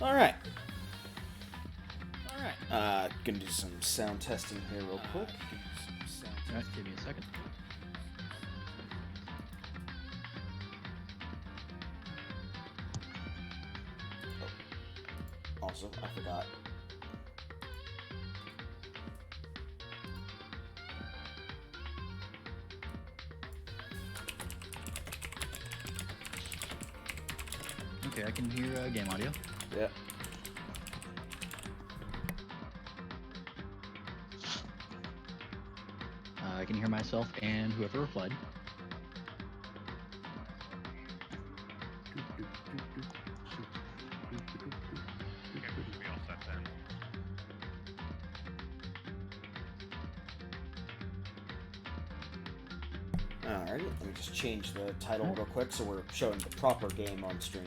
Alright. Gonna do some sound testing here real quick. Alright, give me a second. Also, I forgot. Okay, I can hear game audio. Yeah. I can hear myself and whoever replied. We all set then. Alright, let me just change the title real quick so we're showing the proper game on stream.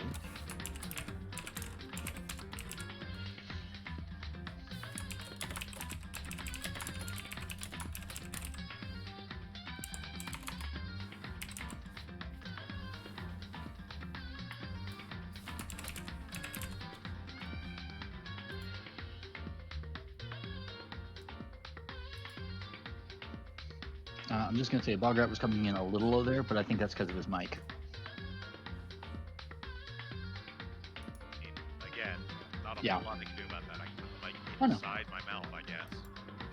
I'm just going to say Bograt was coming in a little low there, but I think that's because of his mic. Again, not a Yeah. whole lot they can do about that. I can put the mic Oh, no. inside my mouth, I guess.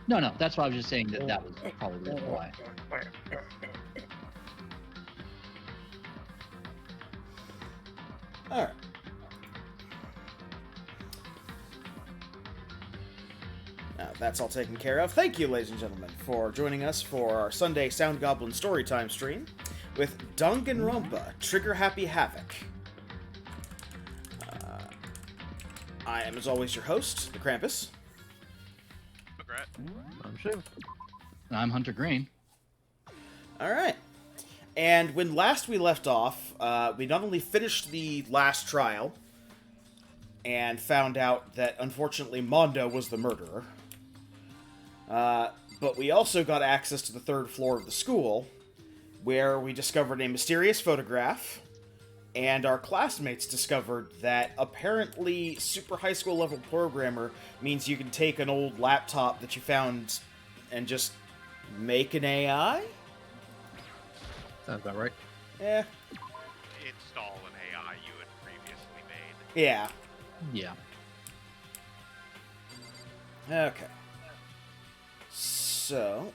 No, that's why I was just saying that was probably the reason why. Alright. Now that's all taken care of. Thank you, ladies and gentlemen, for joining us for our Sunday SoundGoblin Storytime stream with Danganronpa, Trigger Happy Havoc. I am, as always, your host, the Krampus. Regret. I'm sure. I'm Hunter Green. Alright. And when last we left off, we not only finished the last trial and found out that, unfortunately, Mondo was the murderer, but we also got access to the third floor of the school, where we discovered a mysterious photograph, and our classmates discovered that apparently super high school level programmer means you can take an old laptop that you found and just make an AI? Sounds about right. Yeah. Install an AI you had previously made. Yeah. Yeah. Okay. So...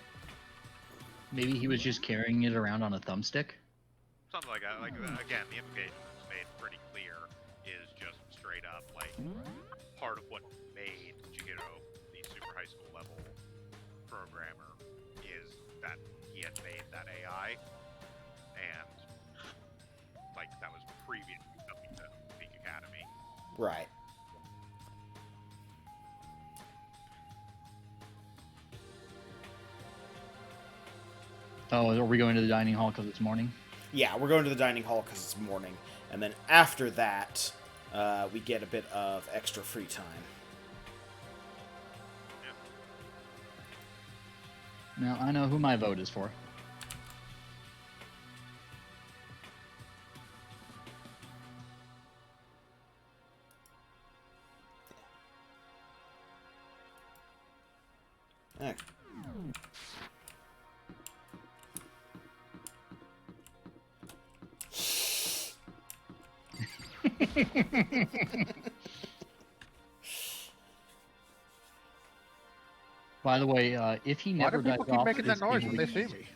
Maybe he was just carrying it around on a thumbstick. Something like that. Like, again, the implication is made pretty clear is just straight up, like, part of what made Chihiro the super high school level programmer is that he had made that AI, and, like, that was previous to coming to Peak Academy. Right. Oh, are we going to the dining hall because it's morning? Yeah, we're going to the dining hall because it's morning. And then after that, we get a bit of extra free time. Now, I know who my vote is for. Okay. By the way, if he Why never do dies people keep off, making that it's noise gonna when they be see me?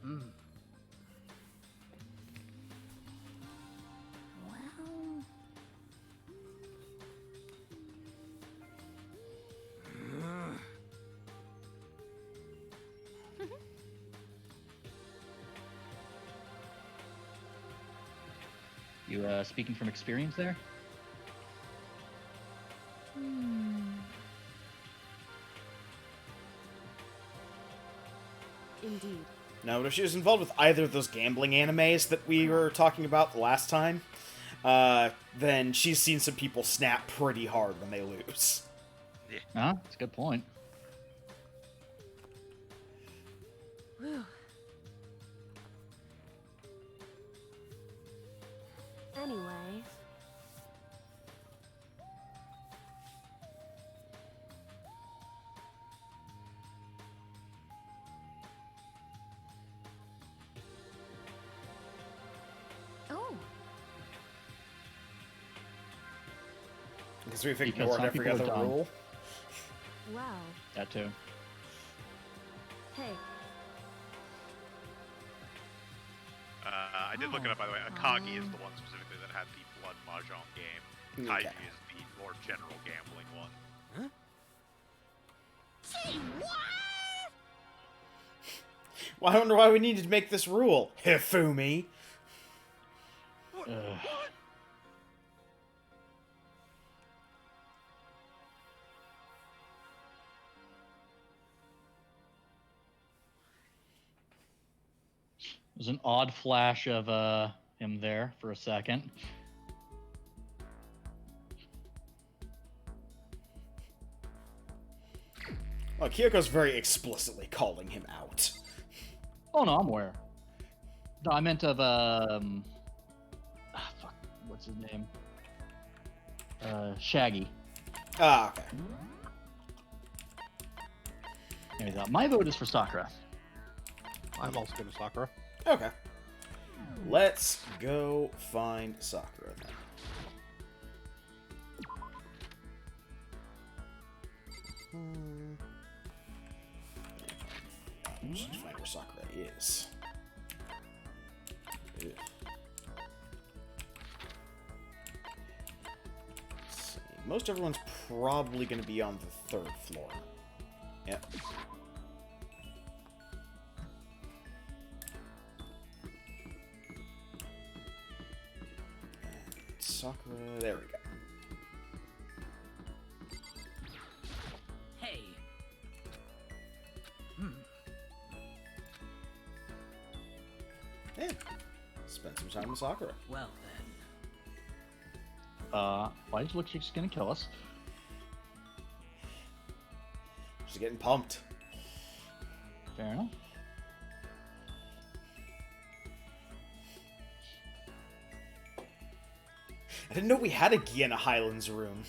Mm. You speaking from experience there? Indeed. No, but if she was involved with either of those gambling animes that we were talking about the last time, then she's seen some people snap pretty hard when they lose. Huh? That's a good point. Whew. Anyway. Oh. Because we've Because ignored some every people are other dumb. rule. Wow. That too. Hey. I did look it up, by the way. Akagi is the one specifically that had the blood mahjong game. Okay. Kaiji is the more general gambling one. Well, I wonder why we needed to make this rule, Hifumi. Ugh. There's an odd flash of him there for a second. Well, Kyoko's very explicitly calling him out. Oh no, I'm aware. No, I meant of fuck, what's his name? Shaggy. Ah, okay. There we go. My vote is for Sakura. I'm also going to Sakura. Okay. Let's go find Sakura then. Let's just find where Sakura is. Ugh. Let's see. Most everyone's probably going to be on the 3rd floor. Yep. Sakura, there we go. Hey. Yeah. Spend some time with Sakura. Well then. Why does it look like she's gonna kill us? She's getting pumped. Fair enough. I didn't know we had a Gienna Highlands room.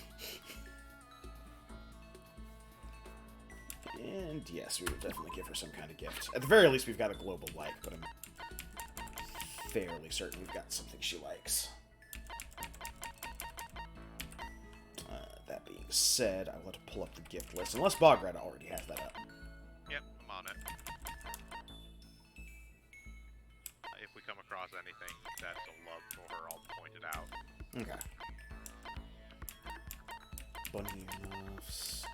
And yes, we would definitely give her some kind of gift. At the very least, we've got a global like, but I'm fairly certain we've got something she likes. That being said, I will have to pull up the gift list, unless Bograd already has that up. Yep, I'm on it. If we come across anything that's a love for her, I'll point it out. Okay. Bunny Muffs.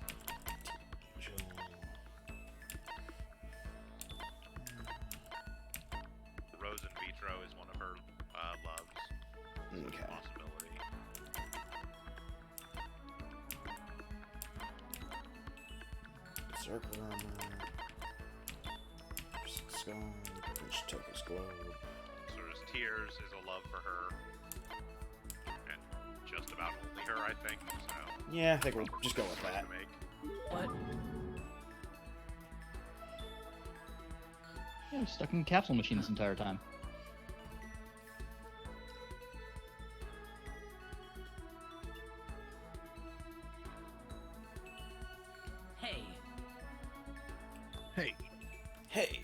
Rose in vitro is one of her loves. Okay. Possibility. Berserker armor. Skull. Which took his globe. Sort of Tears is a love for her. And just about only her, I think. So. Yeah, I think we'll just go with that. What? Yeah, we're stuck in a capsule machine this entire time. Hey. Hey. Hey.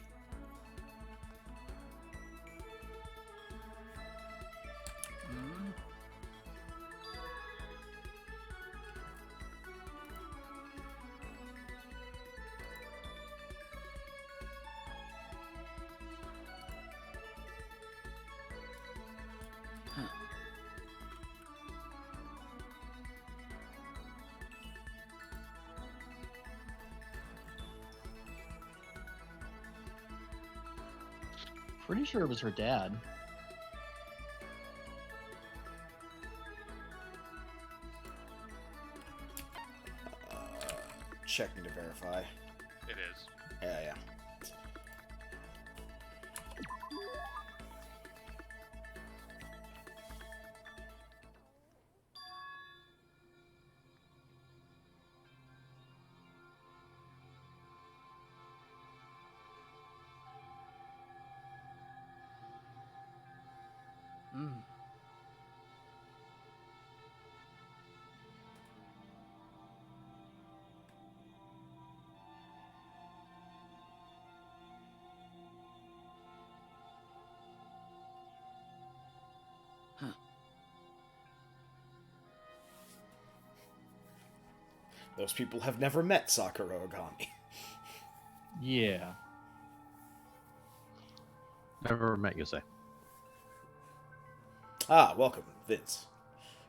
Hmm? Pretty sure it was her dad. Checking to verify. It is. Yeah. Those people have never met Sakura Ogami. Yeah. Never met, you say? Ah, welcome, Vince.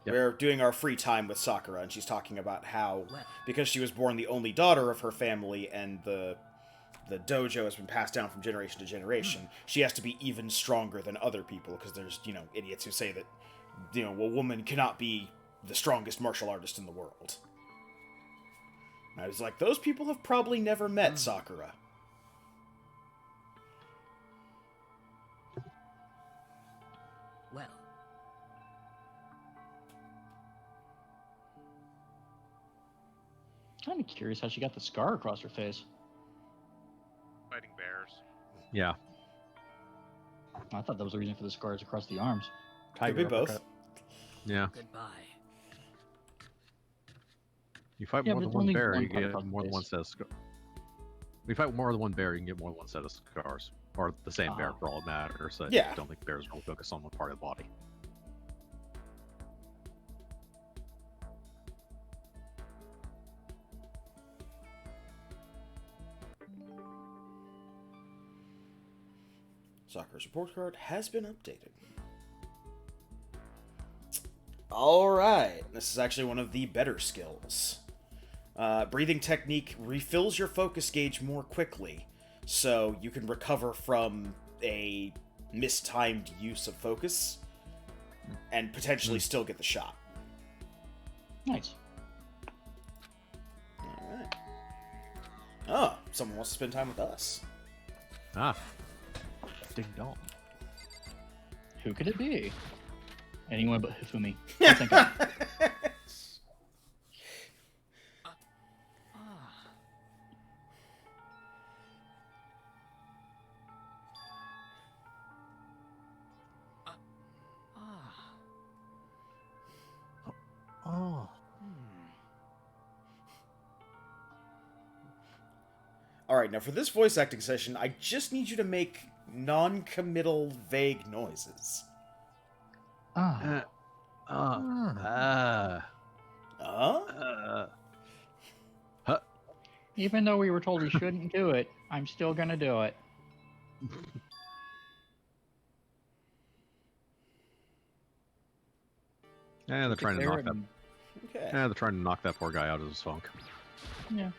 Yep. We're doing our free time with Sakura, and she's talking about how, Well. because she was born the only daughter of her family, and the dojo has been passed down from generation to generation, she has to be even stronger than other people, because there's, idiots who say that, a woman cannot be the strongest martial artist in the world. And I was like, those people have probably never met Sakura. Well. Kind of curious how she got the scar across her face. Fighting bears. Yeah. I thought that was the reason for the scars across the arms. Could be both. uppercut. Yeah. Goodbye. You fight Yeah, more but than one only bear, one you part get across the more than one face. set of scars. If you fight more than one bear, you can get more than one set of scars. Or the same bear, for all it matters. So Yeah. I don't think bears really focus on one part of the body. Sakura's report card has been updated. Alright, this is actually one of the better skills. Breathing technique refills your focus gauge more quickly, so you can recover from a mistimed use of focus and potentially still get the shot. Nice. Alright. Oh, someone wants to spend time with us. Ah. Ding dong. Who could it be? Anyone but Hifumi. I think I- Oh. Alright, now for this voice acting session, I just need you to make non-committal, vague noises. Ah. Even though we were told we shouldn't do it, I'm still gonna do it. Yeah, they're trying to knock that. Okay. Yeah, they're trying to knock that poor guy out of his funk. Yeah.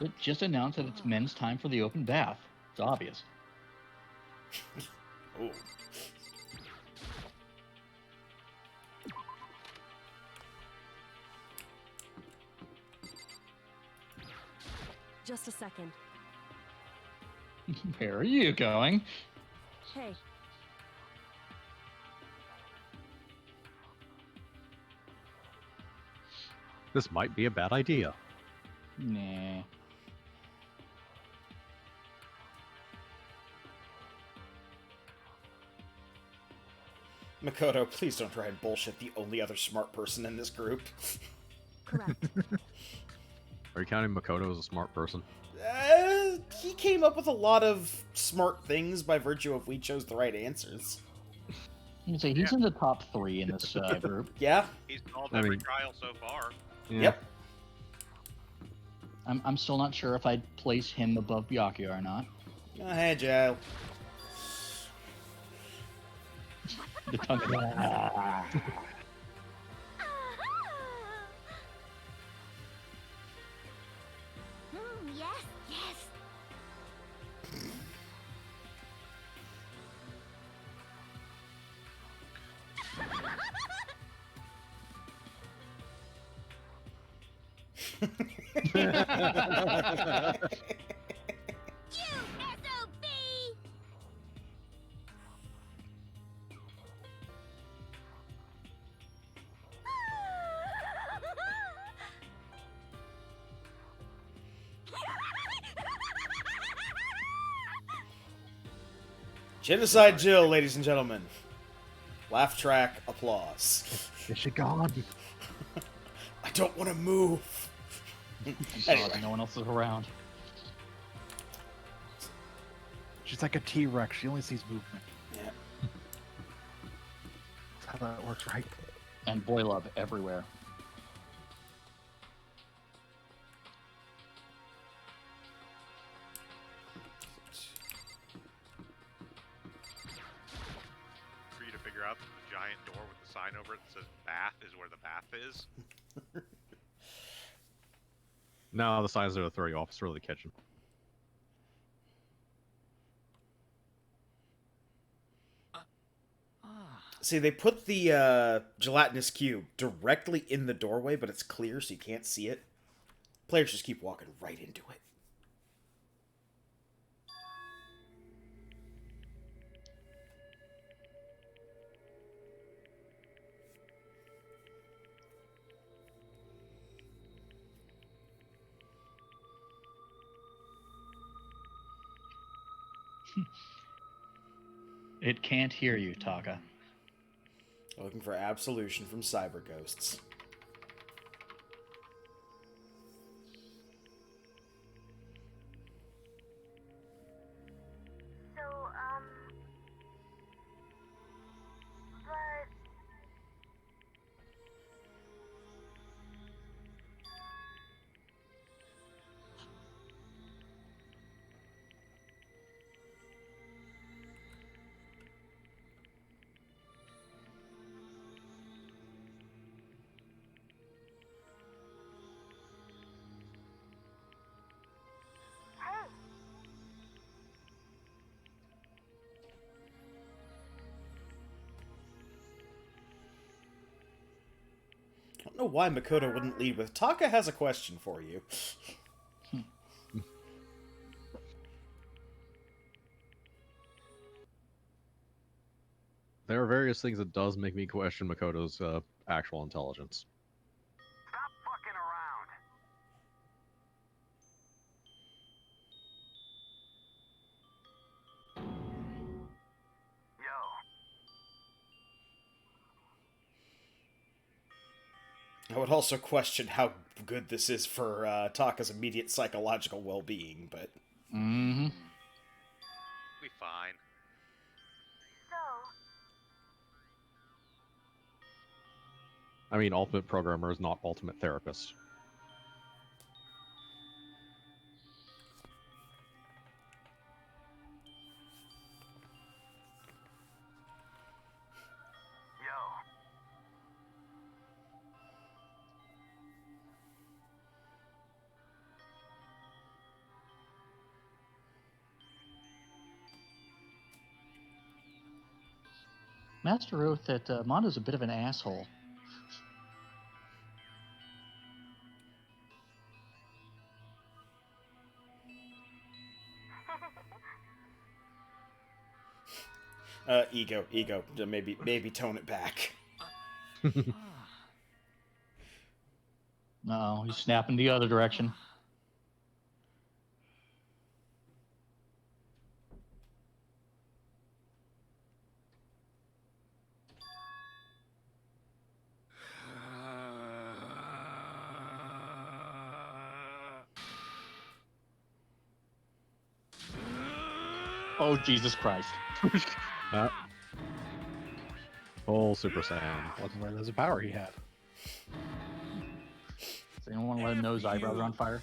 But just announced that it's men's time for the open bath. It's obvious. Ooh. Just a second. Where are you going? Hey, This might be a bad idea. Nah. Makoto, please don't try and bullshit the only other smart person in this group. correct. Are you counting Makoto as a smart person? He came up with a lot of smart things by virtue of we chose the right answers. You can say he's in the top 3 in this group. Yeah? He's solved I every mean- trial so far. Yeah. Yep. I'm still not sure if I'd place him above Byakuya or not. Oh, hey, Joe. The tongue. Yes, yes. You SOB! Genocide Jill, ladies and gentlemen. Laugh track, applause. Is she gone? I don't want to move. I'm sorry, Anyway. no one else is around. She's like a T-Rex. She only sees movement. Yeah. That's how that works, right? And boy love everywhere. giant door with the sign over it that says bath is where the bath is? No, the signs there to throw you off. It's really the kitchen. See, they put the gelatinous cube directly in the doorway, but it's clear so you can't see it. Players just keep walking right into it. It can't hear you, Taka. Looking for absolution from cyber ghosts. So, but... Hey! I don't know why Makoto wouldn't lead with, Taka has a question for you. There are various things that does make me question Makoto's actual intelligence. Stop fucking around. Yo, I would also question how good this is for Taka's immediate psychological well-being, but... Mm-hmm. Be fine. So... I mean, ultimate programmer is not ultimate therapist. yo. Master wrote that Mondo's a bit of an asshole. Ego. Maybe tone it back. No, he's snapping the other direction. Oh, Jesus Christ. Full Super Saiyan. Wasn't where there's a power he had. Does anyone want to let him know his eyebrows are on fire?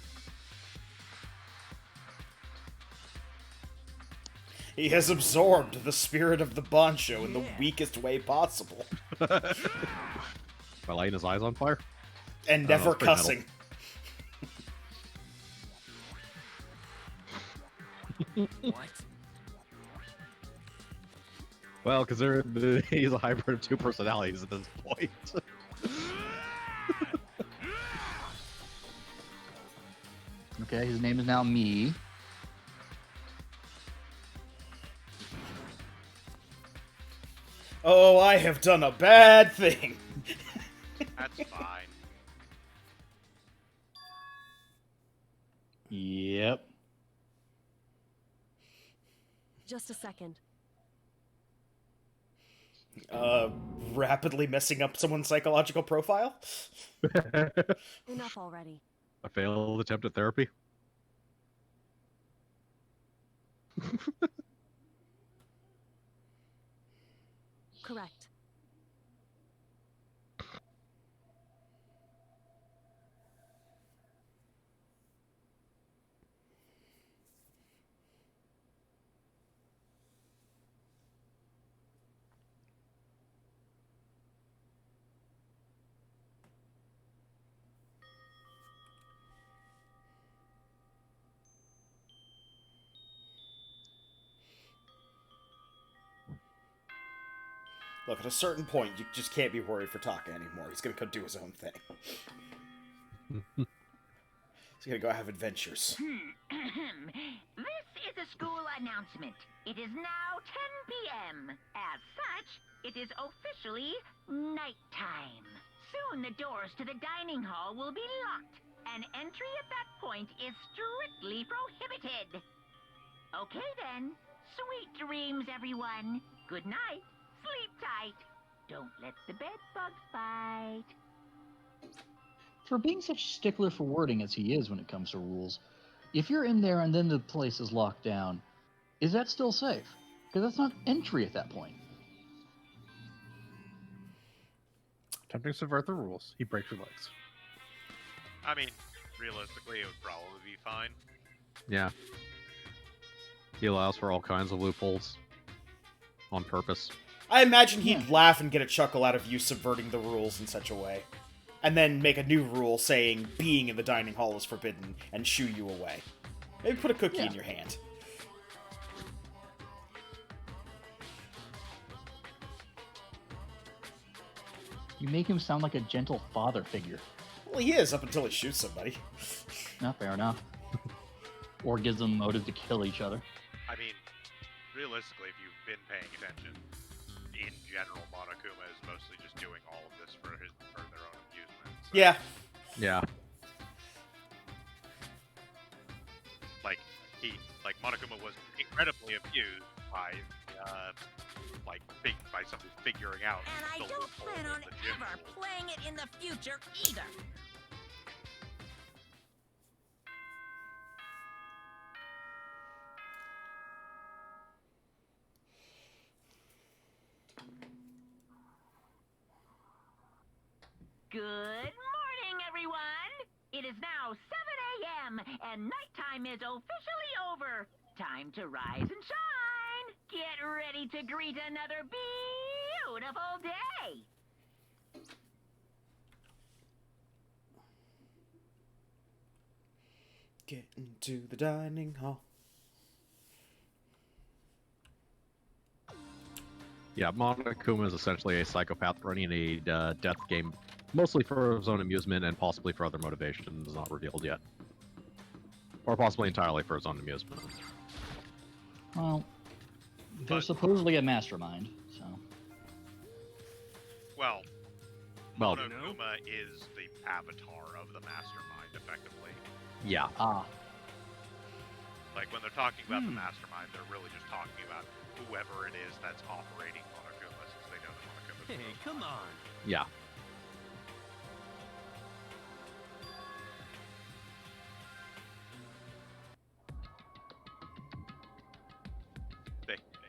He has absorbed the spirit of the Bancho in the weakest way possible. By lighting his eyes on fire? And I don't know, never it's pretty cussing. What? Well, because he's a hybrid of two personalities at this point. Okay, his name is now Me. Oh, I have done a bad thing. That's fine. Yep. Just a second. Rapidly messing up someone's psychological profile? Enough already. A failed attempt at therapy? Correct. Look, at a certain point, you just can't be worried for Taka anymore. He's gonna go do his own thing. He's gonna go have adventures. This is a school announcement. It is now 10 p.m. As such, it is officially nighttime. Soon the doors to the dining hall will be locked, and entry at that point is strictly prohibited. Okay then. Sweet dreams, everyone. Good night. Sleep tight. Don't let the bed bugs bite. For being such a stickler for wording as he is when it comes to rules, if you're in there and then the place is locked down, is that still safe? Because that's not entry at that point. Attempting to subvert the rules, he breaks your legs. I mean, realistically, it would probably be fine. Yeah. He allows for all kinds of loopholes. On purpose. I imagine he'd laugh and get a chuckle out of you subverting the rules in such a way. And then make a new rule saying being in the dining hall is forbidden and shoo you away. Maybe put a cookie in your hand. You make him sound like a gentle father figure. Well, he is, up until he shoots somebody. Not fair enough. Or gives them motive to kill each other. I mean, realistically, if you've been paying attention, in general, Monokuma is mostly just doing all of this for their own amusement. So, Yeah. Yeah. Monokuma was incredibly amused by, by somebody figuring out And I the don't loophole plan in on the gym ever rules. playing it in the future either. Good morning, everyone. It is now 7 a.m. and nighttime is officially over. Time to rise and shine. Get ready to greet another beautiful day. Get into the dining hall. Yeah, Monokuma is essentially a psychopath running a death game, mostly for his own amusement and possibly for other motivations not revealed yet. Or possibly entirely for his own amusement. Well, they're supposedly a mastermind, so... Well, Well, Monokuma is the avatar of the mastermind, effectively. yeah. Ah. Like, when they're talking about the mastermind, they're really just talking about whoever it is that's operating Monokuma, since they know that Monokuma's Hey, come on. Yeah.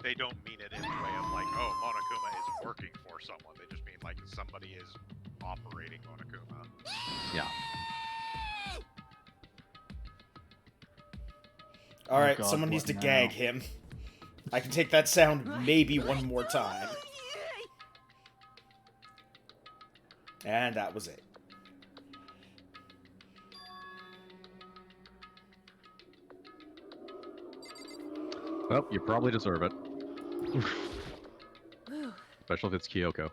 They don't mean it in the way of like, oh, Monokuma is working for someone. They just mean like somebody is operating Monokuma. Yeah. Alright, God, someone needs what to now? gag him. I can take that sound maybe one more time. And that was it. Well, you probably deserve it. Especially if it's Kyoko.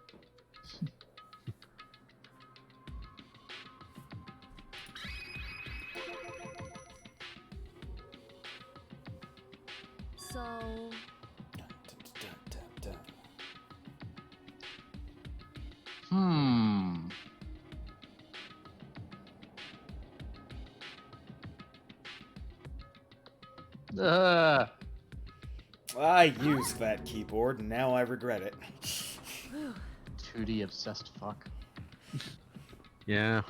So, Hmm. I used that keyboard, and now I regret it. 2D obsessed fuck. Yeah.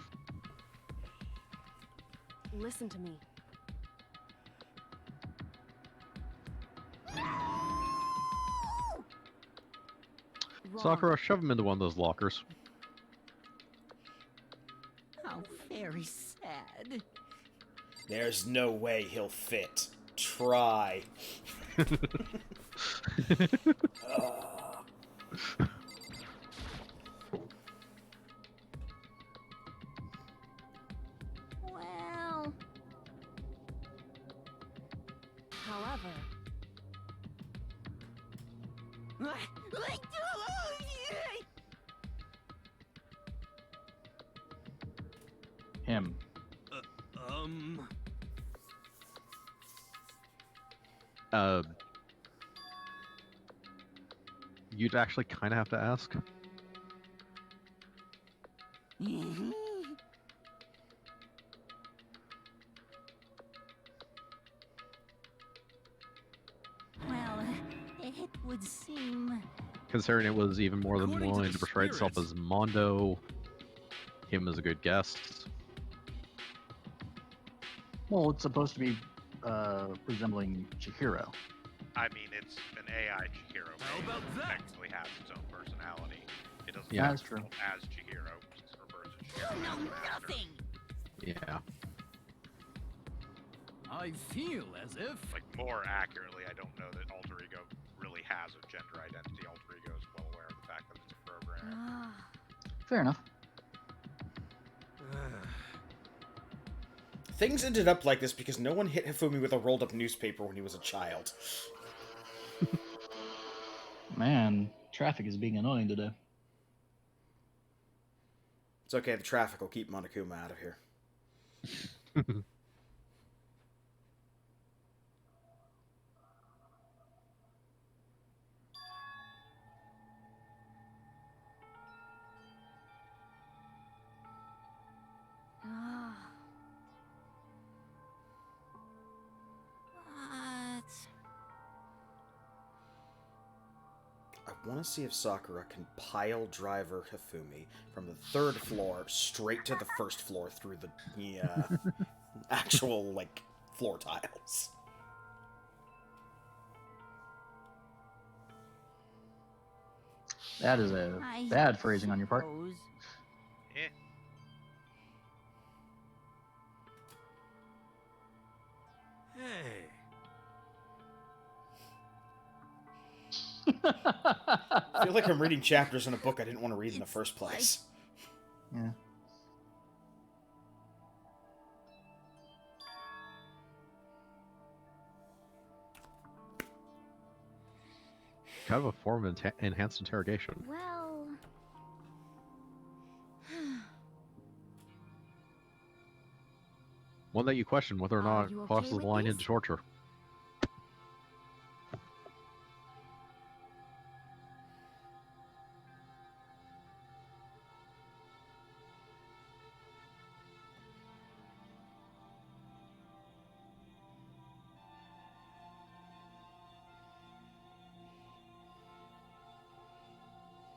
listen to me. Wrong. Sakura, shove him into one of those lockers. How very sad. There's no way he'll fit. Try. Well. However. Him. You'd actually kind of have to ask. Well, it would seem. Considering it was even more than According to willing the to portray itself spirits. as Mondo, him as a good guest. Well, it's supposed to be resembling Chihiro. I mean, it's an AI Chihiro. How It about that? technically has its own personality. It doesn't Yeah, that's true. as Chihiro, since it refers to You Chihiro as know the master. nothing. Yeah. I feel as if. Like, more accurately, I don't know that Alter Ego really has a gender identity. Alter Ego is well aware of the fact that it's a program. Fair enough. Things ended up like this because no one hit Hifumi with a rolled up newspaper when he was a child. Man, traffic is being annoying today. It's okay, the traffic will keep Monokuma out of here. I want to see if Sakura can pile driver Hifumi from the 3rd floor straight to the 1st floor through the actual, like, floor tiles. That is a I bad phrasing on your part. suppose. Eh. Hey. I feel like I'm reading chapters in a book I didn't want to read in the first place. Yeah. Kind of a form of enhanced interrogation. Well, One that you question whether or Are not you okay crosses the with line this? into torture.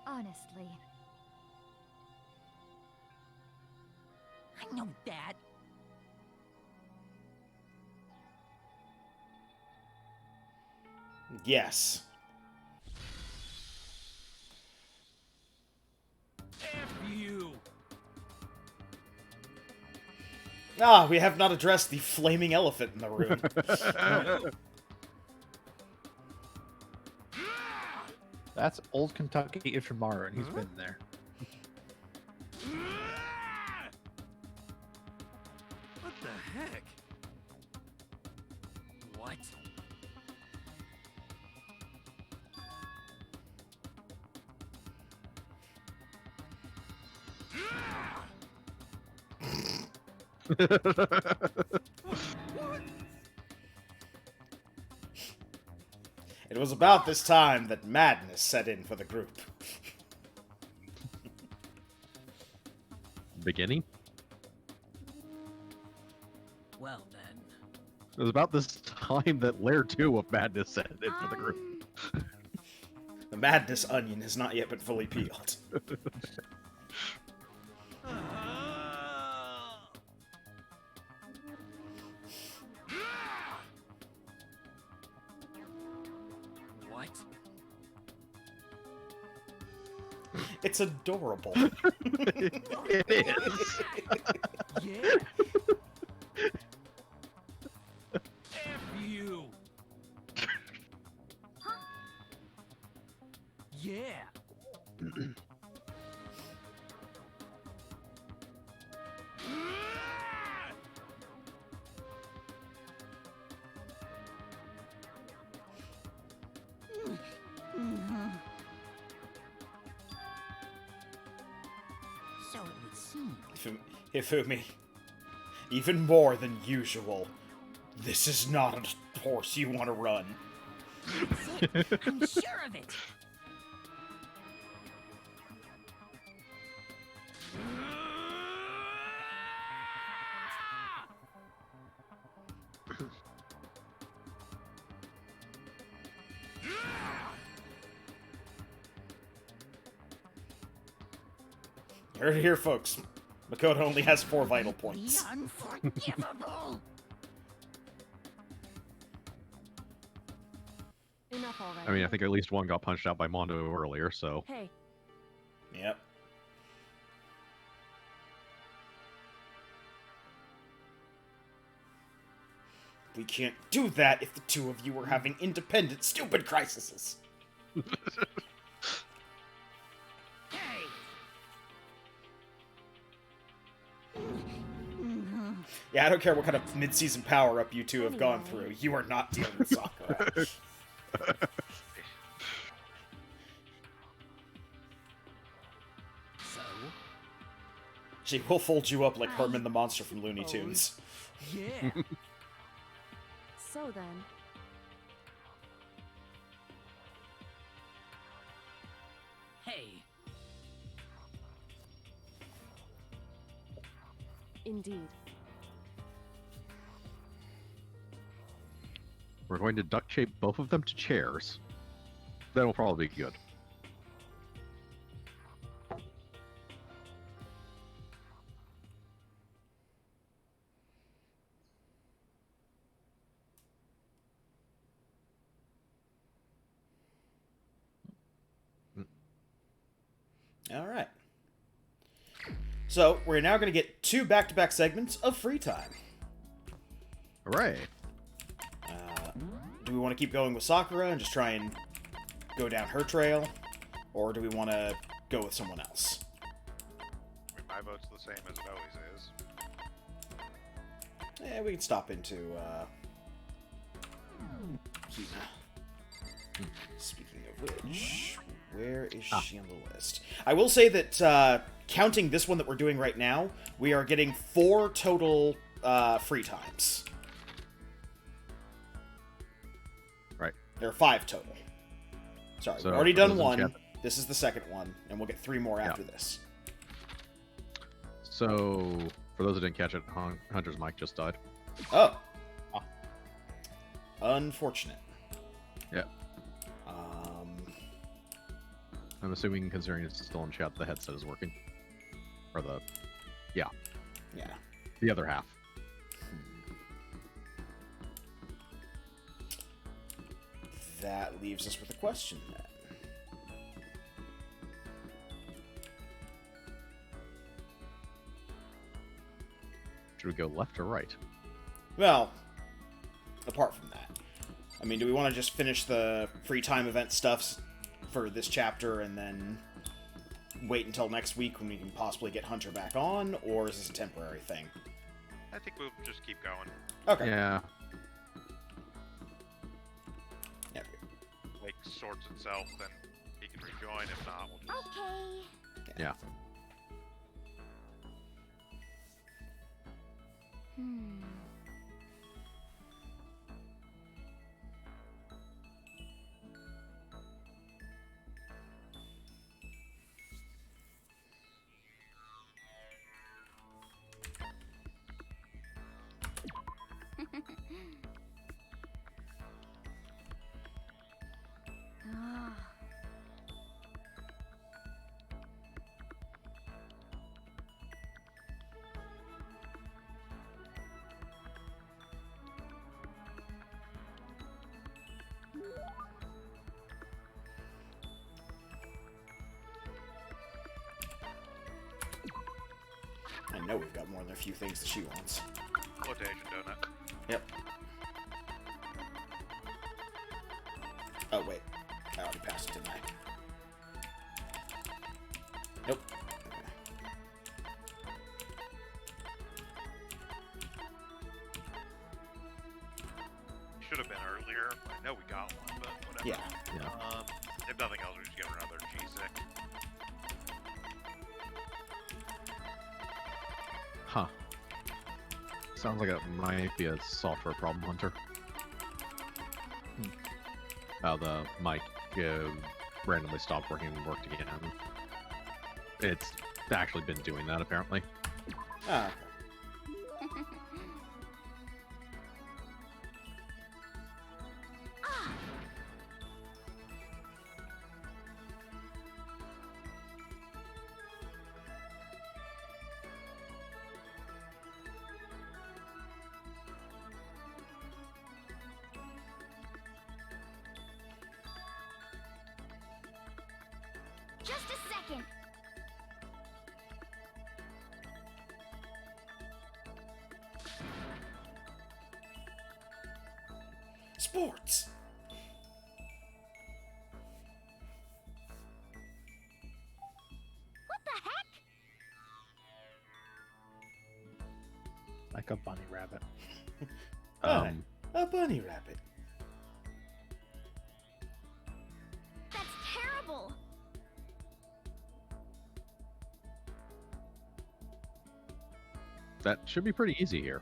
honestly, I know that. Yes. F you. Ah, we have not addressed the flaming elephant in the room. That's old Kentucky Ichimaru, and he's been there. What the heck? What? It was about this time that madness set in for the group. Beginning? Well then. It was about this time that Layer 2 of Madness set in for the group. The madness onion has not yet been fully peeled. What? It's adorable. It is. Yeah. F you. Yeah. seem. Hifumi, even more than usual. This is not a horse you want to run. That's it. I'm sure of it. You heard it here, folks. Makoto only has 4 vital points. The unforgivable. Enough already. I mean, I think at least one got punched out by Mondo earlier, so... Hey, Yep. We can't do that if the two of you were having independent, stupid crises. Hey. Yeah, I don't care what kind of mid-season power-up you two have gone through. You are not dealing with Sakura. So? She will fold you up like Herman the Monster from Looney Tunes. Yeah. so then. Hey. Indeed. We're going to duct tape both of them to chairs. That'll probably be good. All right. So, we're now going to get 2 back-to-back segments of free time. Hooray! Do we want to keep going with Sakura and just try and go down her trail? Or do we want to go with someone else? I mean, my vote's the same as it always is. Yeah, we can stop into, Hina. Speaking of which, where is she on the list? I will say that, counting this one that we're doing right now, we are getting 4 total, free times. Right. There are 5 total. Sorry, So, we've already for done those in one. chat- This is the second one, and we'll get 3 more after this. So, for those that didn't catch it, Hunter's mic just died. Oh. Unfortunate. Yeah. I'm assuming, considering it's still in chat, the headset is working. Or the... Yeah. Yeah. The other half. That leaves us with a question, then. Should we go left or right? Well, apart from that. I mean, do we want to just finish the free time event stuff for this chapter and then wait until next week when we can possibly get Hunter back on, or is this a temporary thing? I think we'll just keep going. Okay. Yeah. Yeah. Like, sorts itself, then he can rejoin. If not, we'll just... Okay. Yeah. Hmm. Ah. I know we've got more than a few things that she wants. Flotation donut. Yep. Oh, wait. I already passed it, didn't I? Nope. Okay. Should have been earlier. I know we got one, but whatever. Yeah. Yeah. If nothing else, we just give her another G-Sick. Sounds like it might be a software problem, Hunter. Oh, the mic randomly stopped working and worked again. It's actually been doing that, apparently. Ah, Just a second. sports. What the heck? Like a bunny rabbit. A bunny rabbit. That's terrible. That should be pretty easy here.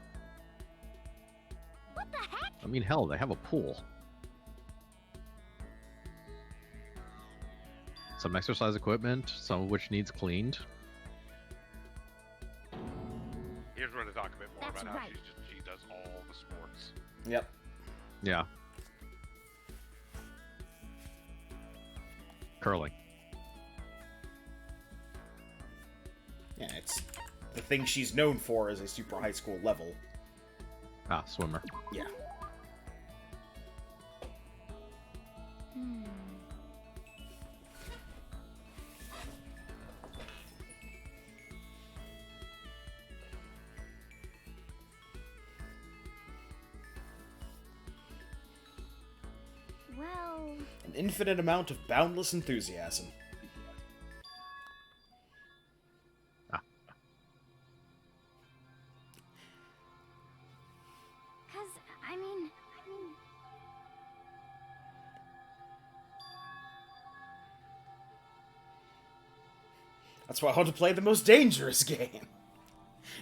What the heck? I mean, hell, they have a pool. Some exercise equipment, some of which needs cleaned. Here's where to talk a bit more That's about how right. she does all the sports. Yep. Yeah. Curling. Yeah, it's the thing she's known for as a super high school level. Ah, swimmer. Yeah. Hmm. Well, An infinite amount of boundless enthusiasm. cause I mean, That's why I want to play the most dangerous game.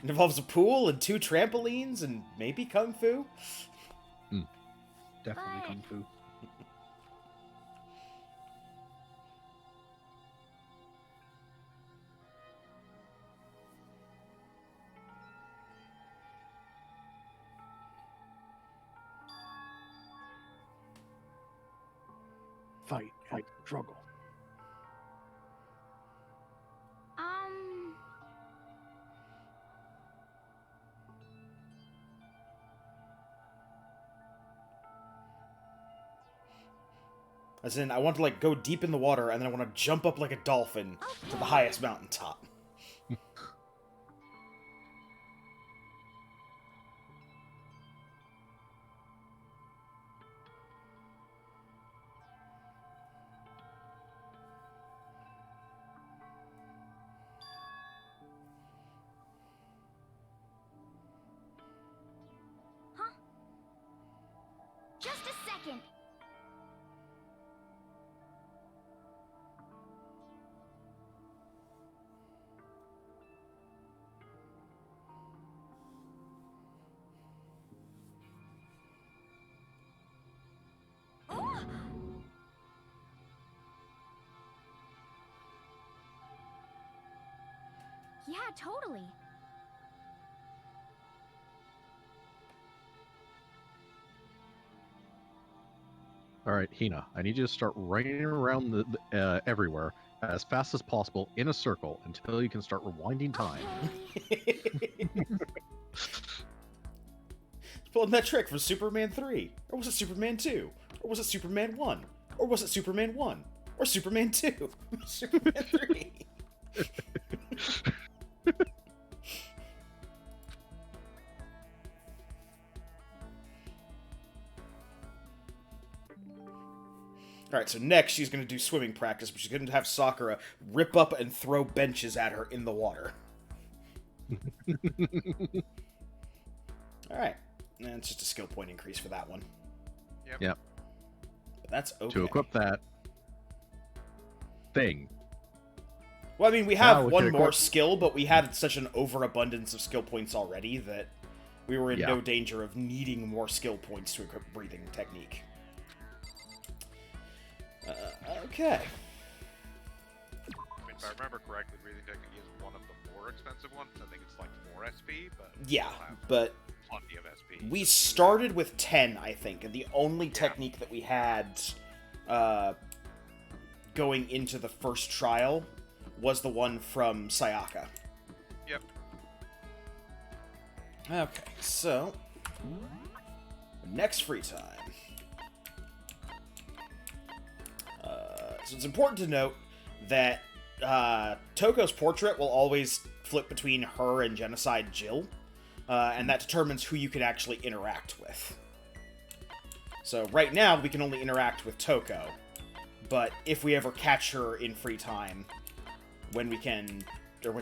It involves a pool and 2 trampolines and maybe kung fu. Definitely But- kung fu. Fight and struggle. As in, I want to, like, go deep in the water, and then I want to jump up like a dolphin to the highest mountaintop. just a second. Oh! Yeah, totally. Alright, Hina, I need you to start running around everywhere as fast as possible in a circle until you can start rewinding time. Pulling that trick from Superman 3. Or was it Superman 2? Or was it Superman 1? Or was it Superman 1? Or Superman 2? Superman 3? Alright, so next she's going to do swimming practice, but she's going to have Sakura rip up and throw benches at her in the water. Alright. And it's just a skill point increase for that one. Yep. But that's okay. To equip that thing. Well, I mean, we Now have we one can more equip- skill, but we had such an overabundance of skill points already that we were in Yeah. no danger of needing more skill points to equip breathing technique. Okay. I mean, if I remember correctly, breathing technique is one of the more expensive ones. I think it's like 4 SP, but Yeah, we'll have but plenty of SP. we started with 10, I think, and the only technique that we had going into the first trial was the one from Sayaka. Yep. Okay, so next free time. So it's important to note that Toko's portrait will always flip between her and Genocide Jill, and that determines who you can actually interact with. So right now, we can only interact with Toko, but if we ever catch her in free time, when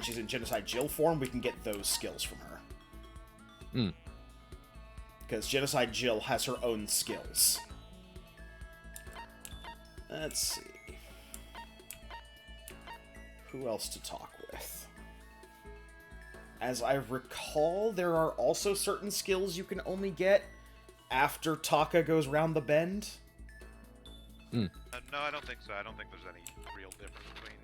she's in Genocide Jill form, we can get those skills from her. Because Genocide Jill has her own skills. Let's see. Who else to talk with? As I recall, there are also certain skills you can only get after Taka goes round the bend. No, I don't think so. I don't think there's any real difference between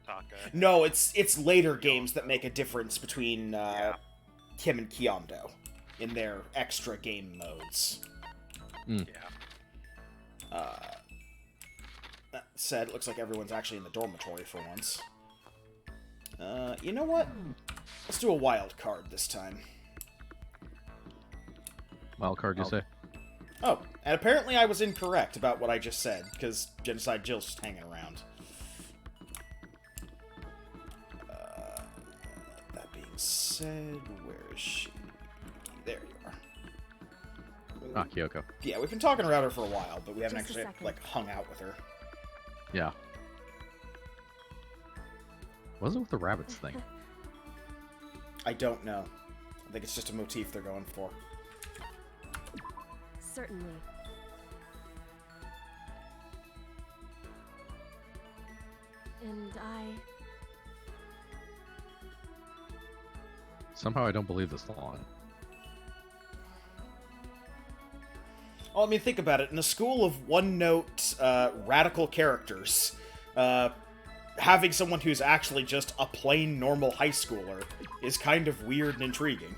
Taka. No, it's later games that make a difference between him and Kyondo in their extra game modes. Yeah. That said, it looks like everyone's actually in the dormitory for once. You know what? Let's do a wild card this time. Wild card, you say? Oh, and apparently I was incorrect about what I just said, because Genocide Jill's just hanging around. That being said, where is she? There you are. Ah, Kyoko. Yeah, we've been talking around her for a while, but we haven't Just a actually, second. like, hung out with her. Yeah. What is it with the rabbits thing? I don't know. I think it's just a motif they're going for. Certainly. And Somehow I don't believe this line. Well, I mean, think about it. In a school of one-note, radical characters, having someone who's actually just a plain, normal high schooler is kind of weird and intriguing.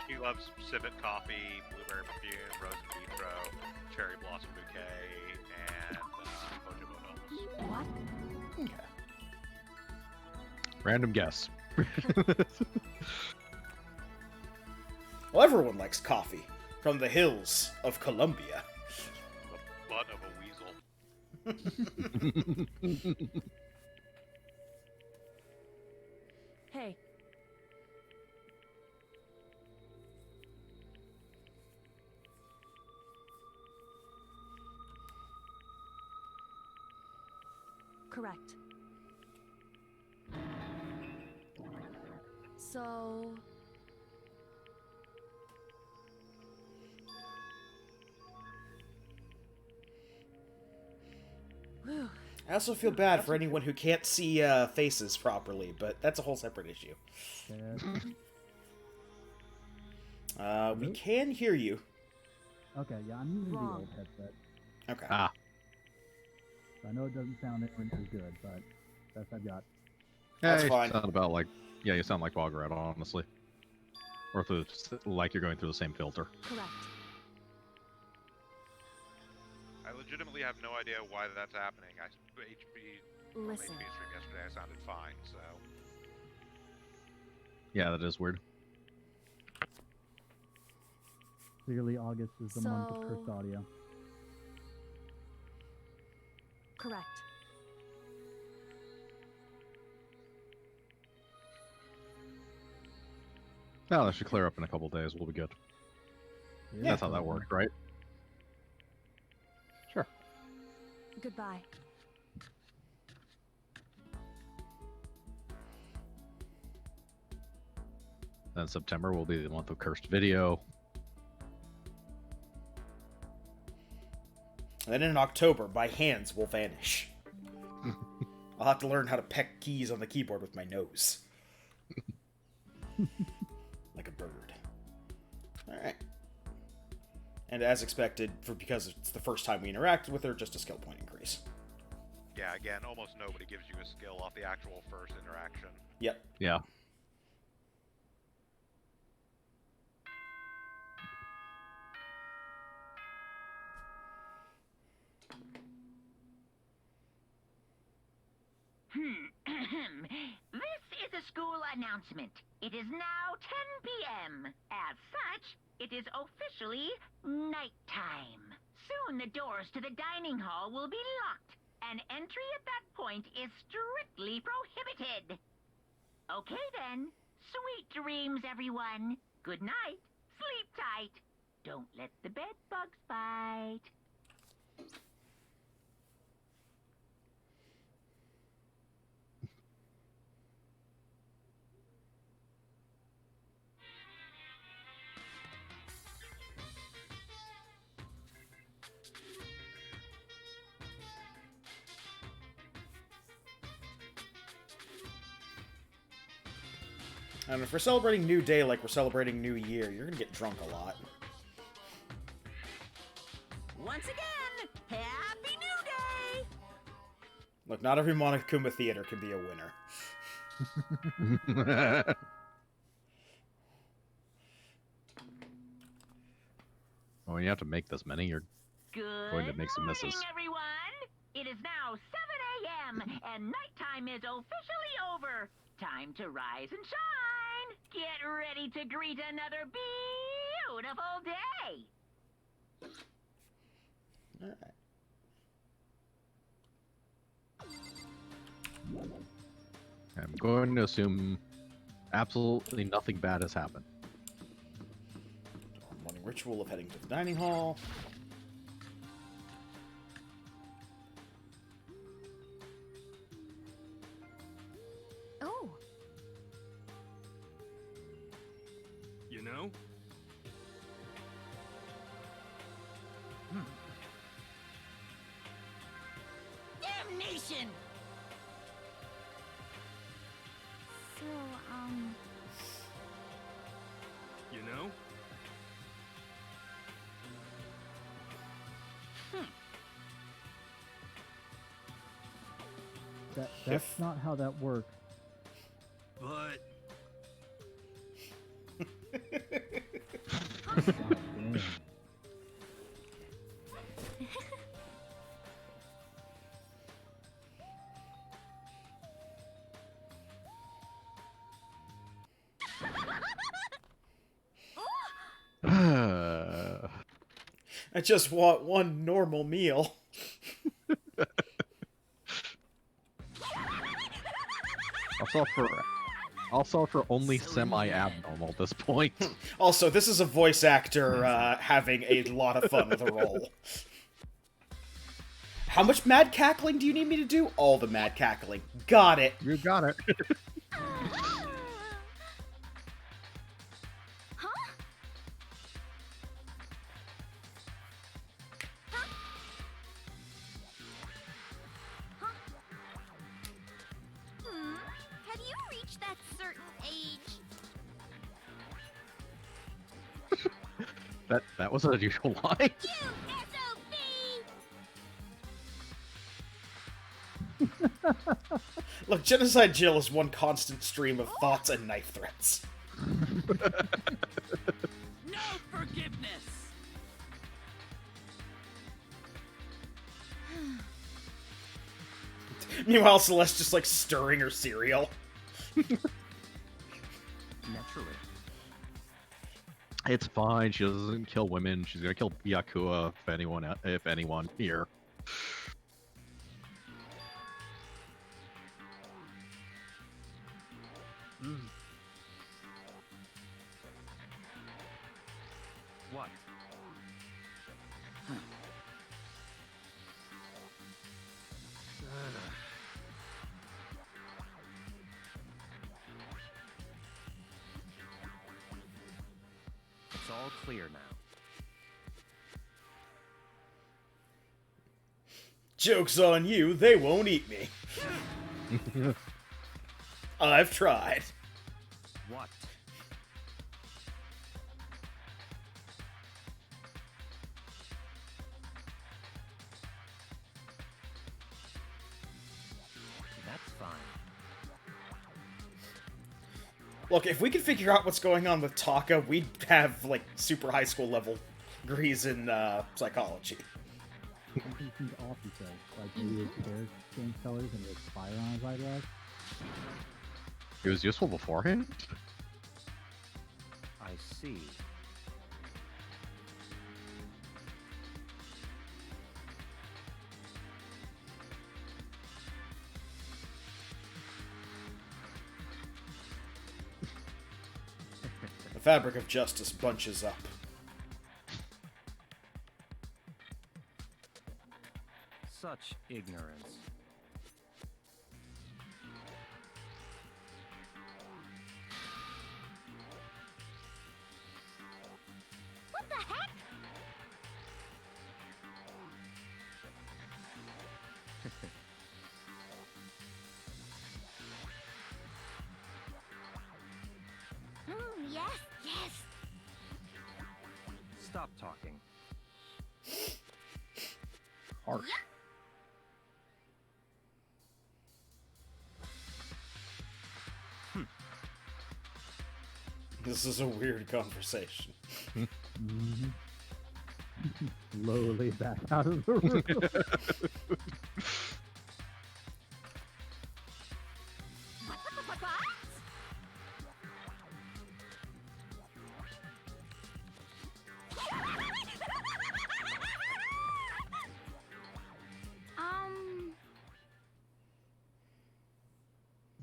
She loves civet coffee, blueberry perfume, rose in vitro, cherry blossom bouquet, and Pojo What? Okay. Random guess. Well, everyone likes coffee. From the hills of Colombia. The butt of a weasel. Hey. Correct. So... Whew. I also feel bad for anyone who can't see faces properly, but that's a whole separate issue. We can hear you. Okay, yeah, I'm using Wrong. the old headset. Okay. Ah. I know it doesn't sound as good, but best I've got. That's you fine. Sound about like, yeah, you sound like Bograt, honestly. Or if it's like you're going through the same filter. Correct. I legitimately have no idea why that's happening. On Listen. HP stream yesterday, I sounded fine, so... Yeah, that is weird. Clearly, August is the month of So- cursed audio. Correct. No, that should clear up in a couple days. We'll be good. Yeah. That's how that worked, right? Sure. Goodbye. Then September will be the month of cursed video. And then in October, my hands will vanish. I'll have to learn how to peck keys on the keyboard with my nose. Like a bird. Alright. And as expected, because it's the first time we interacted with her, just a skill point increase. Yeah, again, almost nobody gives you a skill off the actual first interaction. Yep. Yeah. This is a school announcement. It is now 10 p.m. As such, it is officially nighttime. Soon the doors to the dining hall will be locked, and entry at that point is strictly prohibited. Okay then. Sweet dreams, everyone. Good night. Sleep tight. Don't let the bed bugs bite. And if we're celebrating New Day like we're celebrating New Year, you're gonna get drunk a lot. Once again, Happy New Day! Look, not every Monokuma theater can be a winner. When you have to make this many, you're going to make some misses. Good morning, everyone. It is now 7 a.m. and nighttime is officially over. Time to rise and shine. Get ready to greet another beautiful day. Alright. I'm going to assume absolutely nothing bad has happened. Morning ritual of heading to the dining hall. Oh. You know? Damnation! So, You know? That's not how that works. But Dang. I just want one normal meal. Also for only semi-abnormal at this point. Also, this is a voice actor having a lot of fun with a role. How much mad cackling do you need me to do? All the mad cackling. Got it. You got it. Have you reached that certain age? That was an unusual line. Look, Genocide Jill is one constant stream of thoughts and knife threats. No forgiveness! Meanwhile, Celeste just like stirring her cereal. naturally. It's fine. She doesn't kill women. She's gonna kill Byakuya if anyone here. What? It's all clear now. Joke's on you, they won't eat me. I've tried. What? That's fine. Look, if we could figure out what's going on with Taka, we'd have, like, super high school level degrees in psychology. Something seems off, he says. Like maybe his hair changed colors and it fire on his eyebrows. It was useful beforehand? I see. The fabric of justice bunches up. Such ignorance. What the heck? Yes, yes. Stop talking. Harsh. This is a weird conversation. Mm-hmm. Slowly back out of the room. What?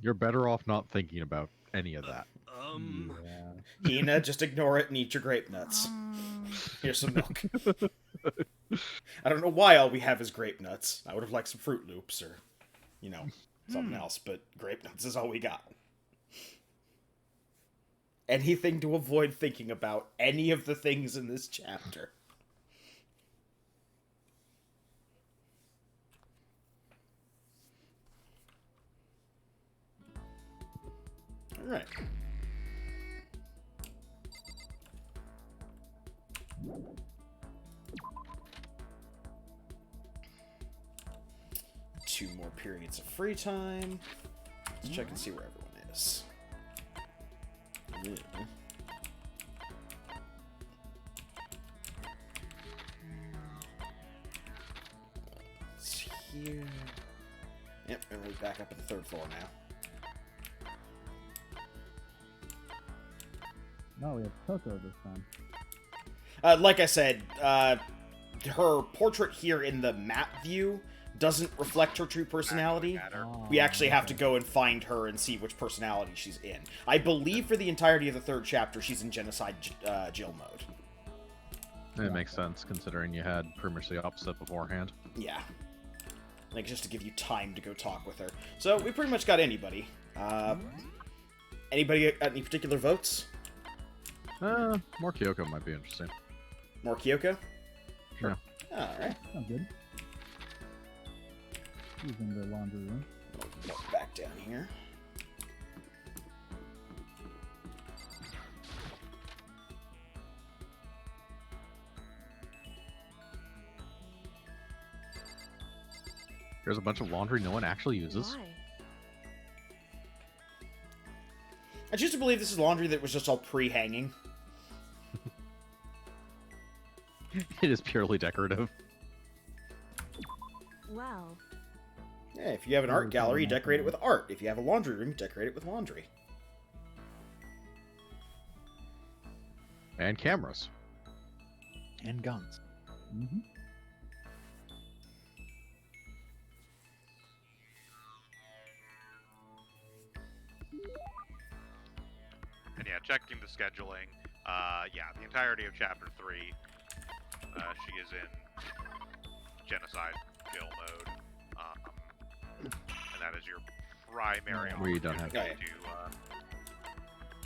You're better off not thinking about any of that. Yeah. Ina, just ignore it and eat your grape nuts. Here's some milk. I don't know why all we have is grape nuts. I would have liked some Fruit Loops or, you know, something else, but grape nuts is all we got. Anything to avoid thinking about any of the things in this chapter. Alright. Two more periods of free time. Let's check and see where everyone is. Yeah. It's here. Yep, everybody's back up at the third floor now. No, we have Coco this time. Like I said, her portrait here in the map view doesn't reflect her true personality. We actually have to go and find her and see which personality she's in. I believe for the entirety of the third chapter, she's in Genocide Jill mode. It makes sense, considering you had pretty much the opposite beforehand. Yeah. Like, just to give you time to go talk with her. So, we pretty much got anybody. Anybody got any particular votes? More Kyoko might be interesting. More Kyoko? Sure. Alright. Sounds good. He's in the laundry room. We'll go back down here. There's a bunch of laundry no one actually uses. Why? I choose to believe this is laundry that was just all pre-hanging. It is purely decorative. Well, Yeah, if you have an art gallery, decorate it with art. If you have a laundry room, decorate it with laundry. And cameras. And guns. Mm-hmm. And yeah, checking the scheduling. Yeah, the entirety of Chapter 3, she is in Genocide Jill mode. And that is your primary Where you don't have opportunity to,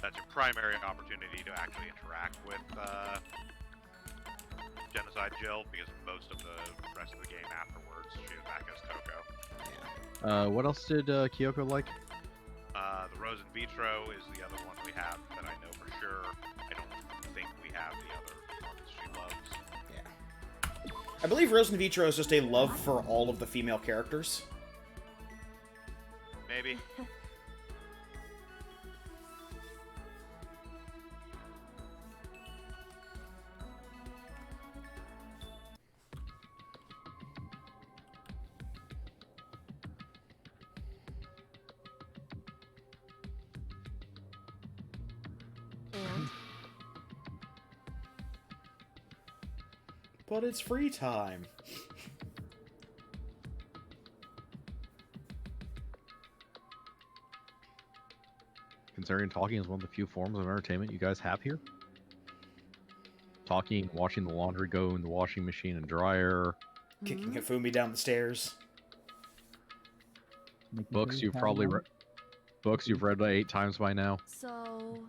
that's your primary opportunity to actually interact with Genocide Jill, because most of the rest of the game afterwards, she was back as Toko. What else did Kyoko like? The Rose in Vitro is the other one we have that I know for sure. I don't think we have the other ones she loves. Yeah. I believe Rose in Vitro is just a love for all of the female characters. Maybe. And But it's free time. Considering talking is one of the few forms of entertainment you guys have here. Talking, watching the laundry go in the washing machine and dryer. Kicking Hifumi down the stairs. Making Books sure you've he's probably patting read. Books you've read 8 times by now. so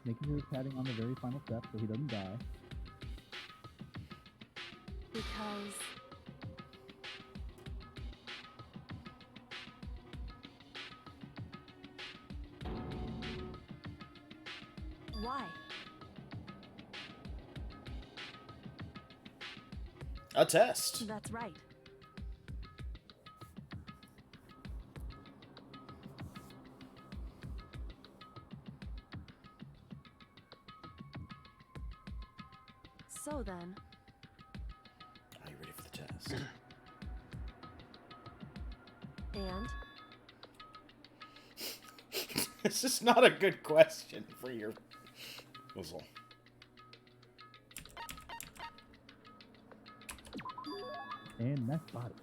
making sure he's patting on the very final step so he doesn't die. because why? A test. That's right. So then, Are you ready for the test? and This is not a good question for your puzzle. And next body.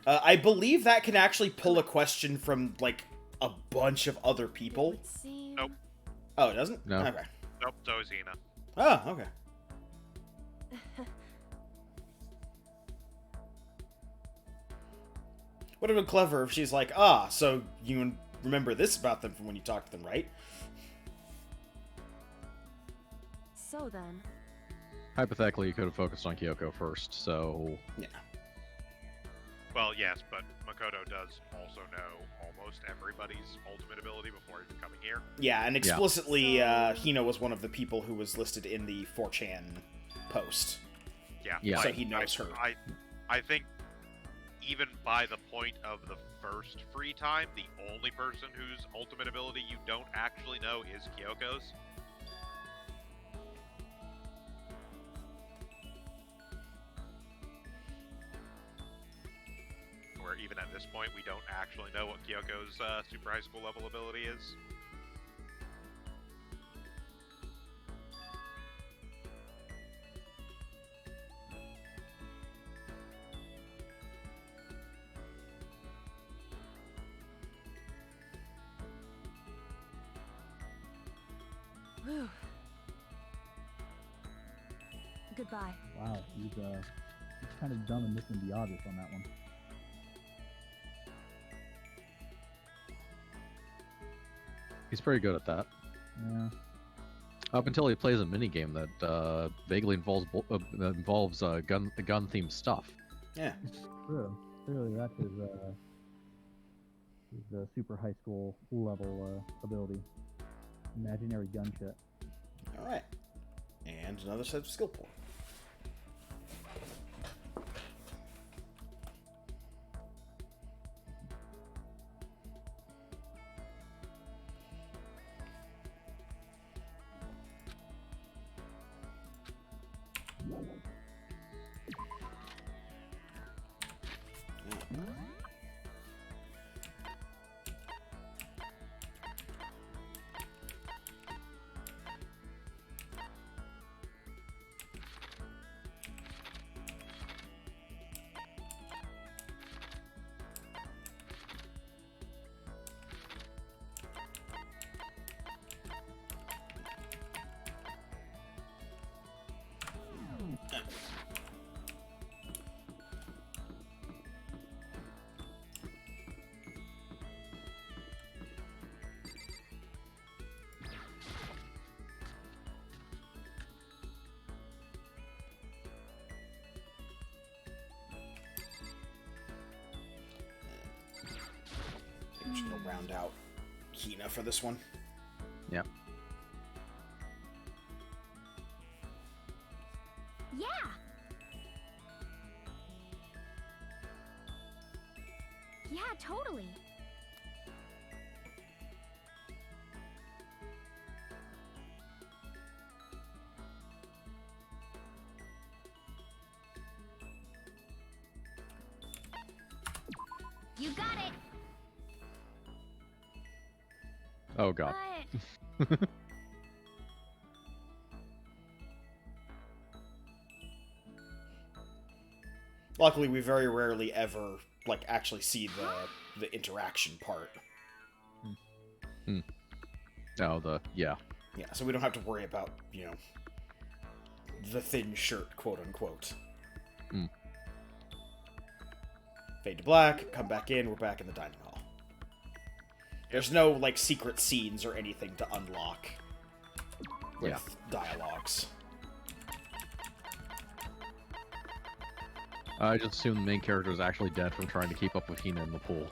I believe that can actually pull a question from, like, a bunch of other people. would seem Nope. Oh, it doesn't? No. Okay. Nope, so is Ina. Oh, okay. Would have been clever if she's like, ah, so you remember this about them from when you talked to them, right? so then. Hypothetically, you could have focused on Kyoko first, so... Yeah. Well, yes, but Makoto does also know almost everybody's ultimate ability before even coming here. Yeah, and explicitly, So- Hino was one of the people who was listed in the 4chan post. Yeah. Yeah. So he knows her. I think even by the point of the first free time, the only person whose ultimate ability you don't actually know is Kyoko's. Where even at this point, we don't actually know what Kyoko's super high school level ability is. Whew. Goodbye. Wow, he's kind of dumb and missing the obvious on that one. He's pretty good at that. Yeah. Up until he plays a minigame that vaguely involves gun-themed stuff. Yeah. True. Clearly that's his super high school level ability. Imaginary gun shit. Alright. And another set of skill pool. round out Hina for this one. Yep. Yeah. Yeah, totally. You got it. Oh god. But Luckily, we very rarely ever like actually see the interaction part. Oh, yeah. Yeah, so we don't have to worry about, you know, the thin shirt, quote unquote. Mm. Fade to black, come back in, we're back in the dining hall. There's no, like, secret scenes or anything to unlock with dialogues. I just assume the main character is actually dead from trying to keep up with Hina in the pool.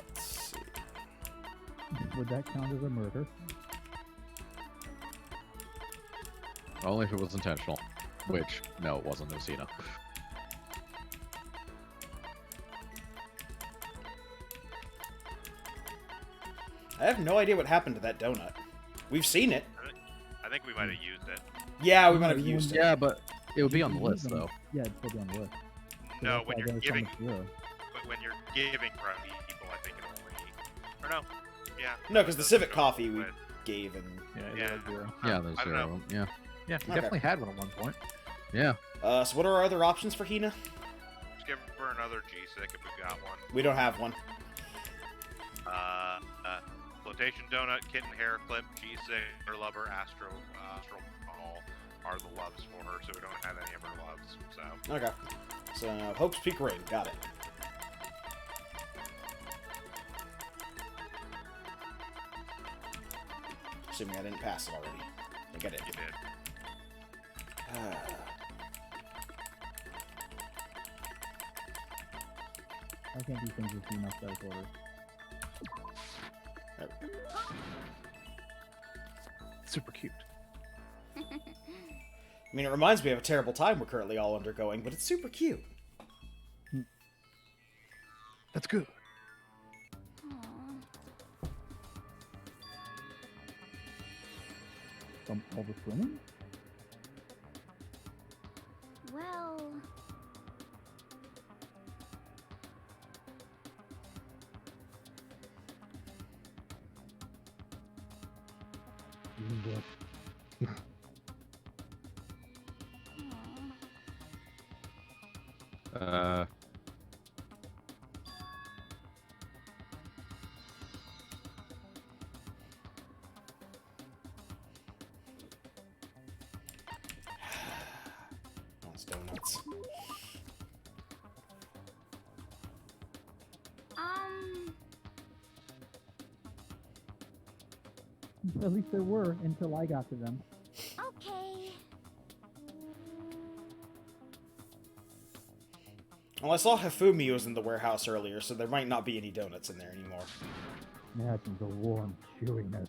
Let's see. Would that count as a murder? Only if it was intentional. Which, no, it wasn't. It was Hina. I have no idea what happened to that donut. We've seen it. I think we might have used it. Yeah, we might have used it. Yeah, but it would be on the list, though. Yeah, it'd still be on the list. So No, that's when why you're there's so giving, much zero. but when you're giving from people, I think it only. Or no, yeah. No, because the civic Go coffee we with- gave and... Yeah. Yeah, there's I don't know. 0. Yeah. Yeah, we definitely had one at one point. Yeah. So what are our other options for Hina? Just give her another G-Sick if we've got one. We don't have one. Flotation donut, kitten hair clip, G-Sick, her lover, astral ball are the loves for her, so we don't have any of her loves. So Okay. So, Hope's Peak Ring. Got it. Assuming I didn't pass it already. I think I did. you did. I can't do things with enough out of order. Super cute. I mean, it reminds me of a terrible time we're currently all undergoing, but it's super cute. That's good. From all the swimming? well, Uh... Those donuts. At least there were until I got to them. okay. Well, I saw Hifumi was in the warehouse earlier, so there might not be any donuts in there anymore. Imagine the warm chewiness.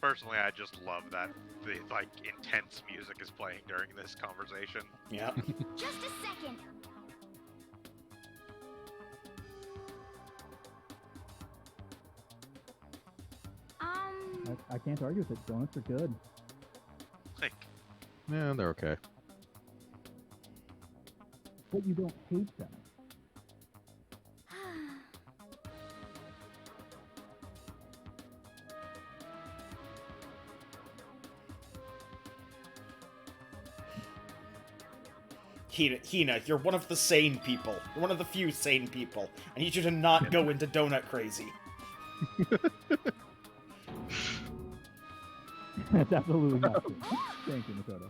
Personally, I just love that the like intense music is playing during this conversation. Yeah. Just a second. I can't argue with it. Donuts are good. Like, Yeah, they're okay. But you don't hate them. Hina, you're one of the sane people. You're one of the few sane people. I need you to not go into donut crazy. That's absolutely not true. Thank you, Makoto.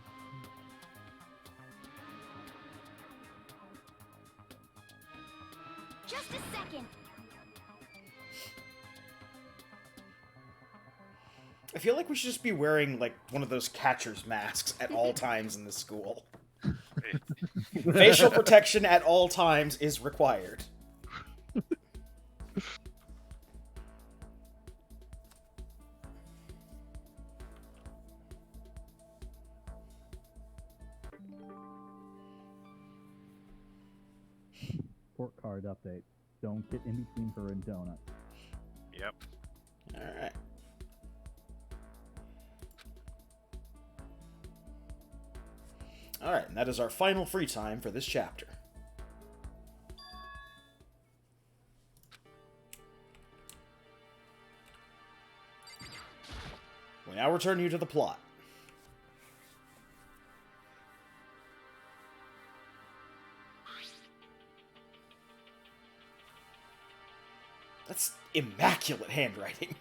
Just a second. I feel like we should just be wearing, like, one of those catcher's masks at all times in the school. Facial protection at all times is required. report card update. Don't get in between her and Donut. Yep. Alright. Alright, and that is our final free time for this chapter. We now return you to the plot. That's immaculate handwriting.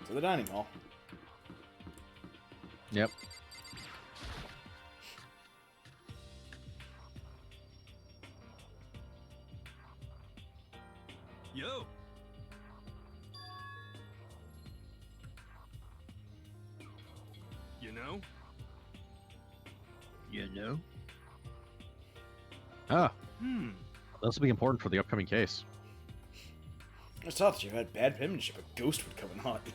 To the dining hall. Yep. Yo. You know? You know? Ah. This will be important for the upcoming case. I thought that you had bad penmanship. A ghost would come and haunt you.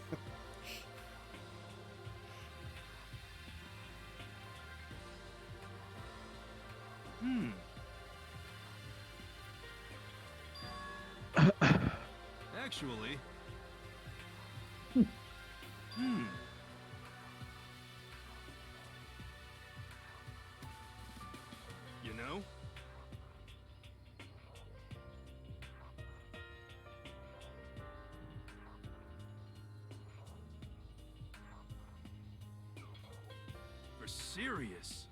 Actually. You know? For serious.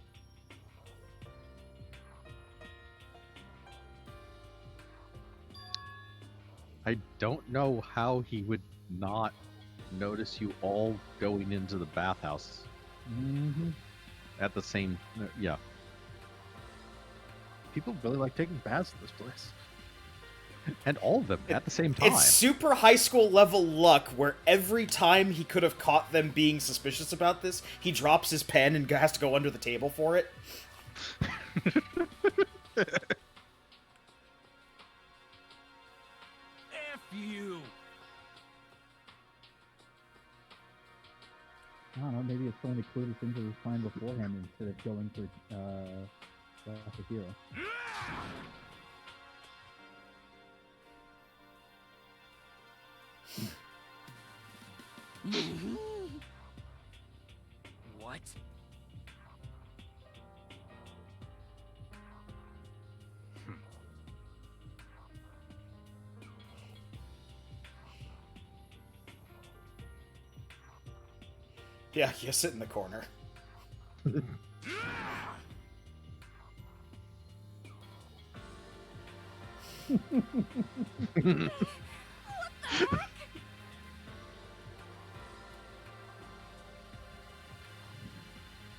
I don't know how he would not notice you all going into the bathhouse Mm-hmm. at the same. Yeah. People really like taking baths in this place. And all of them at the same time. It's super high school level luck where every time he could have caught them being suspicious about this, he drops his pen and has to go under the table for it. F you. I don't know, maybe it's trying to clear the things that was fine beforehand instead of going for the hero. What? Yeah, you sit in the corner.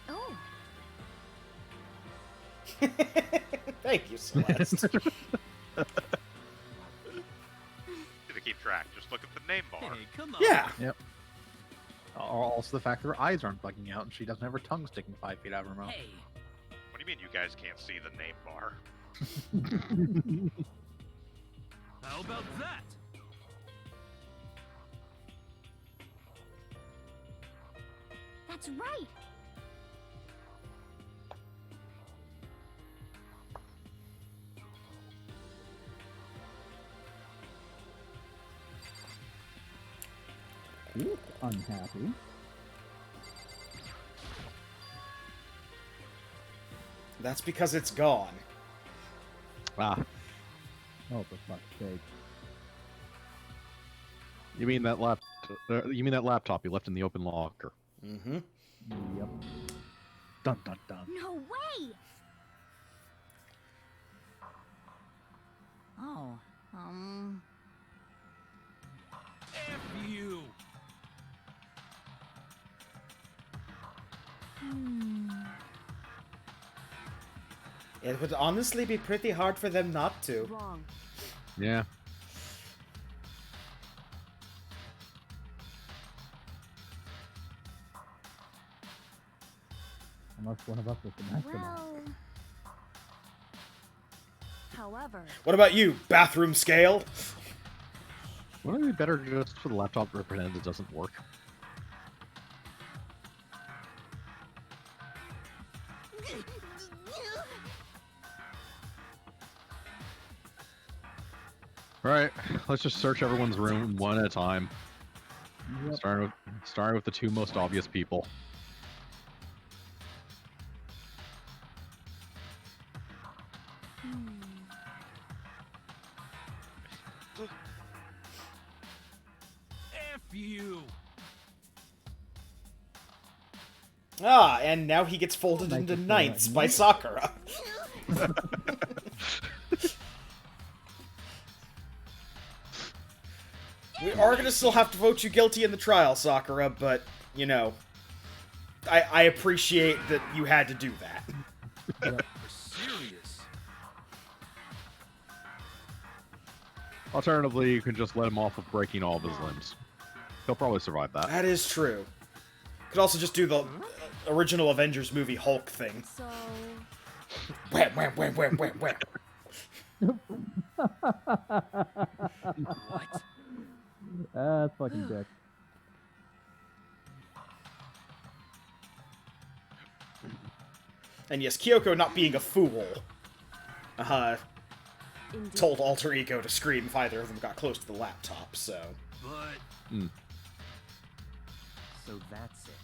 Oh. Thank you, Celeste. To keep track, just look at the name bar. Hey, come on. Yeah. Yep. Also the fact that her eyes aren't bugging out and she doesn't have her tongue sticking 5 feet out of her mouth. Hey. What do you mean you guys can't see the name bar? How about that? That's right. Ooh, unhappy. That's because it's gone. Ah, Oh, for fuck's sake. you mean that laptop you left in the open locker? Mm-hmm. Yep. Dun dun dun. No way. Oh, F you. It would honestly be pretty hard for them not to. Wrong. Yeah. Unless one of us is the mastermind. Well. However. What about you, bathroom scale? Wouldn't it be better just for the laptop to pretend it doesn't work? Alright, let's just search everyone's room one at a time. Yep. Starting with the two most obvious people. F you! Ah, and now he gets folded into ninths by Sakura. We are gonna still have to vote you guilty in the trial, Sakura, but, you know, I appreciate that you had to do that. You're serious? Alternatively, you can just let him off with breaking all of his limbs. He'll probably survive that. That is true. Could also just do the original Avengers movie Hulk thing. So. Wham, wham, wham, wham, wham, wham. What? That's fucking dick. And yes, Kyoko, not being a fool, Indeed. told Alter Ego to scream if either of them got close to the laptop, so... But... So that's it.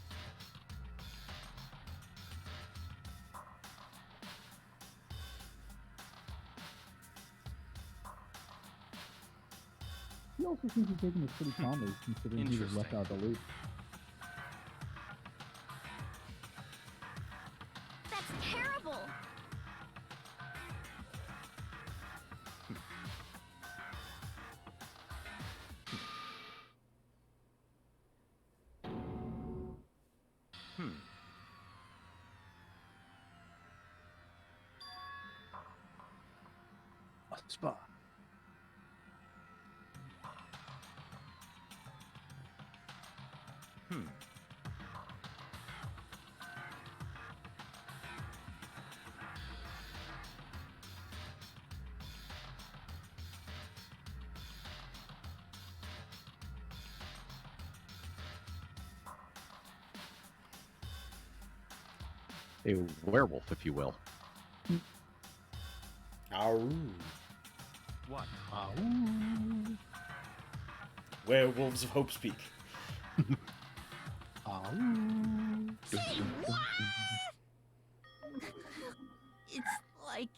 He also seems to be taking this pretty calmly, considering he was left out of the loop. That's terrible. A spa. A werewolf, if you will. Ow. What? Werewolves of Hope's Peak. It's like.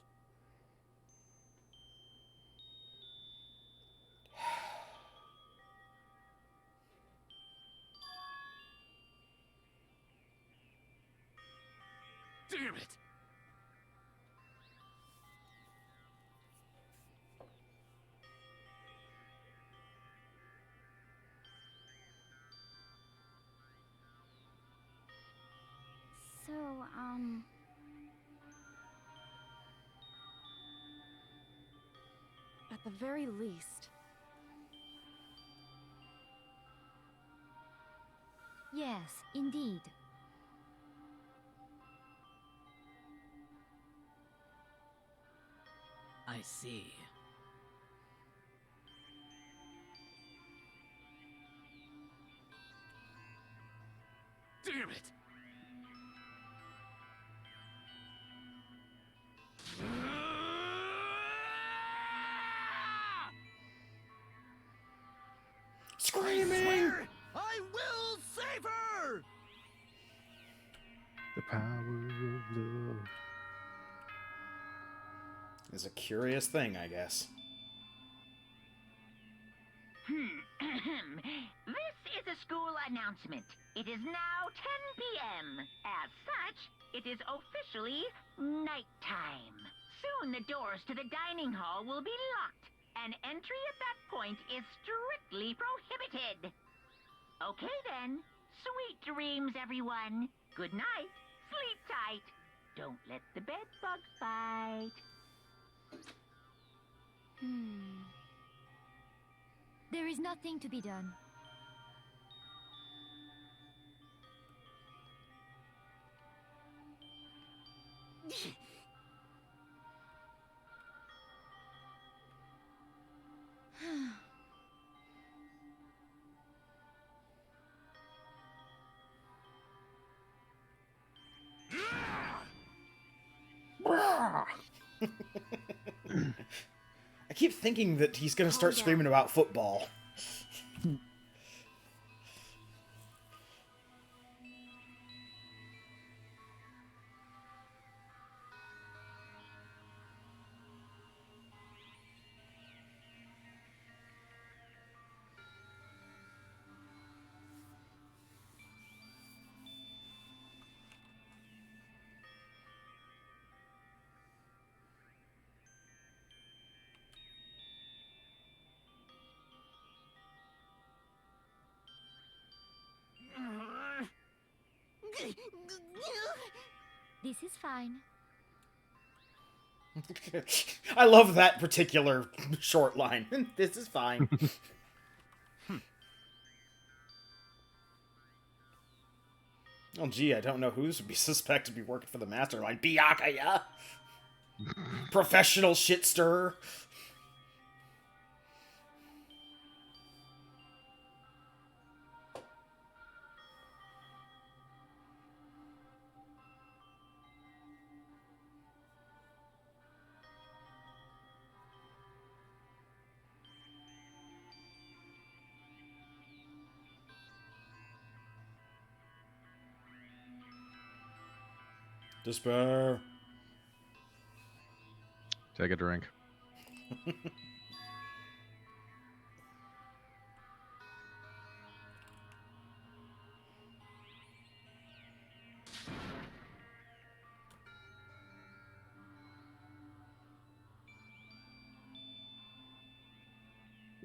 Damn it! So, At the very least. yes, indeed. I see. Damn it! Screaming! I will save her! The power of love. Is a curious thing, I guess. This is a school announcement. It is now 10 p.m. As such, it is officially nighttime. Soon the doors to the dining hall will be locked, and entry at that point is strictly prohibited. Okay then. Sweet dreams, everyone. Good night. Sleep tight. Don't let the bed bugs bite. There is nothing to be done. I keep thinking that he's gonna start screaming about football. This is fine. I love that particular short line. This is fine. Oh, gee, I don't know who's would be suspected to be working for the mastermind. Byakuya! Professional shit stirrer. Despair. Take a drink.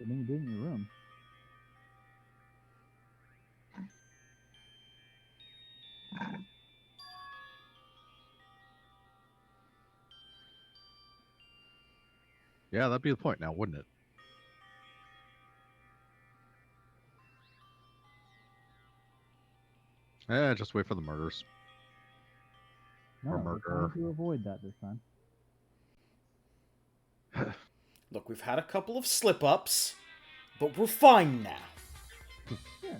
I mean, you did in your room. Yeah, that'd be the point now, wouldn't it? Just wait for the murders. No, Or we're murderer. trying to avoid that this time. Look, we've had a couple of slip-ups, but we're fine now. Yeah.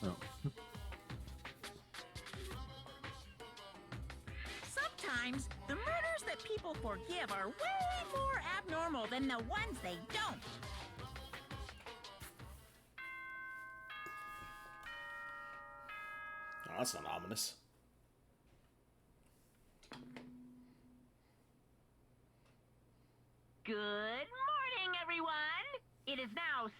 Oh. Sometimes the murders that people forgive are way more abnormal than the ones they don't. Oh, that's not ominous. Good morning, everyone! It is now 7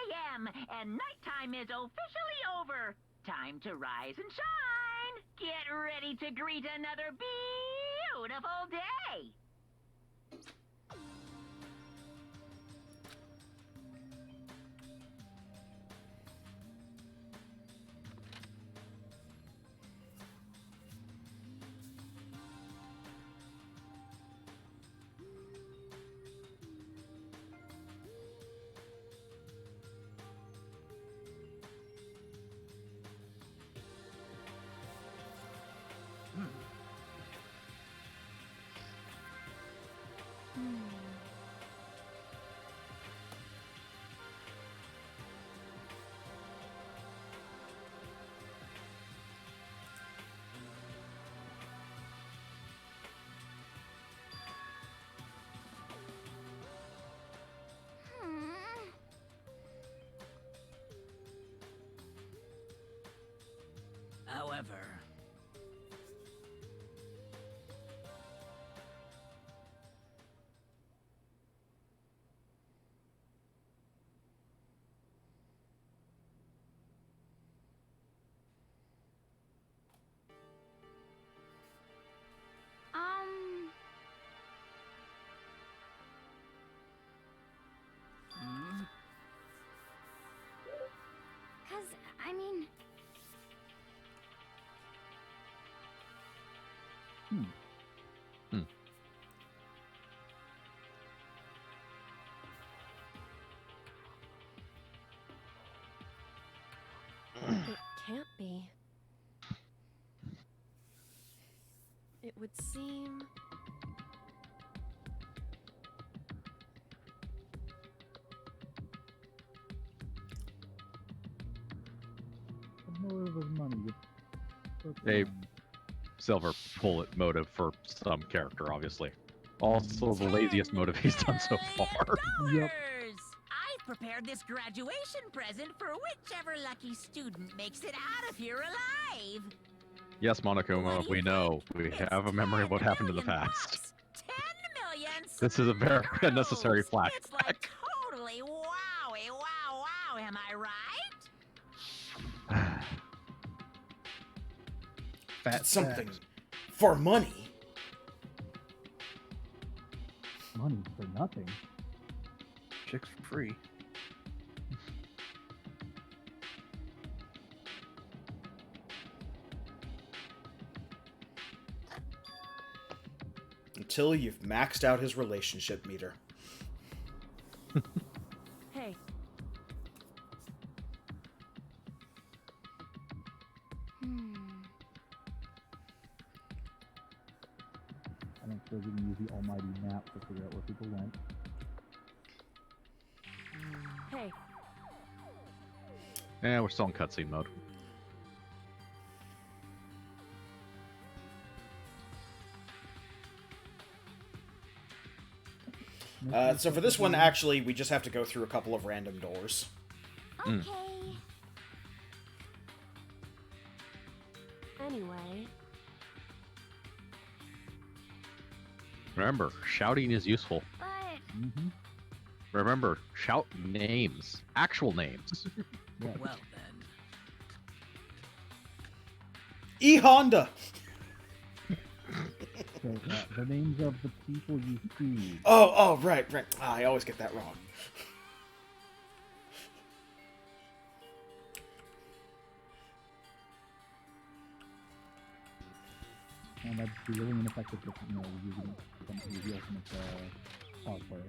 a.m. and nighttime is officially over. Time to rise and shine! Get ready to greet another beautiful day! However, Cause, I mean... would seem... The motive of money would... A silver bullet motive for some character, obviously. Also the laziest motive he's done so far. Yep. I've prepared this graduation present for whichever lucky student makes it out of here alive. Yes, Monokuma, we know. We have a memory of what happened in the past. 10 million. This is a very unnecessary It's like flashback. totally wowie, wow, wow. Am I right? Fat Something sacks. for money. Money for nothing. Chicks for free. Until you've maxed out his relationship meter. Hey. I don't suppose we can use the almighty map to figure out where people went. Hey. Yeah, we're still in cutscene mode. So for this one, actually, we just have to go through a couple of random doors. Okay. Anyway. Remember, shouting is useful. But Mm-hmm. Remember, shout names. Actual names. Yeah. Well then. E Honda. So, the names of the people you see. Oh, right. Ah, I always get that wrong. And that'd be really ineffective if, using something as the ultimate cosplayer.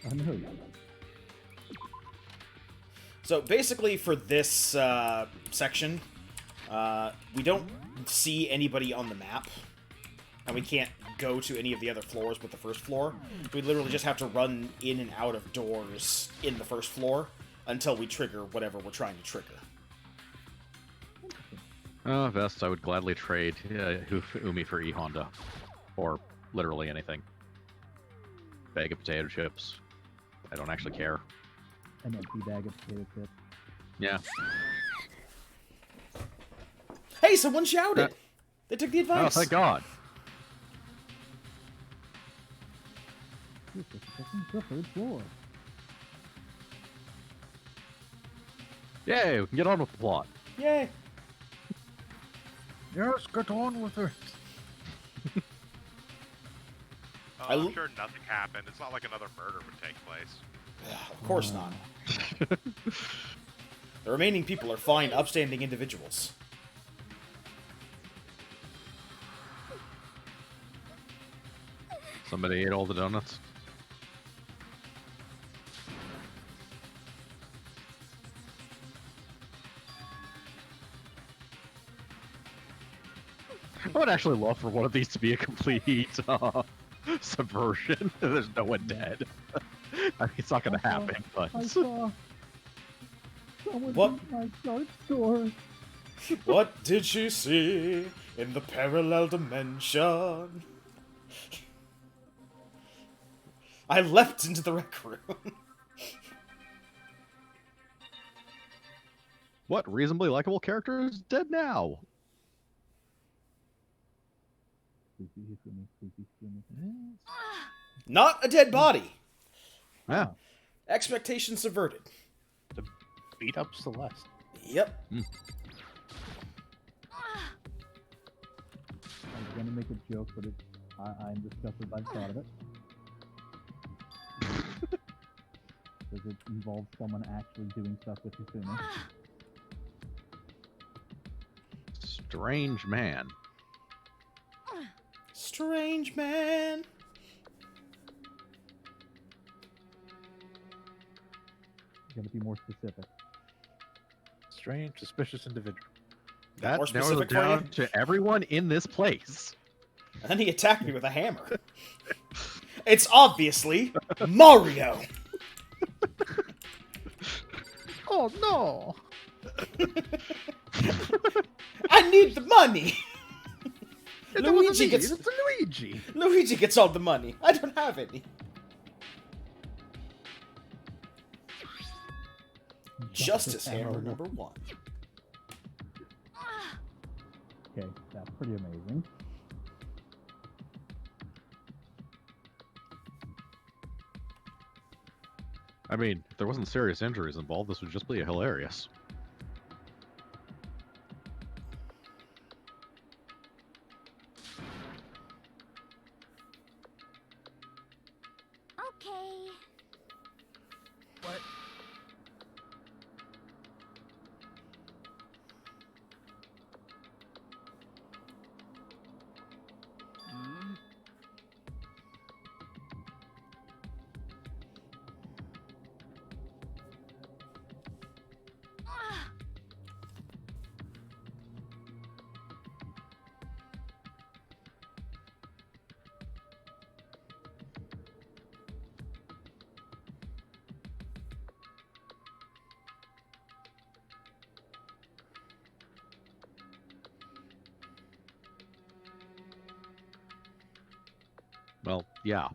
Oh no. So basically, for this section, we don't see anybody on the map, and we can't go to any of the other floors but the first floor. We literally just have to run in and out of doors in the first floor until we trigger whatever we're trying to trigger. Vest, I would gladly trade Umi for E Honda. Or literally anything. Bag of potato chips. I don't actually care. An empty bag of potato chips. Yeah. Hey, someone shouted! They took the Oh, advice! thank God. This is the third floor. Yay, we can get on with the plot. Yay! Yes, get on with it. I'm sure nothing happened. It's not like another murder would take place. Of course not. The remaining people are fine, upstanding individuals. Somebody ate all the donuts. I would actually love for one of these to be a complete subversion. There's no one dead. I mean, it's not going to happen, but... I saw someone What? in my dark store. What did she see in the parallel dimension? I leapt into the rec room. What reasonably likable character is dead now? Not a dead body. Yeah. Expectations subverted. Beat up Celeste. Yep. I was gonna make a joke, but I'm disgusted by the thought of it. Because it involves someone actually doing stuff with Hifumi. Strange man. Strange man. Gonna be more specific. strange, suspicious individual. More That narrows specific it for you? down to everyone in this place. And then he attacked me with a hammer. It's obviously Mario! Oh no! I need the money! That wasn't Luigi me, gets it's Luigi. Luigi gets all the money. I don't have any. Justice Hammer number 1. Okay, that's pretty amazing. I mean, if there wasn't serious injuries involved, this would just be hilarious. Okay. What? Hmm? Well, yeah.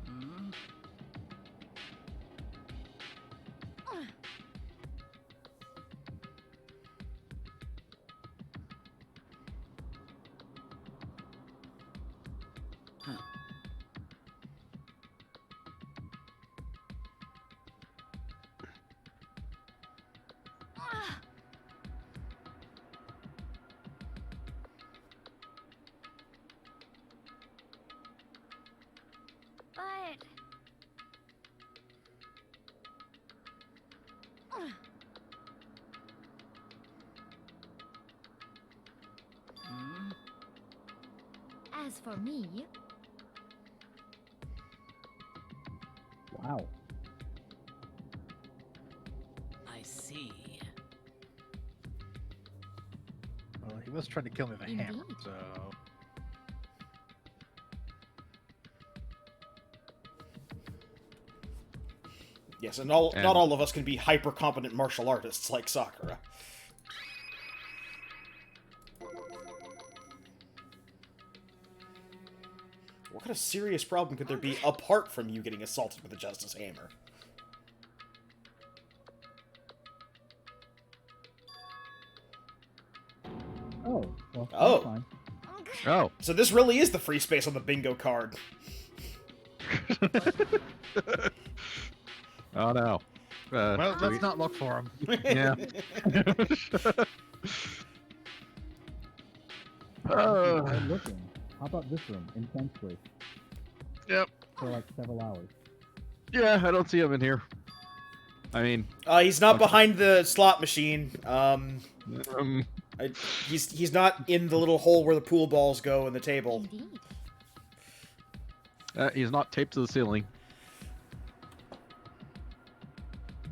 Hmm? But... Hmm? As for me... Wow. I see. Well, he was trying to kill me with a hammer, Indeed. so... Yes, and not all of us can be hyper-competent martial artists like Sakura. What kind of serious problem could there be apart from you getting assaulted with a Justice Hammer? Oh, well, Oh. that's fine. Oh. So this really is the free space on the bingo card. Oh no. Well, let's not look for him. Yeah. I'm looking. How about this room, intensely, Yep. for like several hours? Yeah, I don't see him in here. I mean, He's not behind the slot machine. He's not in the little hole where the pool balls go in the table. Indeed. he's not taped to the ceiling.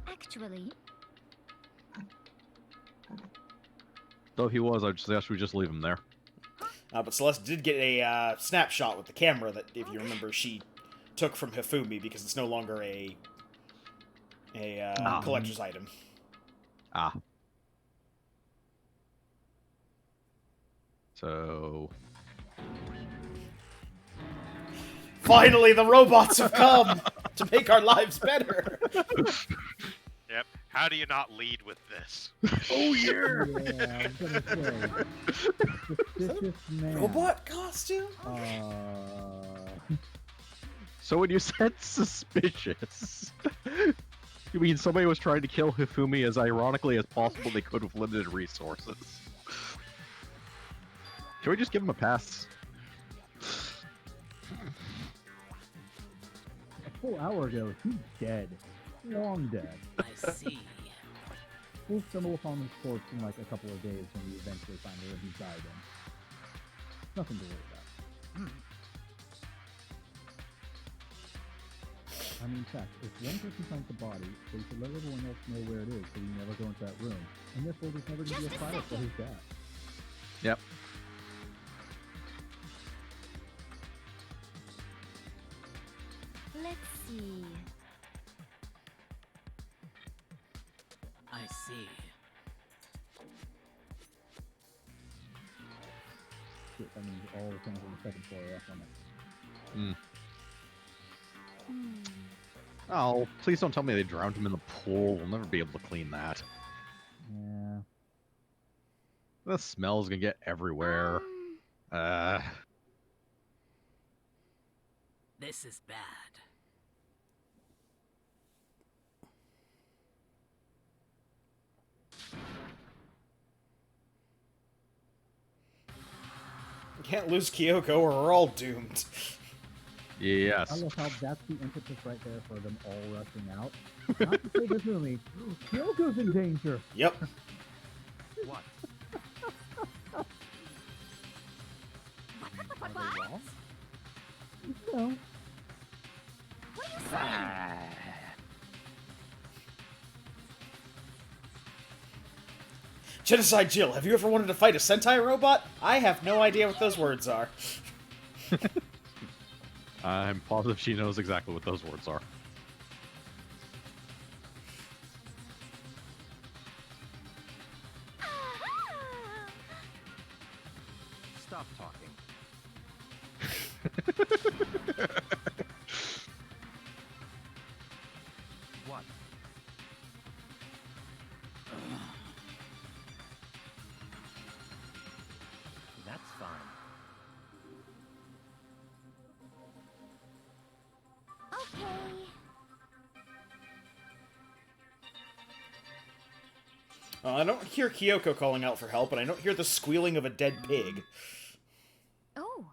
Actually, Though he was, I'd suggest we just leave him there. But Celeste did get a snapshot with the camera that, if you remember, she took from Hifumi because it's no longer a collector's item. Ah. So... Finally, the robots have come to make our lives better. Yep. How do you not lead with this? Oh yeah! Yeah, I was gonna say. Suspicious man. Robot costume? So when you said suspicious, you mean somebody was trying to kill Hifumi as ironically as possible they could with limited resources? Can we just give him a pass? full hour ago, he's dead. Long dead. I see. We'll stumble upon his corpse in like a couple of days when we eventually find where he died in. Nothing to worry about. I mean, in fact, if one person finds the body, they should let everyone else know where it is so we never go into that room. And therefore, there's never going to be a trial for his death. Yep. Let's see. I see. Shit, that means all the things on the second floor are up on it. Mm. Hmm. Oh, please don't tell me they drowned him in the pool. We'll never be able to clean that. Yeah. The smell's gonna get everywhere. This is bad. Can't lose Kyoko or we're all doomed. Yes. I love how that's the impetus right there for them all rushing out. Not to say this movie, Kyoko's in danger. Yep. What? Are they wrong? No. What are you saying? Genocide Jill, have you ever wanted to fight a Sentai robot? I have no idea what those words are. I'm positive she knows exactly what those words are. Stop talking. What? That's fine. Okay. I don't hear Kyoko calling out for help, and I don't hear the squealing of a dead pig. Oh.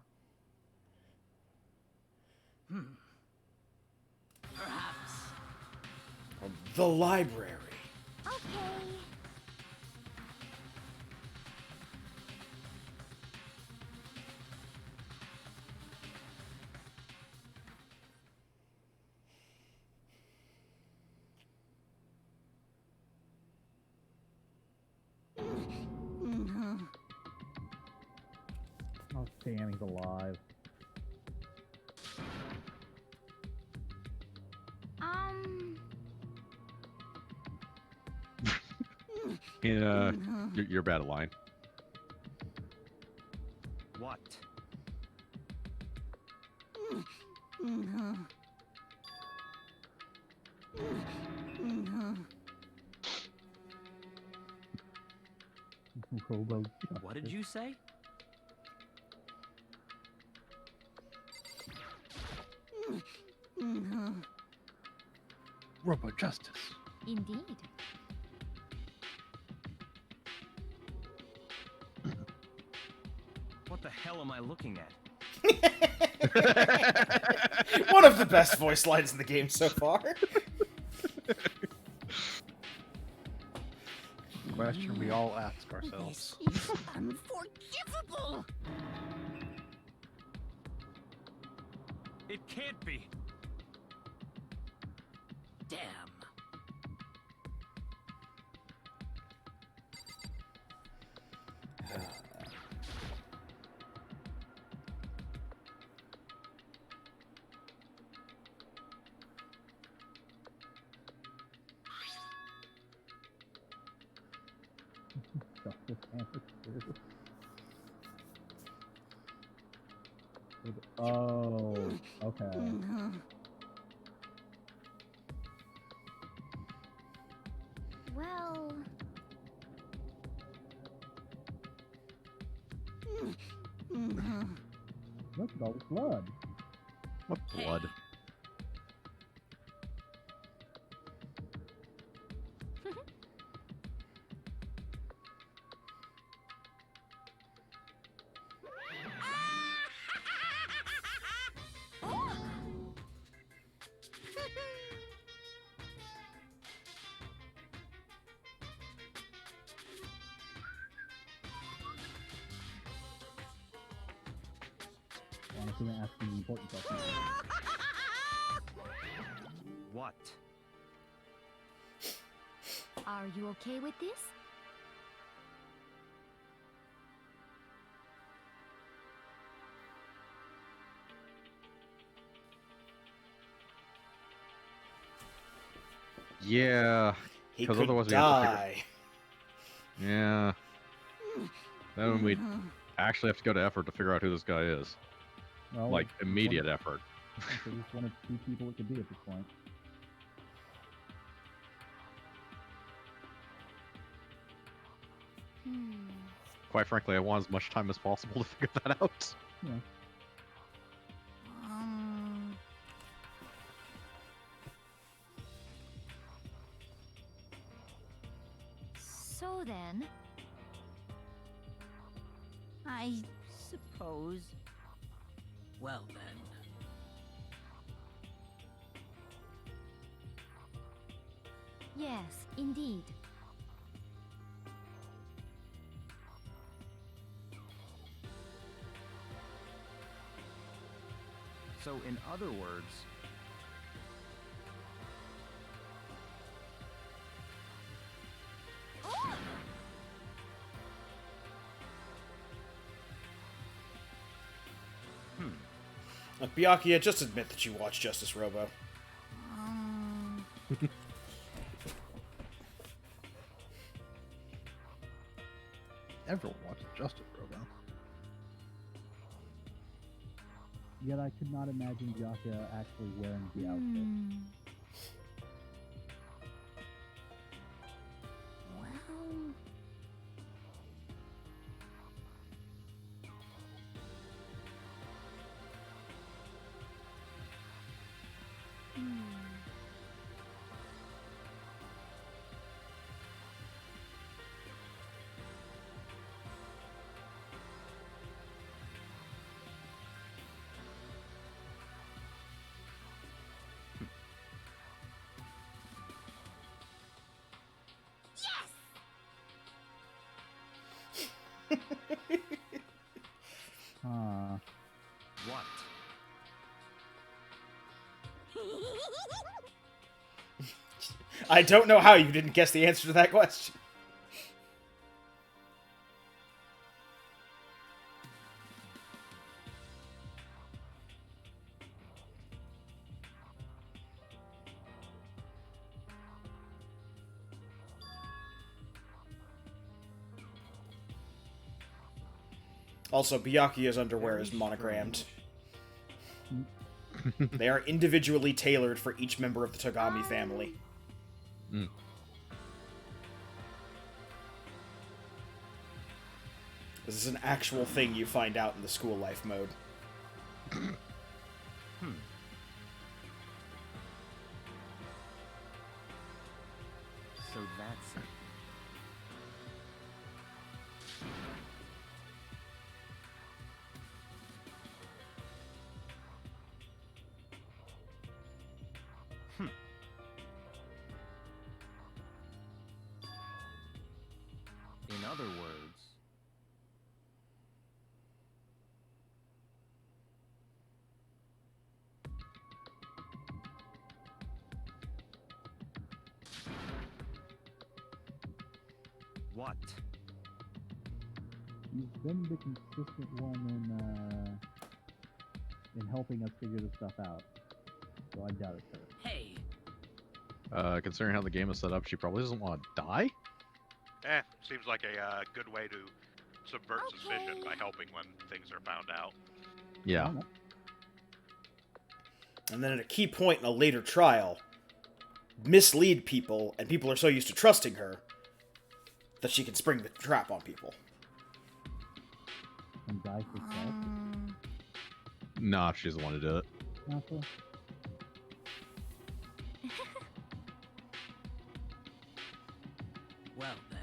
Perhaps. The library. Okay. Oh, damn, he's alive. Yeah, you're bad at lying. What? Robo. What did you say? Robo Justice. Indeed. What the hell am I looking at? One of the best voice lines in the game so far. Question we all ask ourselves. This is unforgivable. It can't be. Damn. Justice and Spirit. Oh, okay. Well. Look at all this blood. What blood? I'm assuming asking the important questions. What? Are you okay with this? Yeah. He 'Cause could otherwise we have to figure- die. Yeah. Then we'd actually have to go to effort to figure out who this guy is. Well, Like, it's immediate effort. So just one of two people it could be at this point. Quite frankly, I want as much time as possible to figure that out. Yeah. So then, I suppose. Well then. Yes, indeed. So, in other words, Byakuya, just admit that you watch Justice Robo. Everyone watches Justice Robo. Yet I could not imagine Byakuya actually wearing the outfit. Well, what? I don't know how you didn't guess the answer to that question. Also, Byakuya's underwear is monogrammed. They are individually tailored for each member of the Togami family. This is an actual thing you find out in the school life mode. So that's it. In other words, what? You've been the consistent one in helping us figure this stuff out. So I doubt it's her. Hey, Considering how the game is set up, she probably doesn't want to die? Seems like a good way to subvert suspicion by helping when things are found out. Yeah. And then at a key point in a later trial, mislead people, and people are so used to trusting her that she can spring the trap on people. And die herself. Nah, she's the one to do it. Nasa? well then.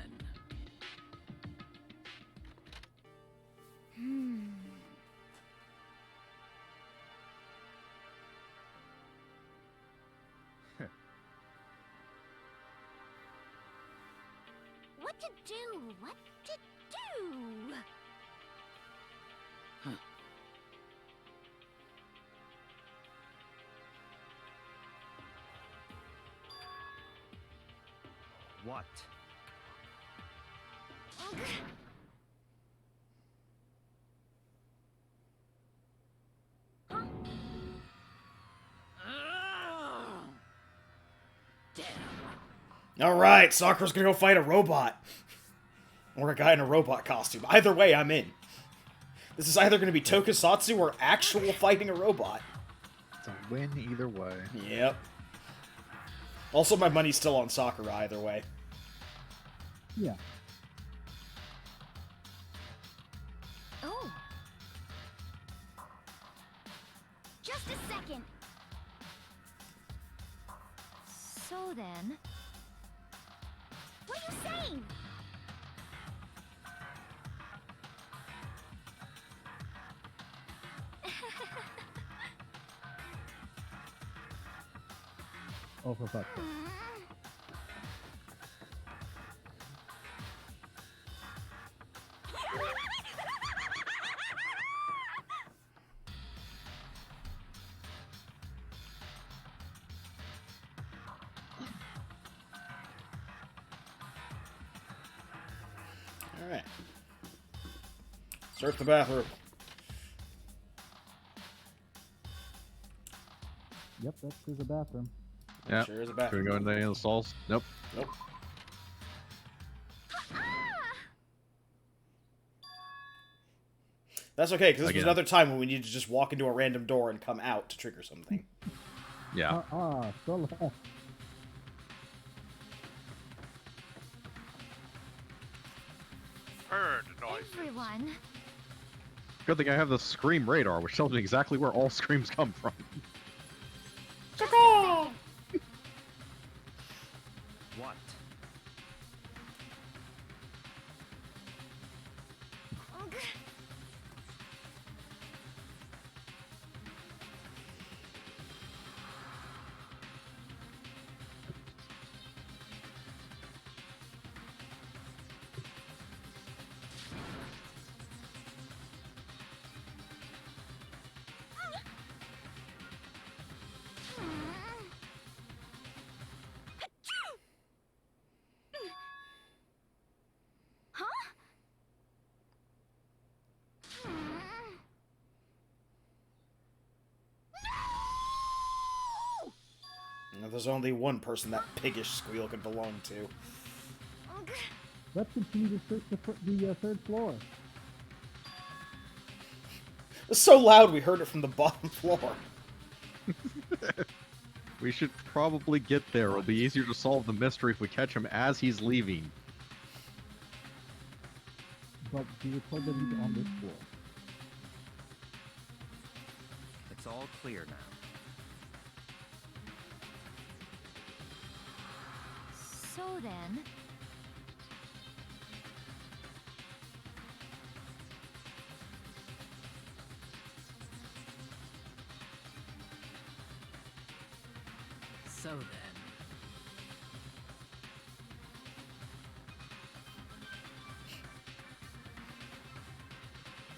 What to do? What to do? What? Alright, Sakura's gonna go fight a robot. Or a guy in a robot costume. Either way, I'm in. This is either gonna be tokusatsu or actual fighting a robot. It's a win either way. Yep. Also, my money's still on Sakura either way. Yeah. Oh. Just a second. So then, what are you saying? Oh, for fuck's sake. Alright. Search the bathroom. Yep, there's a bathroom. Yeah. Sure is a Should bathroom. we go into any of the stalls? Nope. Nope. That's okay, because this was Again. another time when we needed to just walk into a random door and come out to trigger something. Yeah. So left. Heard noises. Everyone. Good thing I have the scream radar, which tells me exactly where all screams come from. What? Now, there's only one person that piggish squeal could belong to. Let's continue to search the third floor. It's so loud we heard it from the bottom floor. We should probably get there. It'll be easier to solve the mystery if we catch him as he's leaving. But we were told that he's on this floor. It's all clear now. So then, So then.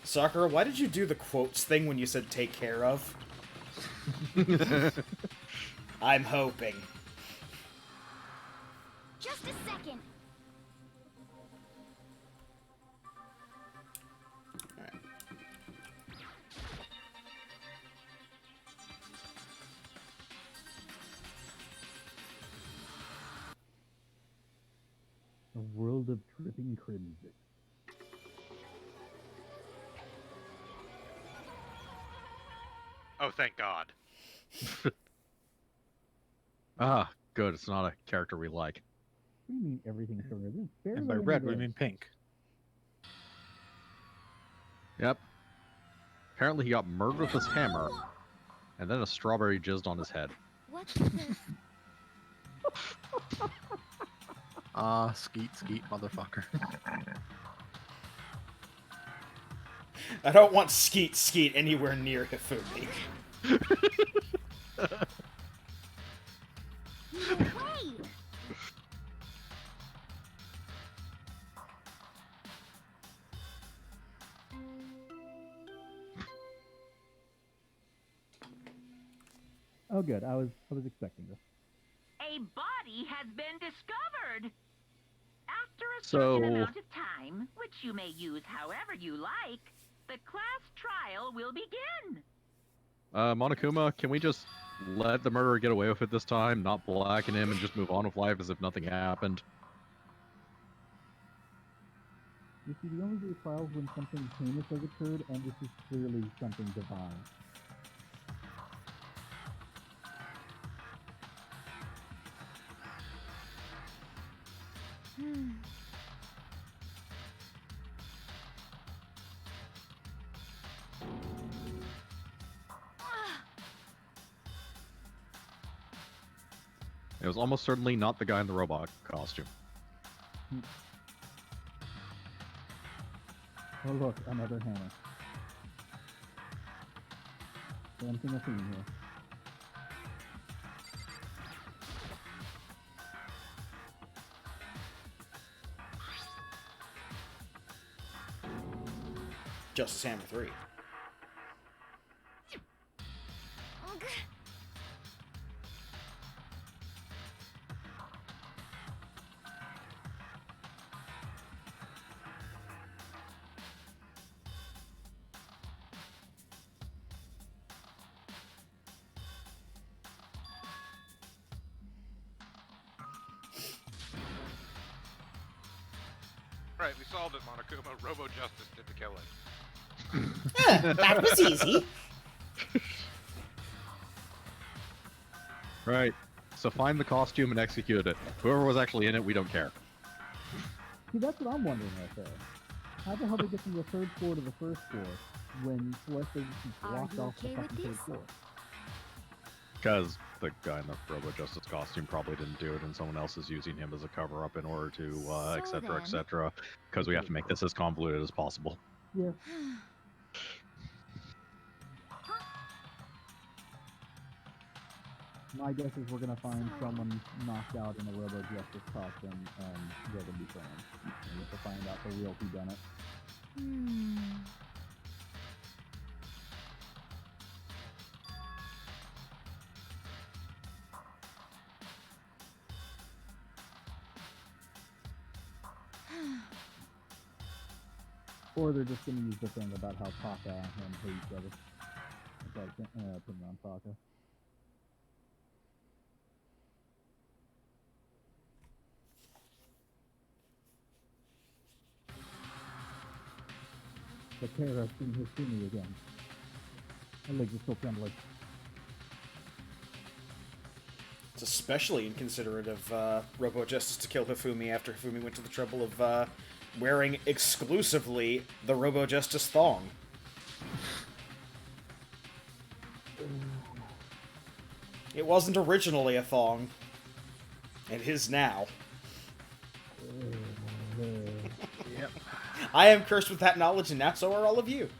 Sakura, why did you do the quotes thing when you said take care of? I'm hoping. just a second. Alright. A world of dripping crimson. Oh, thank God. Ah, good. It's not a character we like. What do you mean everything's so red? There's barely And by any red, we red. mean pink. Yep. Apparently he got murdered with his hammer, and then a strawberry jizzed on his head. What the... Skeet, motherfucker. I don't want Skeet anywhere near Hifumi. No way! Oh, good. I was expecting this. A body has been discovered. certain amount of time, which you may use however you like, the class trial will begin. Monokuma, can we just let the murderer get away with it this time, not blacken him, and just move on with life as if nothing happened? You see, we only do trials when something heinous has occurred, and this is clearly something divine. It was almost certainly not the guy in the robot costume. Oh look, another hammer. Something a theme here. Justice Hammer 3. Right, we solved it, Monokuma. Robo Justice did the killing. That was easy. Right. So find the costume and execute it. Whoever was actually in it, we don't care. See, that's what I'm wondering right there. How the hell they get from the third floor to the first floor when Celeste just blocked off the fucking third floor? Because the guy in the Robo Justice costume probably didn't do it, and someone else is using him as a cover-up in order to, et cetera, et cetera. Because we have to make this as convoluted as possible. Yeah. My guess is we're gonna find someone knocked out in a Robo Justice costume, and they're gonna be friends. And we have to find out the real whodunit. Or they're just gonna use the thing about how Taka and him hate each other. That's my opinion on Taka. The terror seen his me again. My legs are still trembling. It's especially inconsiderate of Robo Justice to kill Hifumi after Hifumi went to the trouble of wearing exclusively the Robo Justice thong. It wasn't originally a thong. It is now. Yep. I am cursed with that knowledge, and now so are all of you.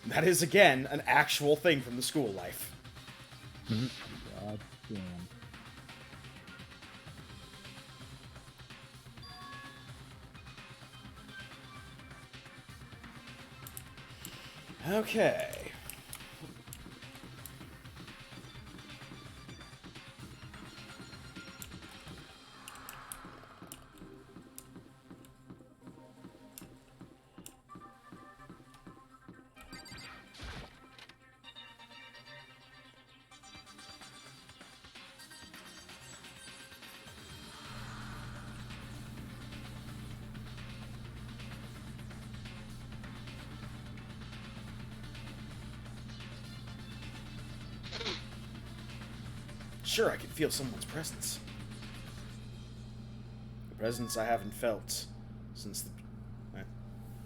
That is, again, an actual thing from the school life. God damn. Okay. Sure, I can feel someone's presence. A presence I haven't felt since the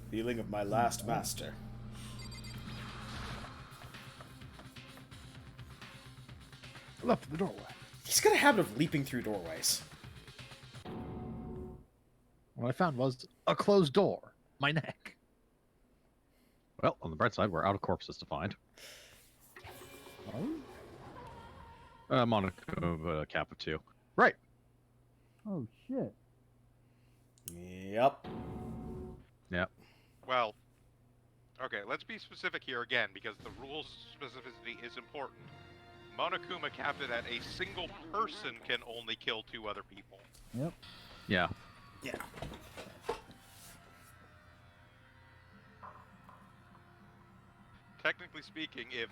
feeling of my last master. Left the doorway. He's got a habit of leaping through doorways. What I found was a closed door. My neck. Well, on the bright side, we're out of corpses to find. Oh? Monaco, cap of 2. Right. Oh shit. Yep. Yep. Well, okay, let's be specific here again, because the rules specificity is important. Monokuma capped it at a single person can only kill 2 other people. Yep. Yeah. Yeah. Technically speaking, if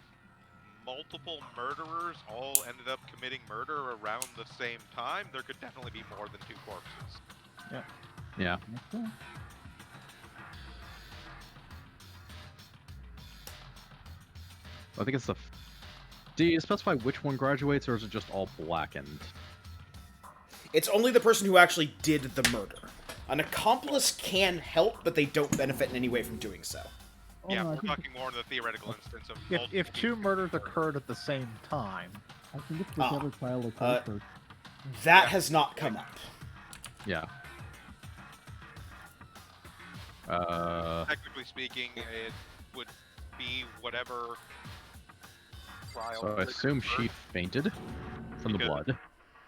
multiple murderers all ended up committing murder around the same time, there could definitely be more than 2 corpses. Yep. Yeah. Makes sense. I think it's the. Do you specify which one graduates, or is it just all blackened? It's only the person who actually did the murder. An accomplice can help, but they don't benefit in any way from doing so. Oh, Yeah, no, I we're think talking more in the theoretical instance of If 2 murders occurred at the same time, I think it's whichever trial occurs first. That has not come up. Yeah. Technically speaking, it would be whatever trial. So I assume she fainted from the blood.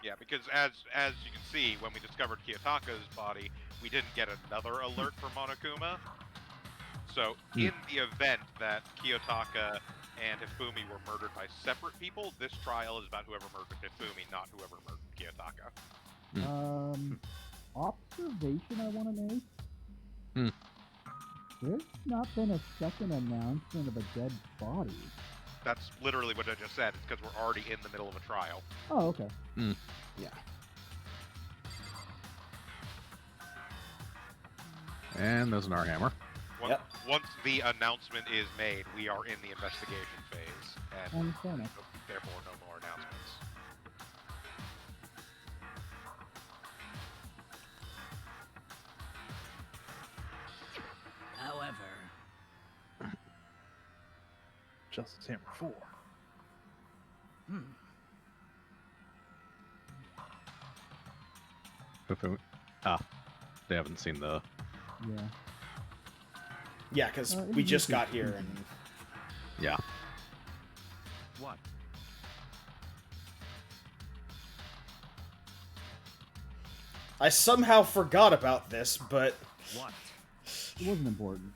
Yeah, because as you can see, when we discovered Kiyotaka's body, we didn't get another alert for Monokuma. So in the event that Kiyotaka and Hifumi were murdered by separate people, this trial is about whoever murdered Hifumi, not whoever murdered Kiyotaka. Observation I want to make. Hmm. There's not been a second announcement of a dead body. That's literally what I just said. It's because we're already in the middle of a trial. Oh, okay. Yeah. And there's an Arhammer. Once the announcement is made, we are in the investigation phase, and therefore no more announcements. However, Justice Hammer 4. They haven't seen the. Yeah. Yeah, because we just got here and. Yeah. What? I somehow forgot about this, but. What? It wasn't important.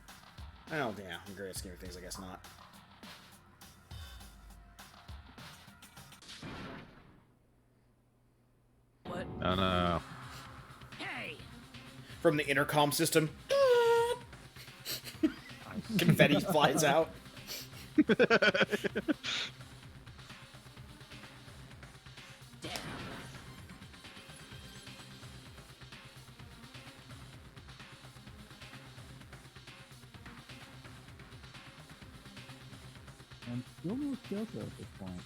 Oh, yeah, in the great scheme of things, I guess not. what? Oh no. Hey! From the intercom system. Confetti flies out. Damn. And still no Kyoto at this point.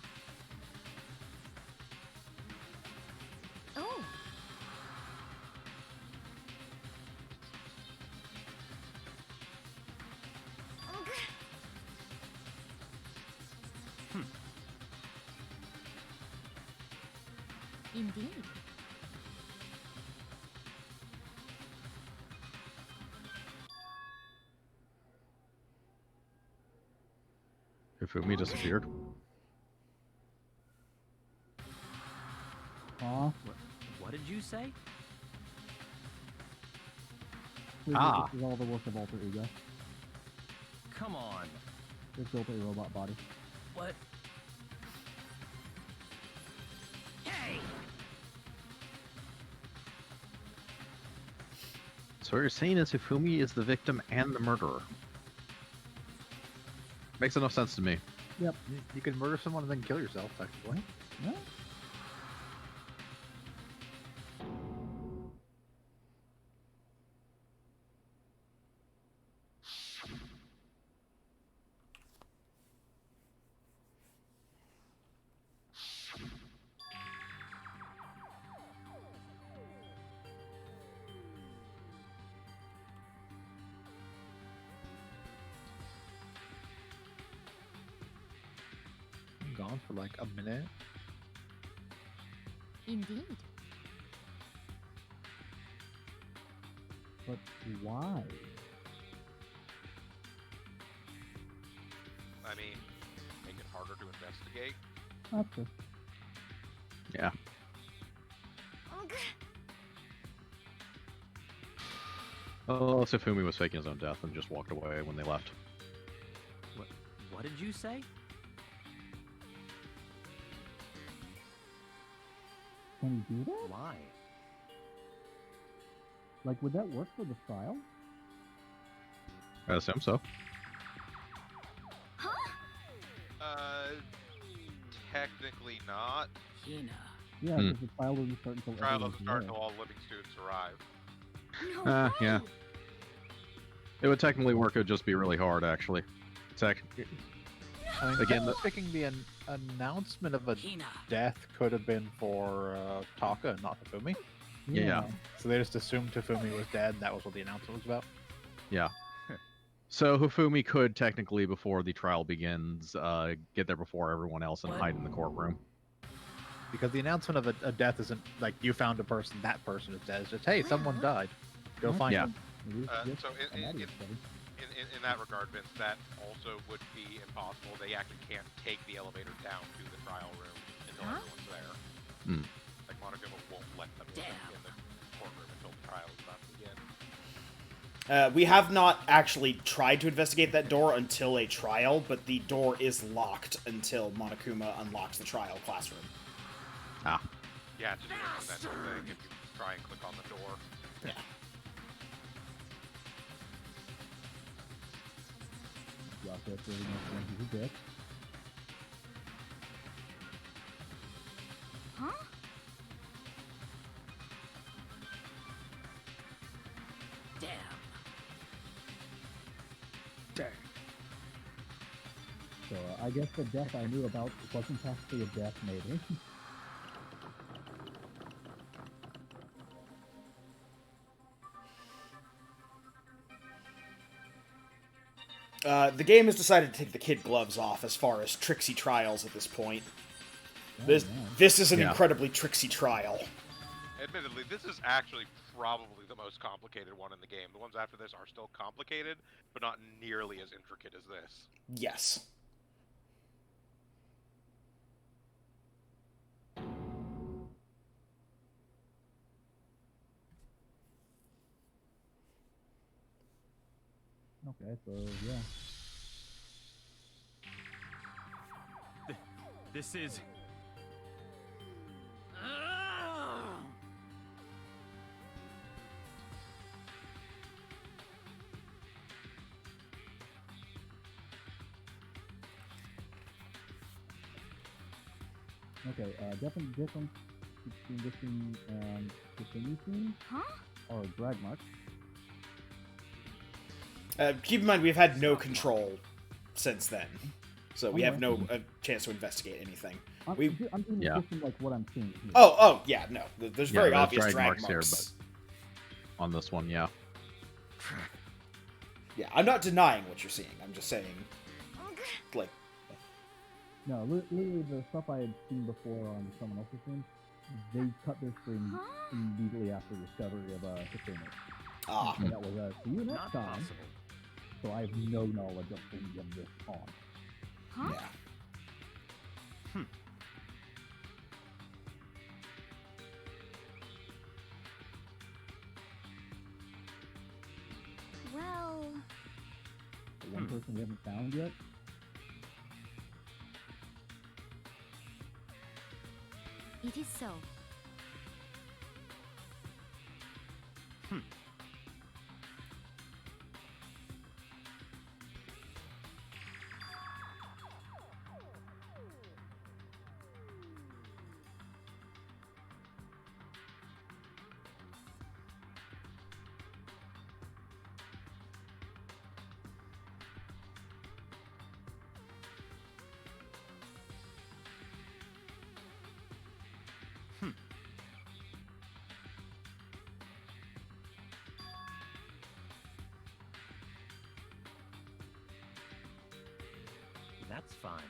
Oh. Indeed. Hifumi disappeared. What did you say? This is all the work of Alter Ego. Come on. They built a robot body. What? Hey! So what you're saying is Hifumi is the victim and the murderer. Makes enough sense to me. Yep. You could murder someone and then kill yourself, technically. Yeah. Gone for like a minute. Indeed. But why? I mean, make it harder to investigate. That's true. Yeah. Oh, so Hifumi was faking his own death and just walked away when they left. What did you say? Can he do that? Why? Like, would that work for the trial? I assume so. Technically not. Hina. Yeah, because the trial doesn't start until Trial everyone's doesn't start there. until all living students arrive. Yeah. It would technically work. It would just be really hard, actually. I mean, Again, picking the announcement of a Hina. death could have been for Taka and not Hifumi. Yeah. So they just assumed Hifumi was dead, and that was what the announcement was about. Yeah. So Hifumi could technically, before the trial begins, get there before everyone else and hide in the courtroom. Because the announcement of a death isn't like you found a person, that person is dead. It's just, hey, someone died. Go find Yeah. them. So in that regard, Vince, that also would be impossible. They actually can't take the elevator down to the trial room until everyone's there. Hmm. Like, Monokuma won't let them in the courtroom until the trial is about to begin. We have not actually tried to investigate that door until a trial, but the door is locked until Monokuma unlocks the trial classroom. Ah. Yeah, it's just an accidental thing if you try and click on the door. Yeah. Drop that for the next one. He's dead. Huh? Damn. So I guess the death I knew about wasn't actually a death, maybe. The game has decided to take the kid gloves off as far as tricksy trials at this point. This is an incredibly tricksy trial. Admittedly, this is actually probably the most complicated one in the game. The ones after this are still complicated, but not nearly as intricate as this. Yes. Okay, so yeah. This is... Okay, definitely difference between this scene and the thingy scene are drag marks. Keep in mind, we've had no control since then, so we have no chance to investigate anything. I'm doing it just from like what I'm seeing here. Oh, yeah, no. There's very there's obvious drag marks. here, but on this one, yeah. Yeah, I'm not denying what you're seeing. I'm just saying, like... No, literally the stuff I had seen before on someone else's stream, they cut their stream immediately after discovery of Hifumi. Ah. And that was see you next Not time. possible. So I have no knowledge of any of this on. Yeah. Well, The one person we haven't found yet. it is so. That's fine.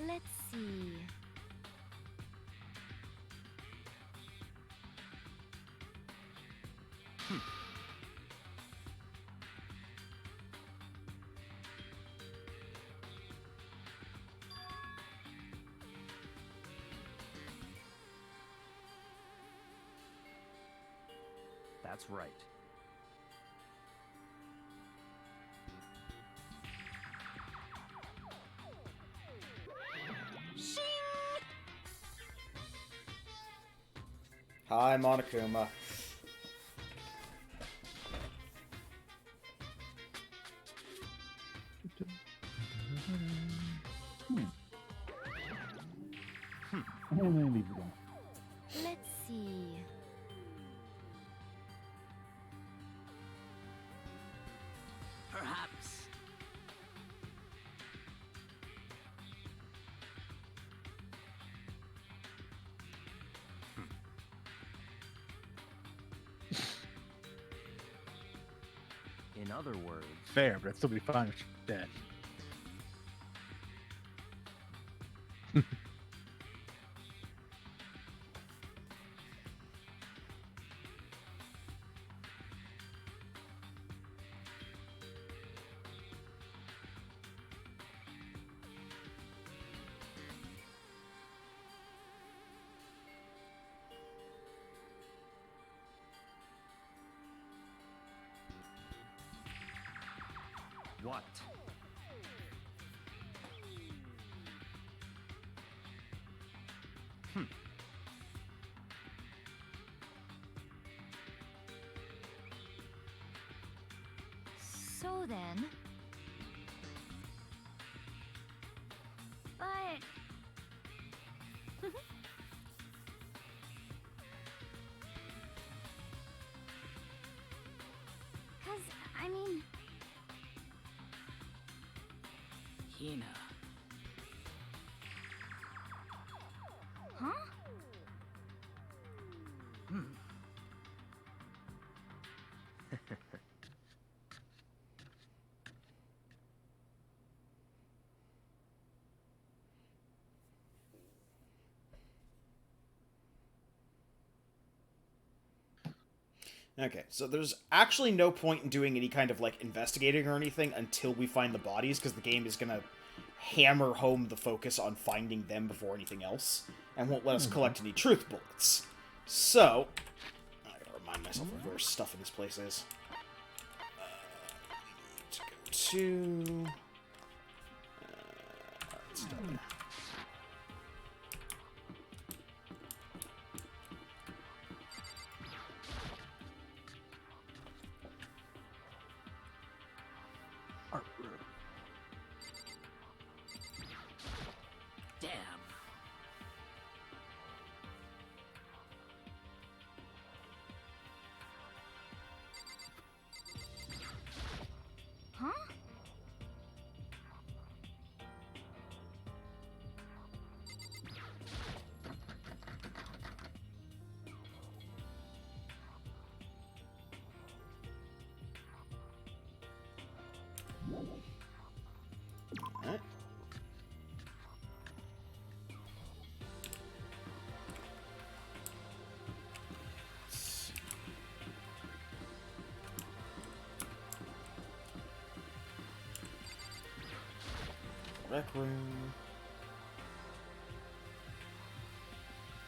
Let's see. That's right. Shing! Hi, Monokuma. I'm gonna leave it on. Let's see. Perhaps. In other words, Fair, but it'd still be fine if she's dead. what? So then, But cause I mean, Hina. huh? Okay, so there's actually no point in doing any kind of, like, investigating or anything until we find the bodies, because the game is gonna hammer home the focus on finding them before anything else, and won't let us collect any truth bullets. So, I gotta remind myself of where stuff in this place is. We need to go to... it's down there. Damn. Huh? Alright. Rec room.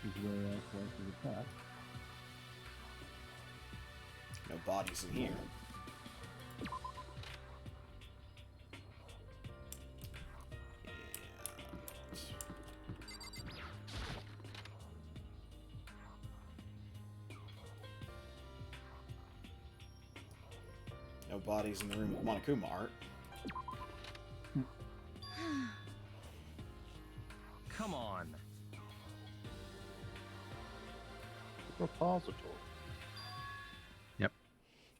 Is where I went to the top. No bodies in here. No bodies in the room with Monokuma art. Come on. Repository. Yep.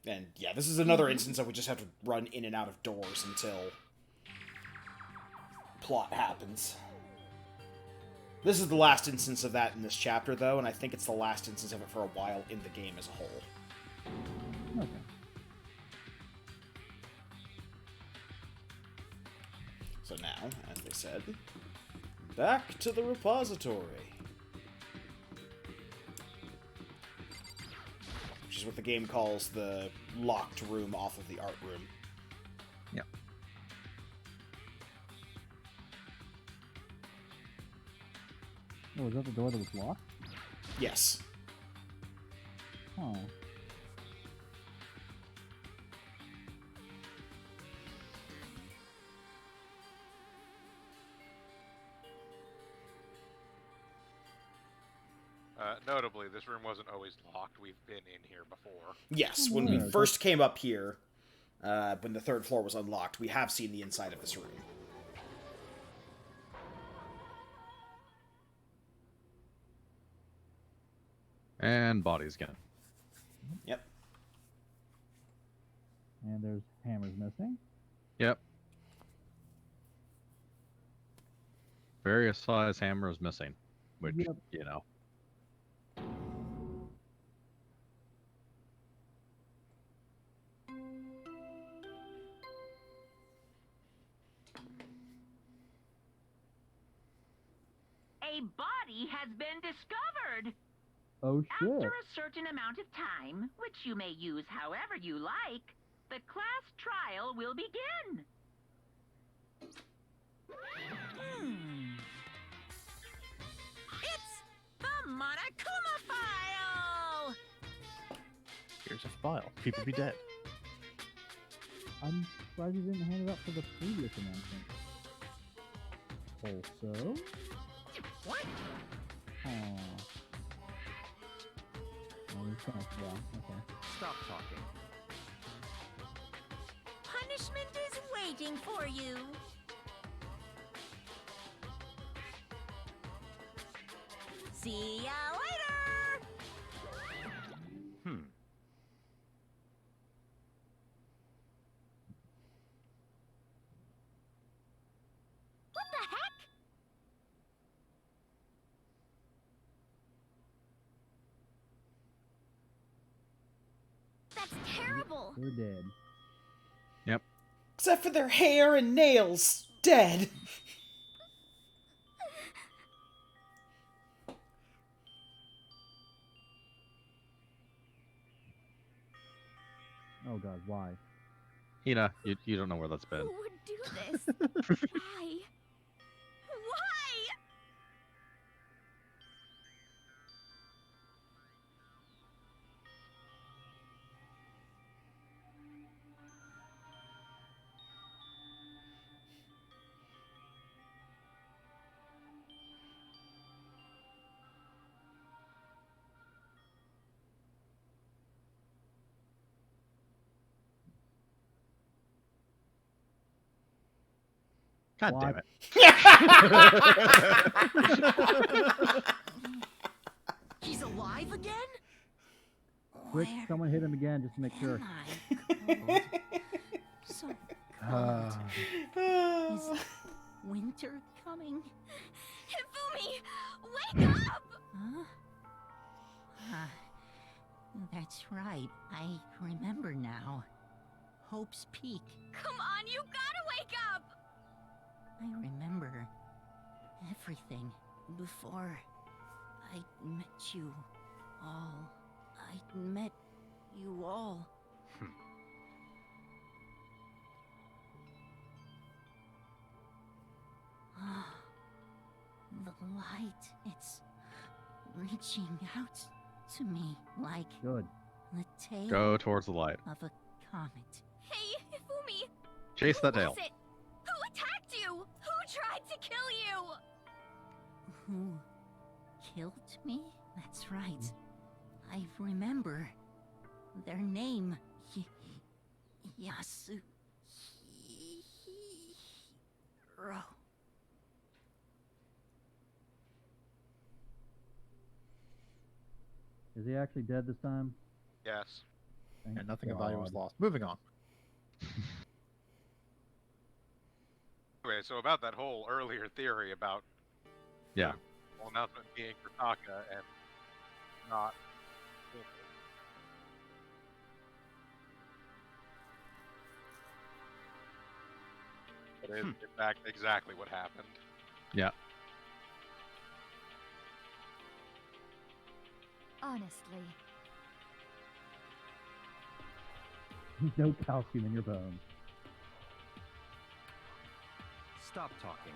And yeah, this is another instance that we just have to run in and out of doors until plot happens. This is the last instance of that in this chapter, though, and I think it's the last instance of it for a while in the game as a whole. Okay. So now, as they said, back to the repository. Which is what the game calls the locked room off of the art room. Yep. Oh, is that the door that was locked? Yes. Oh. Notably, this room wasn't always locked. We've been in here before. Yes, when we first came up here, when the third floor was unlocked, we have seen the inside of this room. And bodies again. Yep. And there's hammers missing. Yep. Various size hammers missing, which, Yep. you know. A body has been discovered. Oh shit. After a certain amount of time, which you may use however you like, the class trial will begin. It's the Monokuma file! Here's a file. People be dead. I'm surprised you didn't hand it up for the previous announcement. Also... What? Aw. Oh, you can't, yeah, okay. Stop talking. Punishment is waiting for you. See ya later! What the heck? That's terrible! They're dead. Yep. Except for their hair and nails. Dead. Oh god, why? Hina, you don't know where that's been. Who would do this? Why? Why? God What? damn it. He's alive again? Quick, Where someone hit him again just to make sure. am I? So cold. Is winter coming? Hifumi, wake up! Huh? Ah, that's right. I remember now. Hope's Peak. Come on, you gotta wake up! I remember everything before I met you all. I met you all. Ah, the light, it's reaching out to me like Good. the tail Go towards the light. of a comet. Hey, Hifumi! Chase that Who tail. was it? Who attacked you? Who tried to kill you? Who killed me? That's right. I remember their name. Yasuhiro. Is he actually dead this time? Yes. Thank And nothing of value was God. lost. Moving on. Anyway, so about that whole earlier theory about Yeah. the whole announcement being for Taka and not. But it is, in fact, exactly what happened. Yeah. Honestly, No calcium in your bones. Stop talking.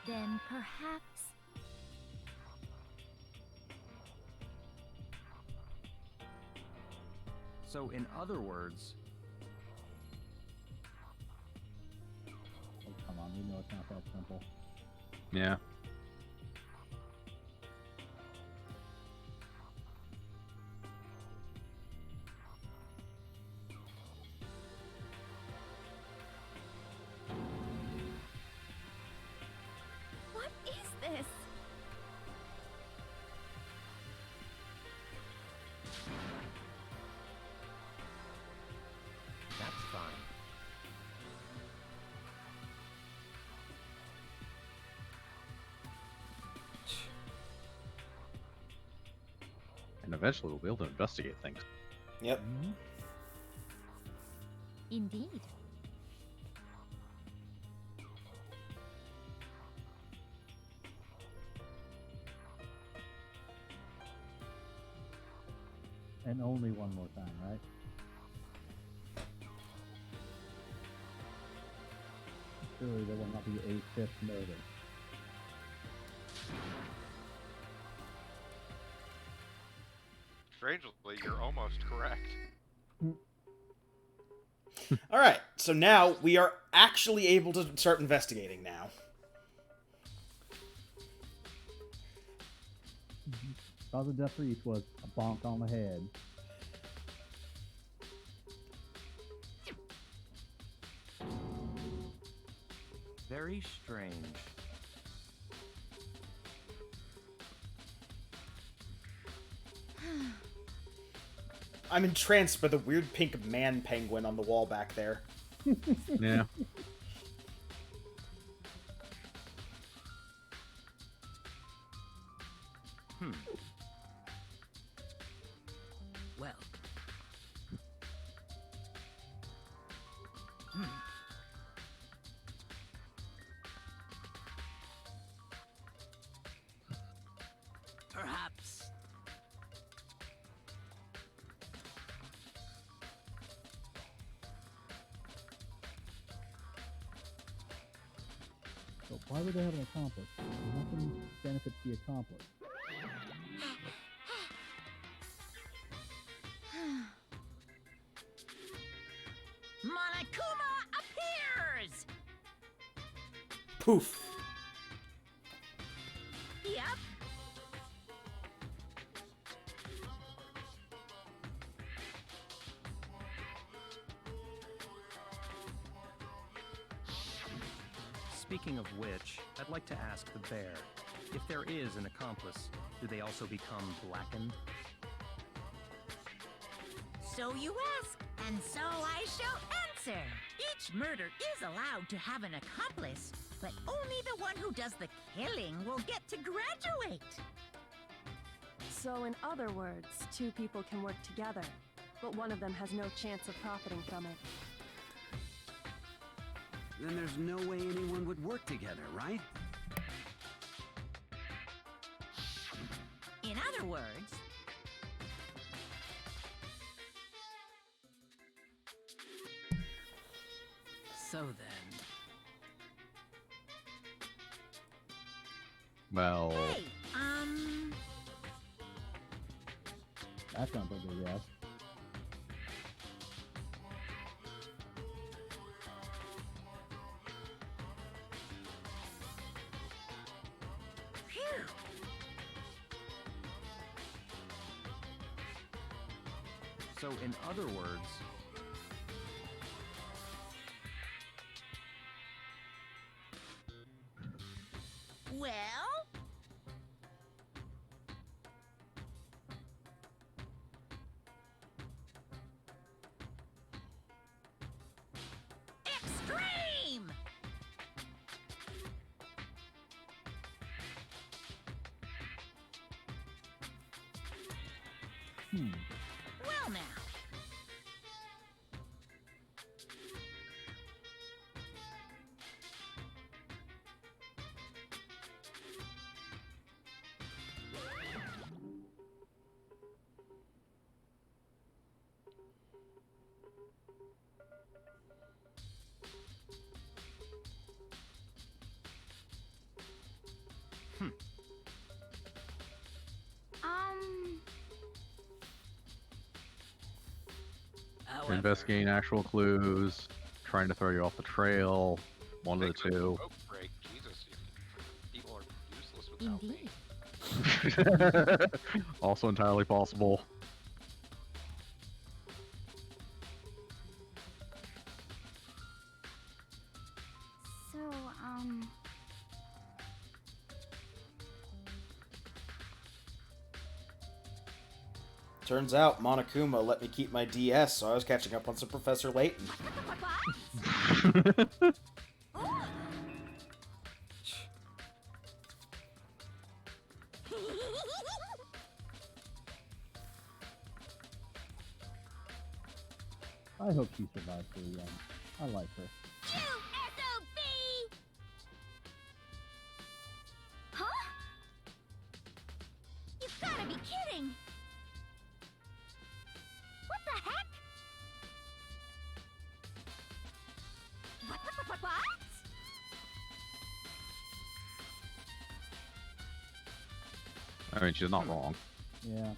then perhaps So, in other words, Oh, come on, we know it's not that simple. Yeah. What is this? that's fine. And eventually we'll be able to investigate things. Yep. Indeed. And only one more time, right? Surely there will not be a fifth murder. Strangely, you're almost correct. All right, so now we are actually able to start investigating now. Cause of death for each was a bonk on the head. Very strange. I'm entranced by the weird pink man penguin on the wall back there. Yeah. Well. Perhaps. But why would they have an accomplice? Nothing benefits the accomplice. Monokuma appears! Poof. Yep. Speaking of which, I'd like to ask the bear, if there is an accomplice, do they also become blackened? So you ask, and so I shall answer. Each murder is allowed to have an accomplice, but only the one who does the killing will get to graduate. So in other words, two people can work together, but one of them has no chance of profiting from it. Then there's no way anyone would work together, right? In other words, So then... Well, hey, That sounds like a yes. phew. So in other words, Well, extreme! Well now. investigating actual clues, trying to throw you off the trail, one of the two. Rope break. Jesus, people are useless without me. Also entirely possible. So, Turns out Monokuma let me keep my DS, so I was catching up on some Professor Layton. I hope she survives her young. I like her. SOB! Huh? You've gotta be kidding! What the heck? What? I mean, she's not wrong. Yeah.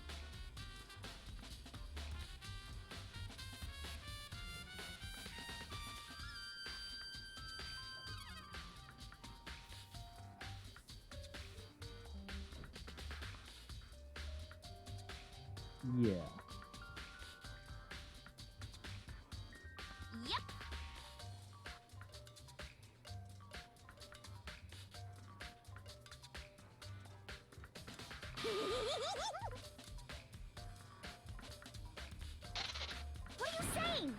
Yeah. Yep. What are you saying?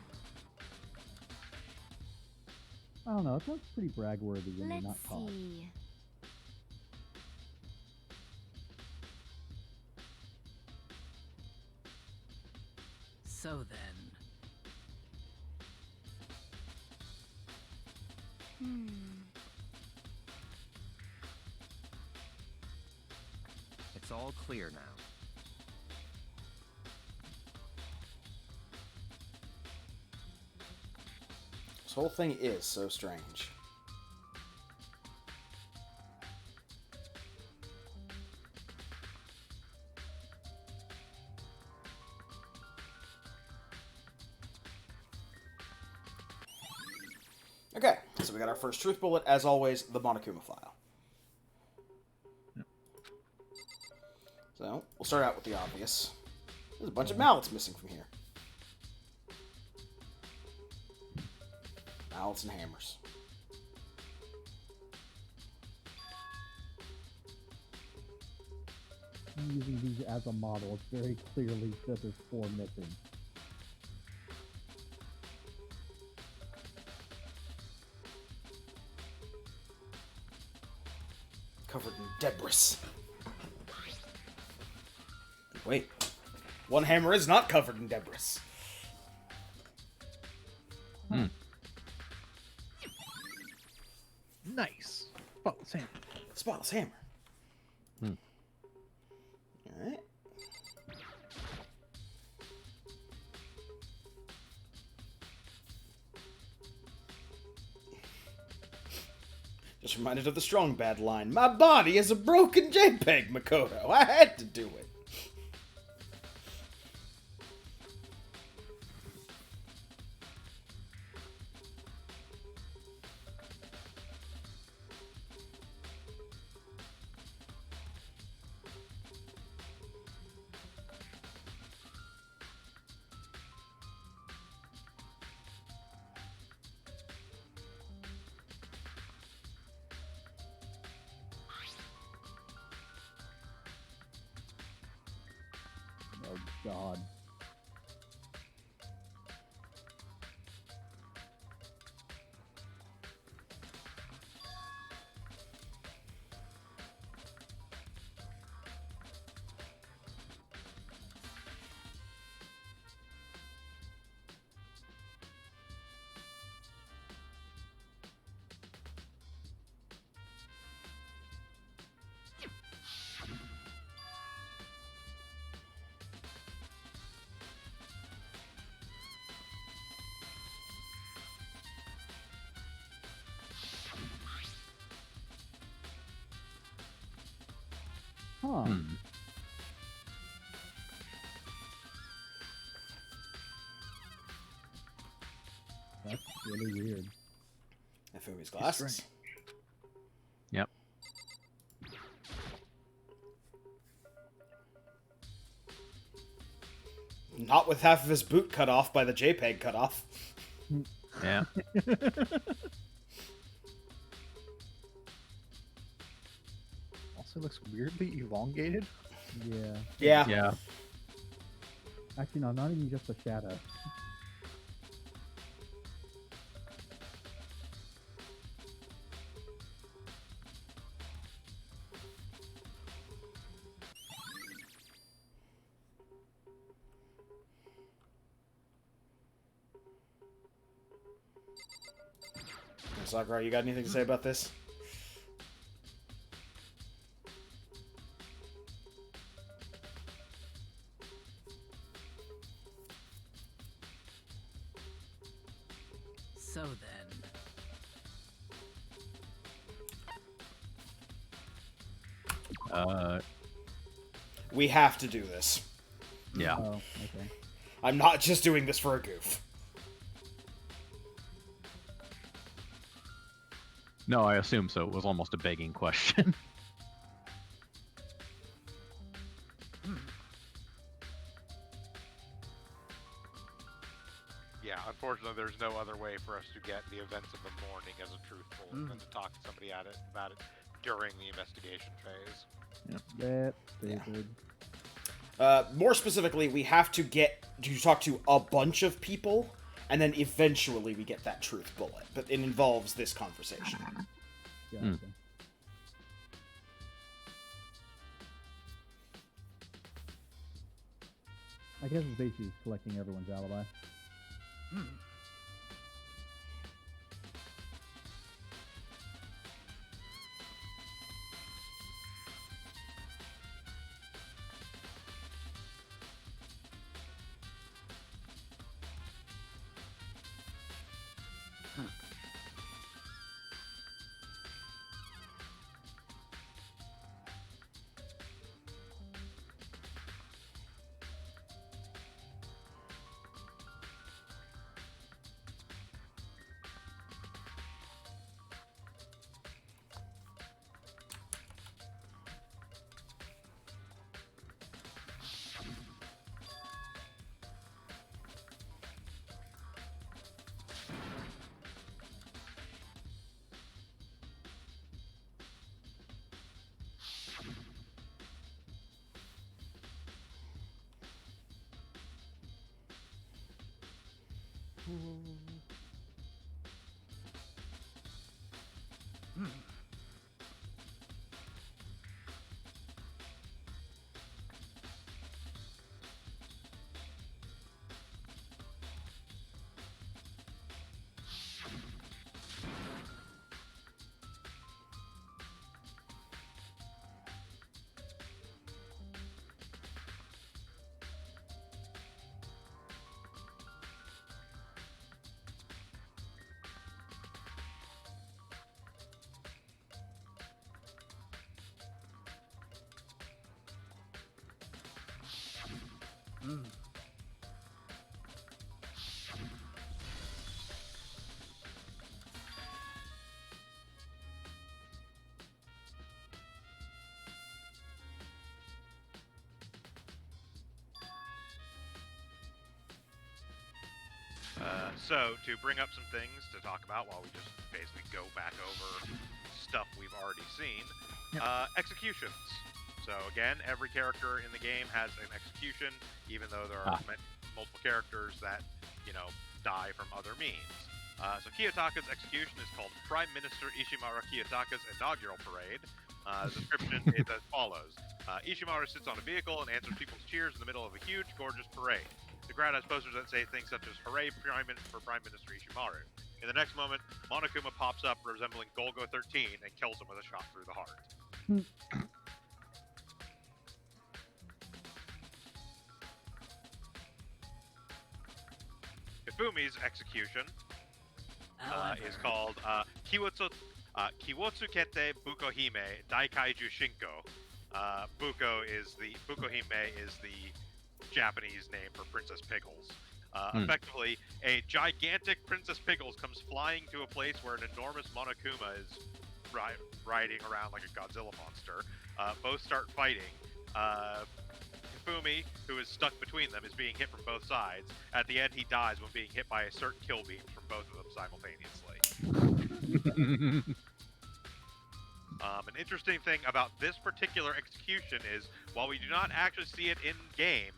I don't know. It sounds pretty brag-worthy when you're not let's caught. see. So then, It's all clear now. This whole thing is so strange. Okay, so we got our first truth bullet, as always, the Monokuma file. So, we'll start out with the obvious. There's a bunch of mallets missing from here. Mallets and hammers. I'm using these as a model. It's very clearly that there's 4 missing. Covered in debris. Wait. One hammer is not covered in debris. Nice. Spotless hammer. Spotless hammer. Alright. Just reminded of the Strong Bad line. My body is a broken JPEG, Makoto. I had to do it. Oh, God. Huh. That's really weird. And Fumi's glasses. Yep. Not with half of his boot cut off by the JPEG cutoff. Yeah. Also looks weirdly elongated. Yeah. Yeah. Yeah. Actually, no, not even just a shadow. Sakura, you got anything to say about this? So then. We have to do this. Yeah. Oh, okay. I'm not just doing this for a goof. No, I assume so. It was almost a begging question. Yeah, unfortunately, there's no other way for us to get the events of the morning as a truth bullet than to talk to somebody about it during the investigation phase. That's stupid. More specifically, we have to get to talk to a bunch of people, and then eventually we get that truth bullet. But it involves this conversation. Gotcha. I guess it's basically collecting everyone's alibi. So, to bring up some things to talk about while we just basically go back over stuff we've already seen. Executions. So again, every character in the game has an execution, even though there are multiple characters that, you know, die from other means. So Kiyotaka's execution is called Prime Minister Ishimaru Kiyotaka's Inaugural Parade. The description is as follows. Ishimaru sits on a vehicle and answers people's cheers in the middle of a huge, gorgeous parade. The crowd has posters that say things such as Hooray for Prime Minister Ishimaru. In the next moment, Monokuma pops up resembling Golgo 13 and kills him with a shot through the heart. Ifumi's execution is called Kiwotsukete Bukohime Daikaiju Shinko. Bukohime is the Japanese name for Princess Pickles. Effectively, a gigantic Princess Pickles comes flying to a place where an enormous Monokuma is riding around like a Godzilla monster. Both start fighting. Hifumi, who is stuck between them, is being hit from both sides. At the end, he dies when being hit by a certain kill beam from both of them simultaneously. An interesting thing about this particular execution is, while we do not actually see it in-game,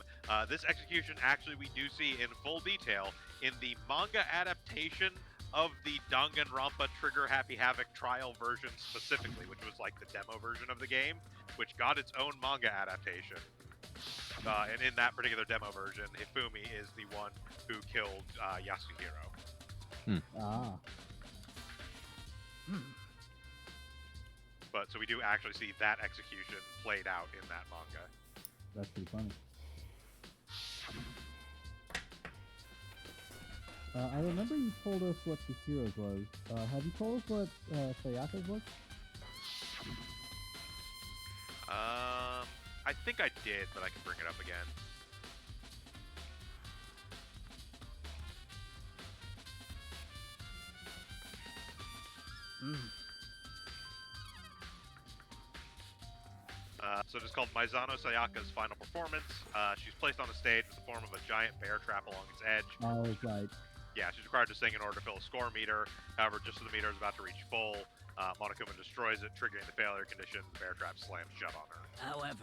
this execution actually we do see in full detail in the manga adaptation of the Danganronpa Trigger Happy Havoc trial version specifically, which was like the demo version of the game, which got its own manga adaptation. And in that particular demo version, Hifumi is the one who killed Yasuhiro. But so we do actually see that execution played out in that manga. That's pretty funny. I remember you told us what the heroes was. Have you told us what Sayaka's was? I think I did, but I can bring it up again. So it is called Maizano Sayaka's final performance. She's placed on the stage in the form of a giant bear trap along its edge. Oh, right. Yeah, she's required to sing in order to fill a score meter. However, just as the meter is about to reach full, Monokuma destroys it, triggering the failure condition. The bear trap slams shut on her. However...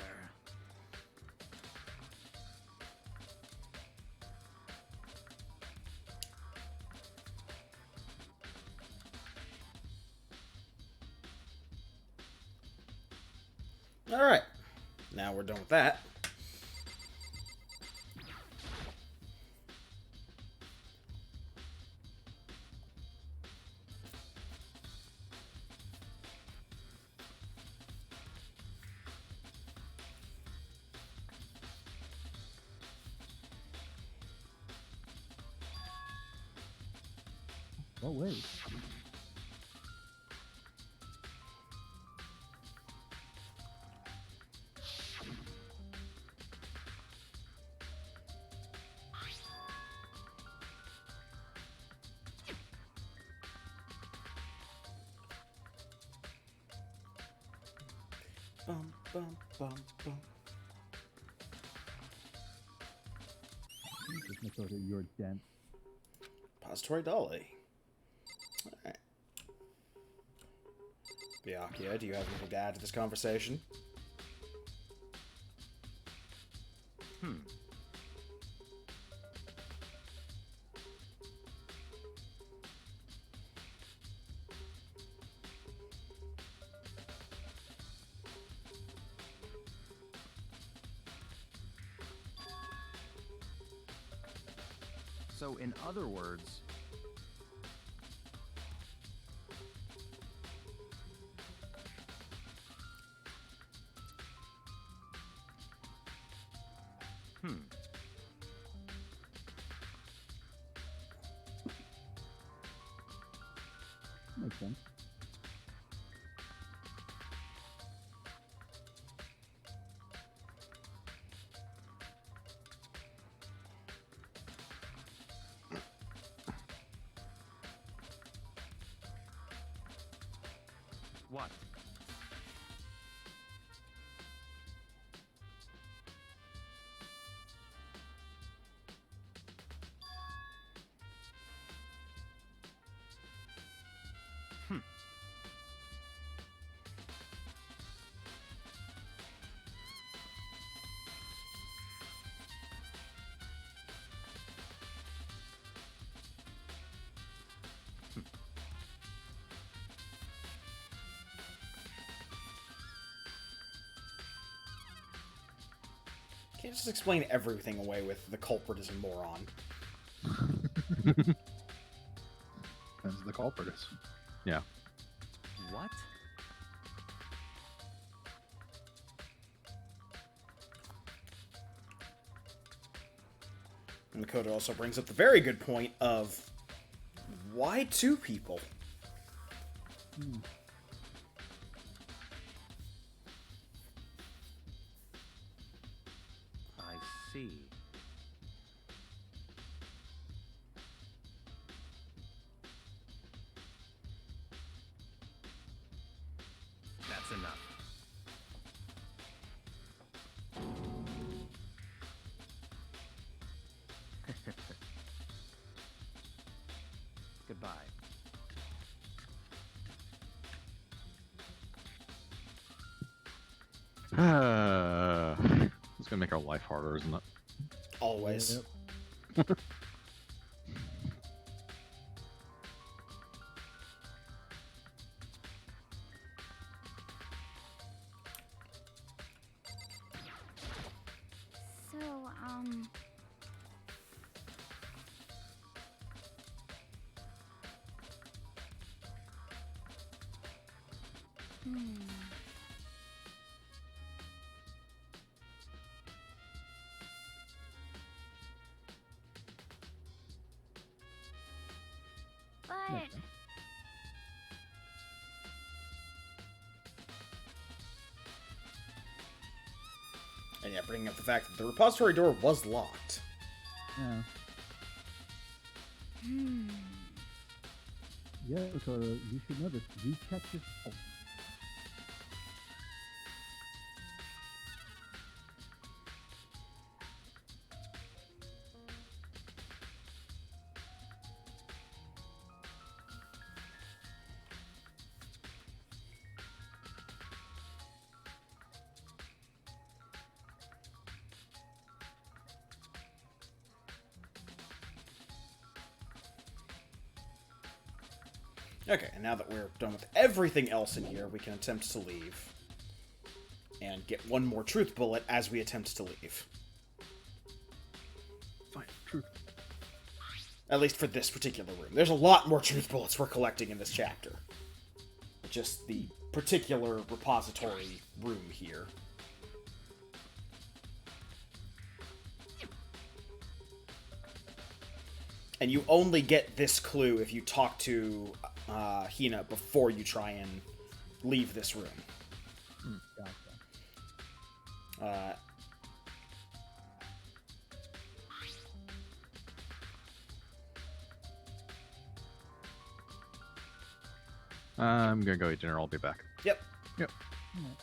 Alright. Now we're done with that. Oh, wait. Bum, bum, bum, bum. Just make sure that you're dense. Repository Dolly. Alright. Byakuya, do you have anything to add to this conversation? So, in other words... Makes sense. What? Can't just explain everything away with the culprit is a moron. Depends who the culprit is. Yeah. What? And Makoto also brings up the very good point of why two people? I see. That's enough. Goodbye. It's gonna make our life harder, isn't it? Always. Yep. So, But Makes sense. And yeah, bringing up the fact that the repository door was locked. Yeah. Yeah, so you should know this. Recheck your pulse. Okay, and now that we're done with everything else in here, we can attempt to leave. And get one more truth bullet as we attempt to leave. Fine, truth. At least for this particular room. There's a lot more truth bullets we're collecting in this chapter. Just the particular repository room here. And you only get this clue if you talk to Hina before you try and leave this room. Gotcha. I'm gonna go eat dinner. I'll be back. Yep. Yep. Alright.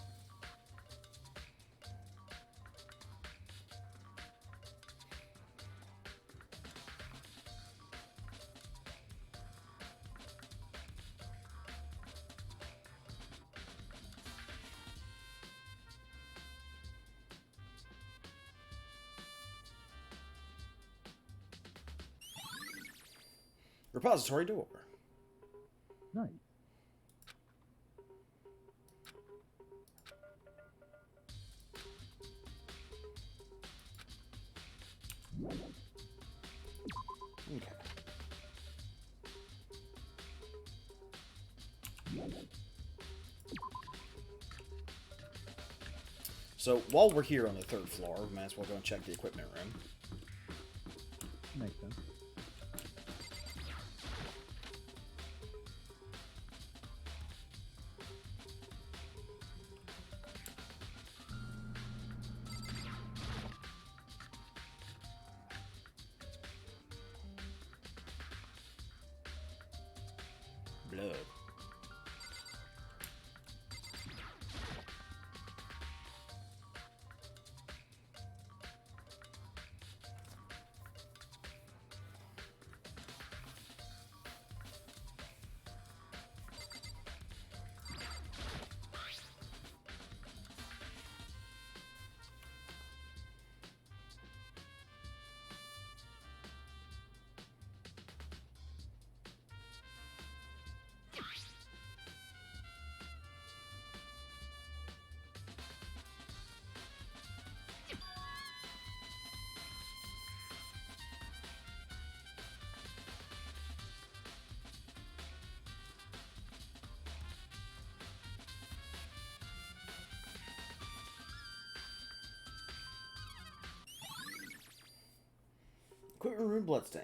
Repository door. Nice. Okay. So, while we're here on the third floor, we might as well go and check the equipment room. Makes sense. Blood. Equipment room bloodstain.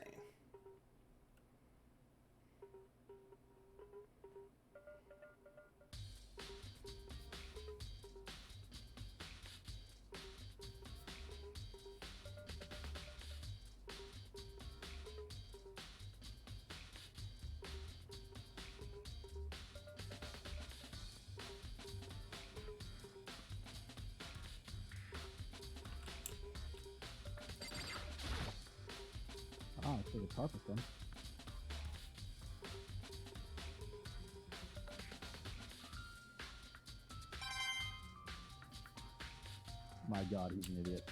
want to the carpet then. My god, he's an idiot.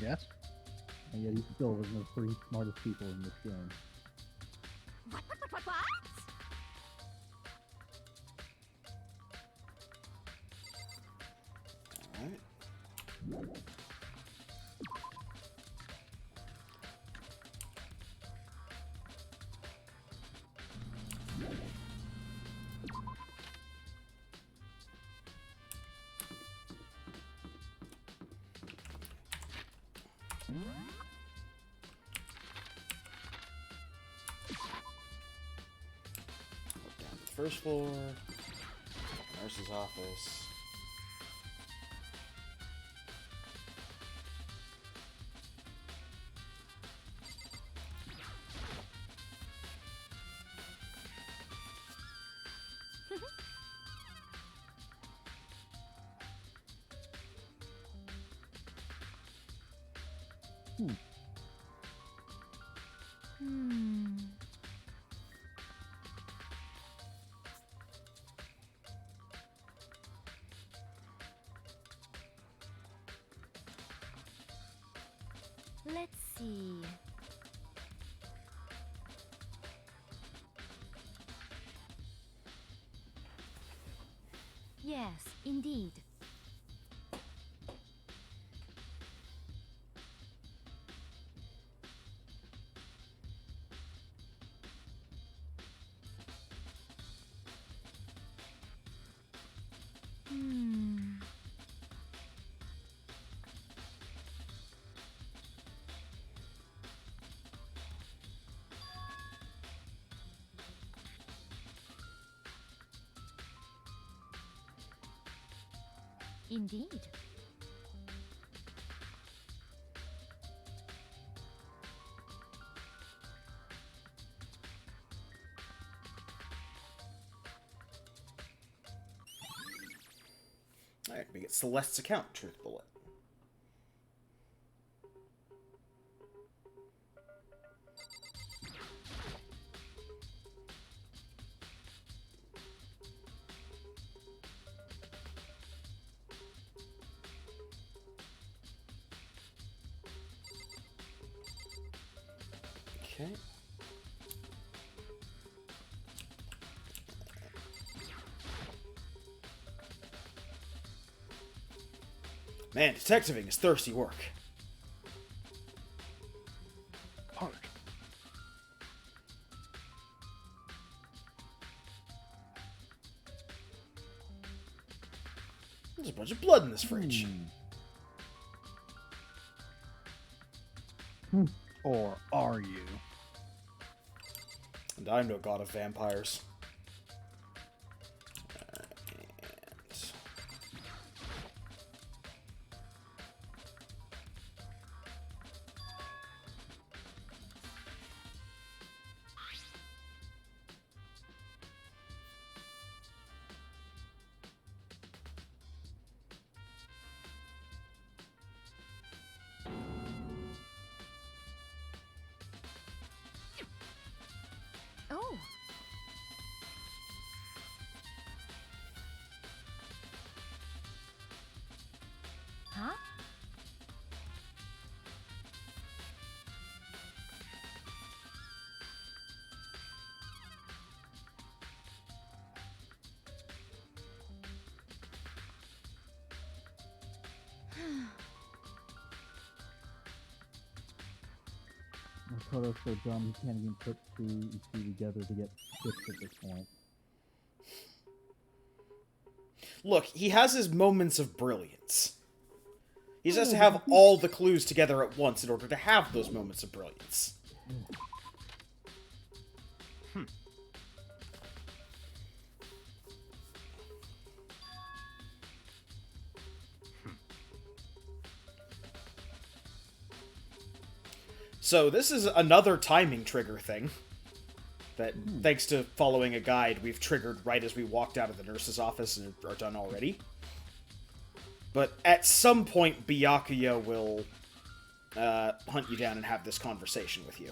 Yes? And yet he's still one of the three smartest people in this game. What? Alright. Down to the first floor. Nurse's office. Let's see. Yes, indeed. Indeed. Alright, we get Celeste's account, Truth Bullet. Okay. Man, detectiving is thirsty work. Hard. There's a bunch of blood in this fridge. Or are you? And I'm no god of vampires. Oh. Huh? Makoto's so dumb he can't even put two and two together to get six at this point. Look, he has his moments of brilliance. He just has to have all the clues together at once in order to have those moments of brilliance. So this is another timing trigger thing that, thanks to following a guide, we've triggered right as we walked out of the nurse's office and are done already. But at some point, Byakuya will hunt you down and have this conversation with you.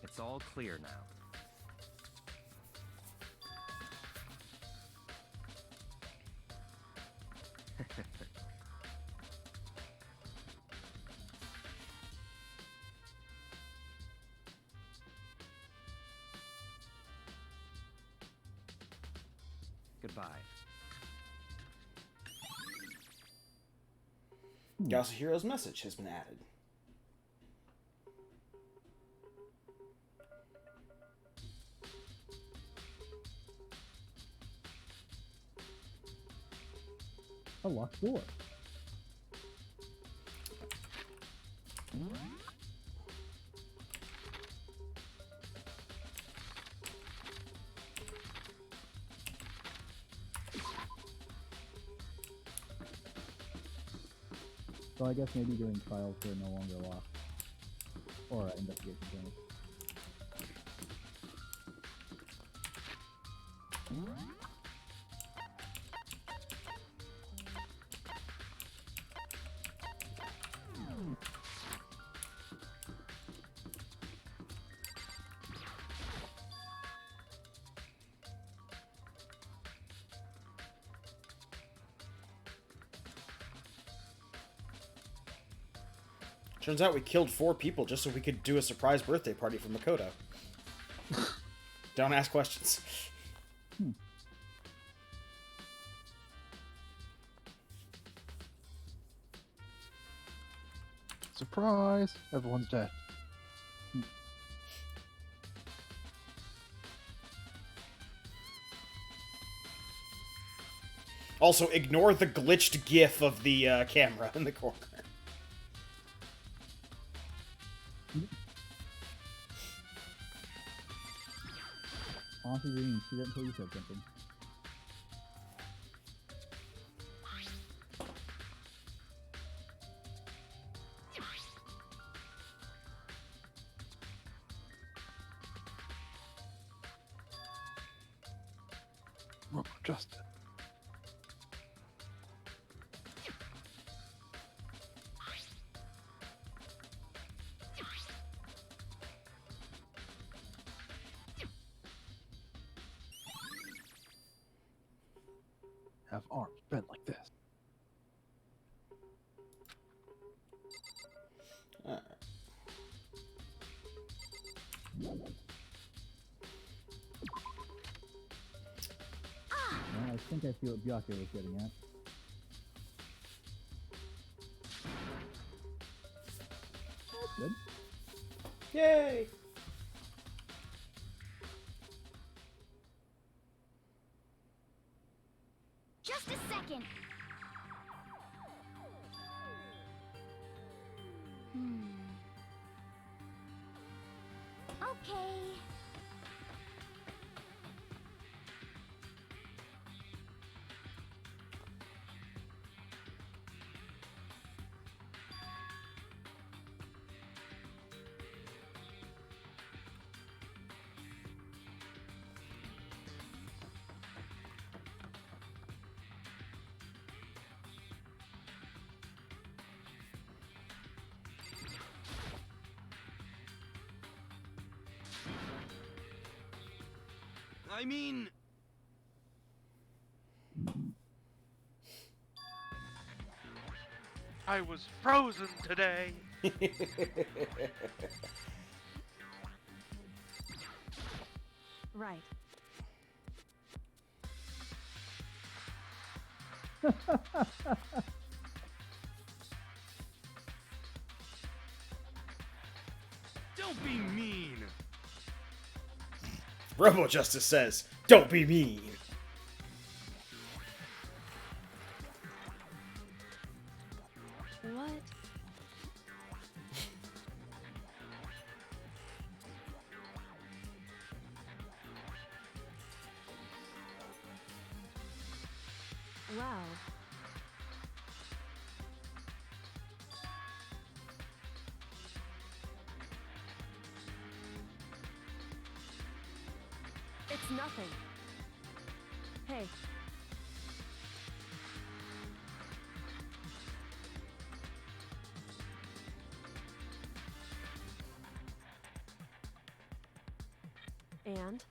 It's all clear now. Goodbye. Yasuhiro's message has been added. A locked door. So I guess maybe doing trials are no longer locked. Or investigation channels. Turns out we killed 4 people just so we could do a surprise birthday party for Makoto. Don't ask questions. Surprise! Everyone's dead. Also, ignore the glitched gif of the camera in the corner. Honestly, you didn't see that until you said something. Justin. Have arms bent like this. I think I see what Byakuya was getting at. That's good. Yay! Just a second. Okay. I mean... I was frozen today. Right. Don't be mean. Robo Justice says, "Don't be mean." What? Wow. It's nothing. Hey. And?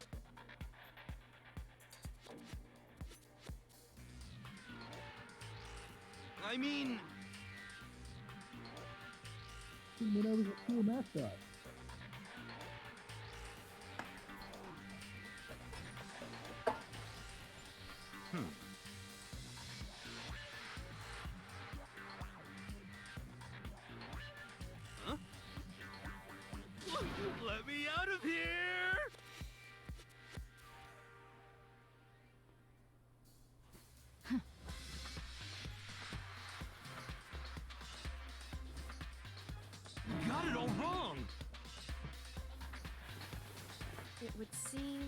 I mean... When I was a school mascot. Huh? Let me out of here! You got it all wrong! It would seem...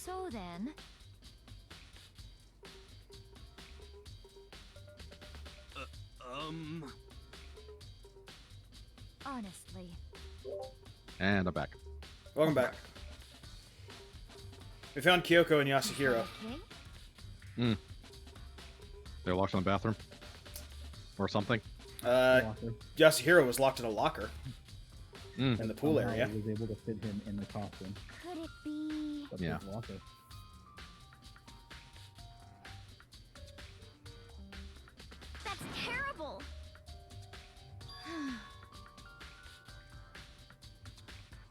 So then... Honestly. And I'm back. Welcome back. We found Kyoko and Yasuhiro. Okay? They're locked in the bathroom? Or something? Yasuhiro was locked in a locker. In the pool Somehow area. I was able to fit him in the costume. Could it be... But Yeah. there's Walker. That's terrible!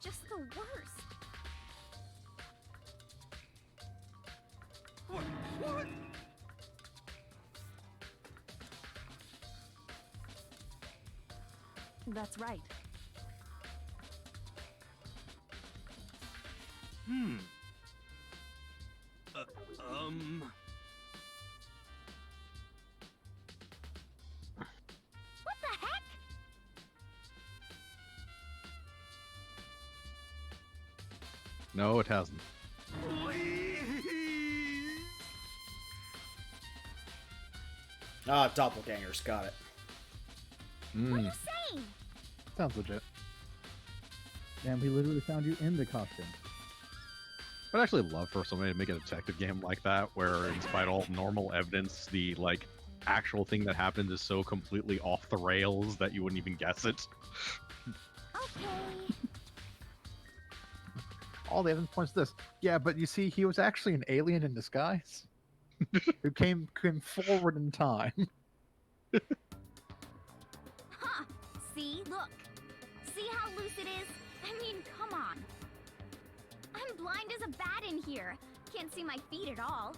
Just the worst. What? What? That's right. What the heck? No, it hasn't. Ah, doppelgangers. Got it. What are you saying? Sounds legit. And we literally found you in the costume. I'd actually love for somebody to make a detective game like that, where despite all normal evidence, the like actual thing that happened is so completely off the rails that you wouldn't even guess it. Okay. All the evidence points to this. Yeah, but you see, he was actually an alien in disguise who came forward in time. Huh. See? Look. See how loose it is? I mean, come on. I'm blind as a bat in here. Can't see my feet at all.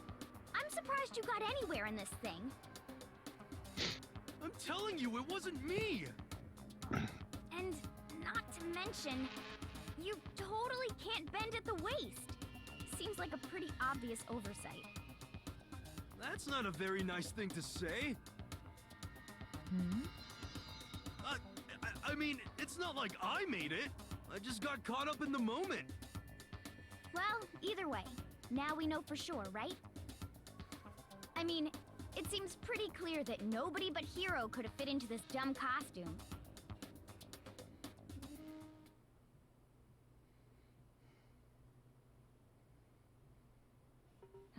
I'm surprised you got anywhere in this thing. I'm telling you, it wasn't me! And not to mention, you totally can't bend at the waist. Seems like a pretty obvious oversight. That's not a very nice thing to say. I mean, it's not like I made it. I just got caught up in the moment. Well, either way, now we know for sure, right? I mean, it seems pretty clear that nobody but Hiro could have fit into this dumb costume.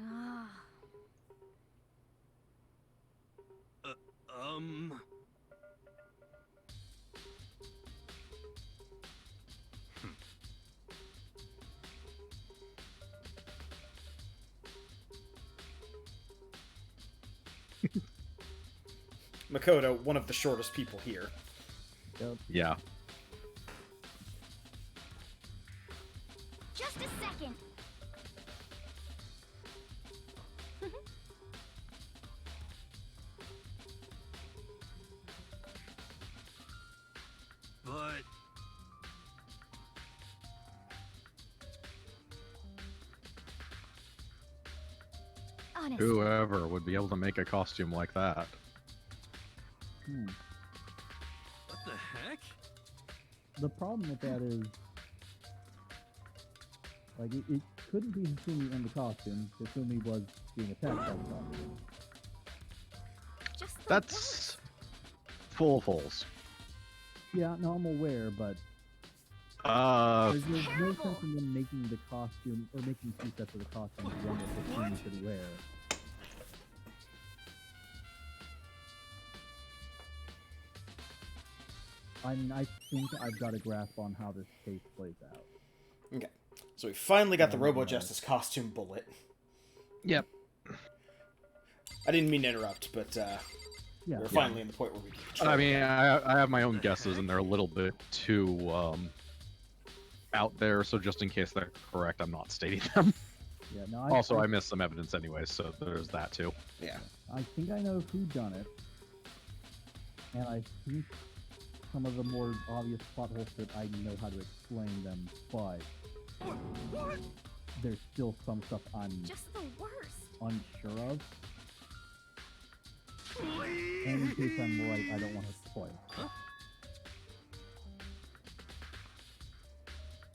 Ah. Makoto, one of the shortest people here. Yep. Yeah. Just a second. But honest. Whoever would be able to make a costume like that? What the heck? The problem with that is, like, it couldn't be Hasumi in the costume. Hasumi was being attacked by the costume. That's full of holes. Yeah, no, I'm aware, but there's no sense in them making the costume, or making two sets of the costume, one that Hasumi could wear. I mean, I think I've got a grasp on how this case plays out. Okay. So we finally got the Robo Justice costume bullet. Yep. I didn't mean to interrupt, but we're finally in the point where we can I mean, I have my own guesses, and they're a little bit too out there, so just in case they're correct, I'm not stating them. Yeah, no, I missed some evidence anyways, so there's that too. Yeah. I think I know who done it, and I think some of the more obvious plot holes that I know how to explain them, but there's still some stuff I'm just the worst. Unsure of. And in case I'm right, I don't want to spoil.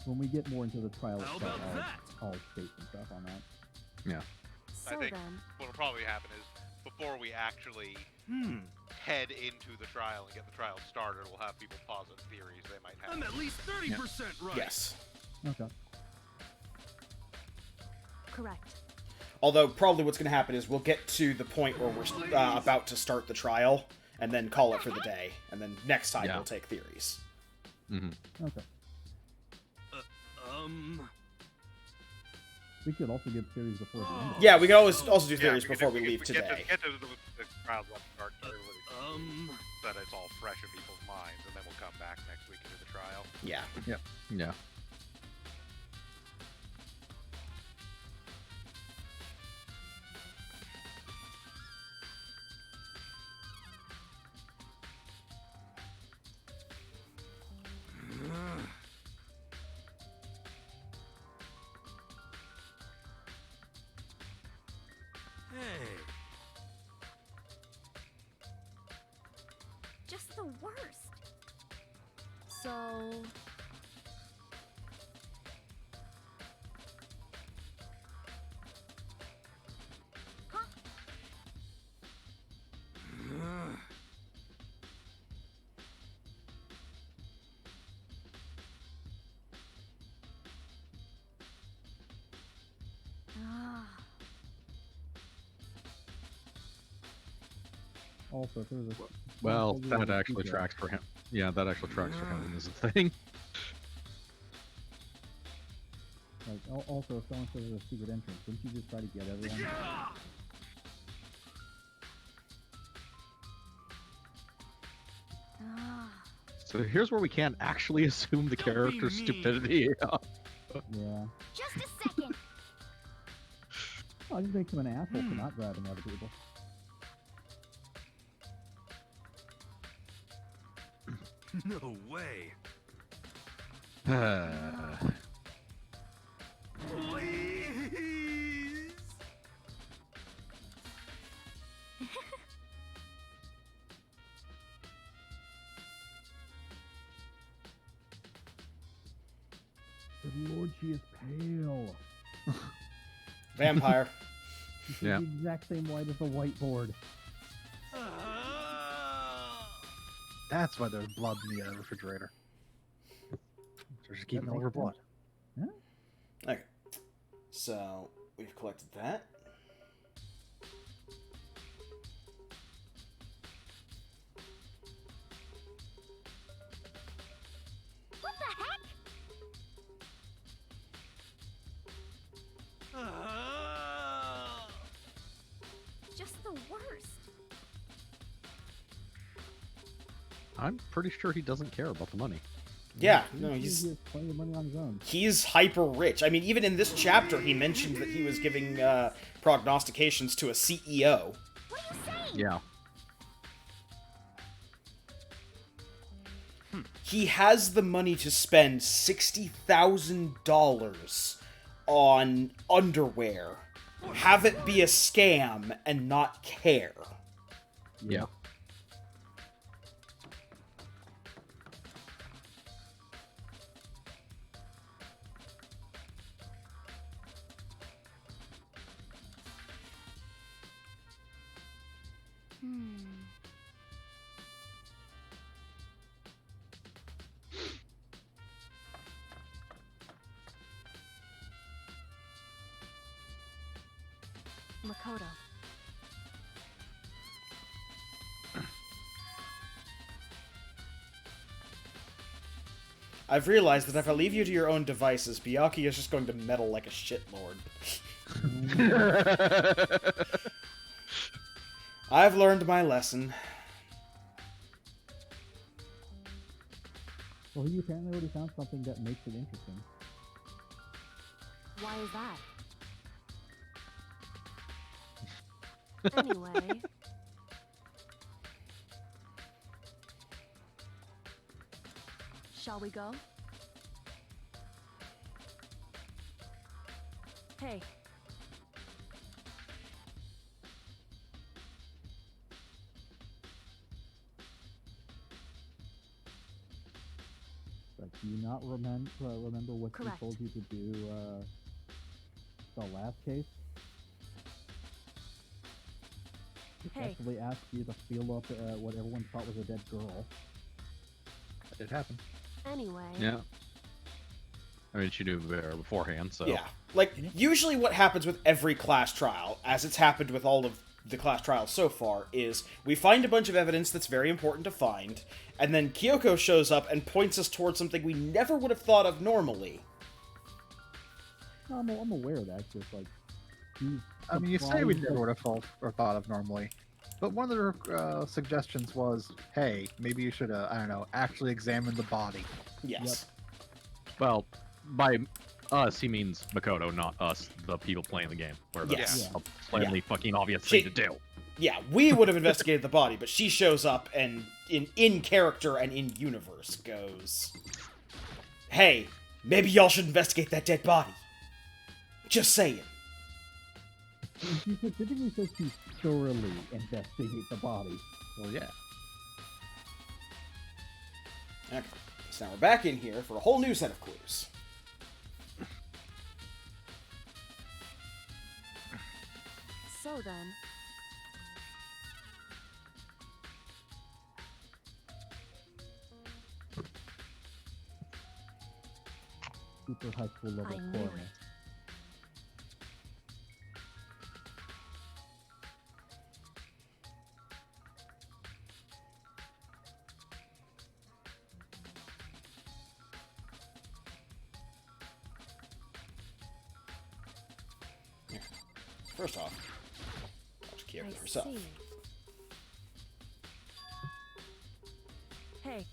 When we get more into the trial itself, I'll state some stuff on that. Yeah. I think what'll probably happen is before we actually head into the trial and get the trial started, we'll have people posit theories they might have. I'm at least 30% right. Yes. Okay. Correct. Although, probably what's going to happen is we'll get to the point where we're about to start the trial, and then call it for the day. And then next time we'll take theories. Mm-hmm. Okay. We could also give theories before the end. Yeah, we can always also do theories before we leave today. Get to the trial start, that it's all fresh in people's minds, and then we'll come back next week into the trial. Yeah. Yep. Yeah. Just the worst. So... Also, if there was a... Well, that actually tracks for him. Yeah, that actually tracks for him as a thing. Like, also, if someone says there's a secret entrance, wouldn't you just try to get everyone? So here's where we can't actually assume the character's stupidity. Yeah. Just a second. Oh, it just makes him an asshole for not grabbing other people. No way. Please. Good lord, she is pale. Vampire. She's the exact same white as the whiteboard. That's why there's blood in the refrigerator. They're just keeping over blood. Yeah. Okay. So, we've collected that. What the heck? Just the worst. I'm pretty sure he doesn't care about the money. Yeah, He no, has plenty of money on his own. he's hyper rich. I mean, even in this chapter, he mentioned that he was giving prognostications to a CEO. What are you saying? Yeah. He has the money to spend $60,000 on underwear have it be a scam and not care. Yeah. Makoto. I've realized that if I leave you to your own devices, Byakuya is just going to meddle like a shitlord. I've learned my lesson. Well, he apparently already found something that makes it interesting. Why is that? Anyway. Shall we go? Hey. But do you not remember what Correct. he told you to do the last case? He Hey. actually asked you to feel up what everyone thought was a dead girl. That did happen. Anyway. Yeah. I mean, she knew beforehand, so... Yeah. Like, usually what happens with every class trial, as it's happened with all of the class trials so far, is we find a bunch of evidence that's very important to find, and then Kyoko shows up and points us towards something we never would have thought of normally. No, I'm aware of that. Just like, I mean, you say we never would have thought of normally. But one of the suggestions was, hey, maybe you should, I don't know, actually examine the body. Yes. Well, by us, he means Makoto, not us, the people playing the game. Where that's Yes. a plainly fucking obvious She- thing to do. Yeah, we would have investigated the body, but she shows up and, in character and in universe, goes, hey, maybe y'all should investigate that dead body. Just saying. She specifically says to thoroughly investigate the body. Well, yeah. Okay, so now we're back in here for a whole new set of clues. So then. Super high school level I knew coroner. it. First off, watch Kyoko herself. See. Hey.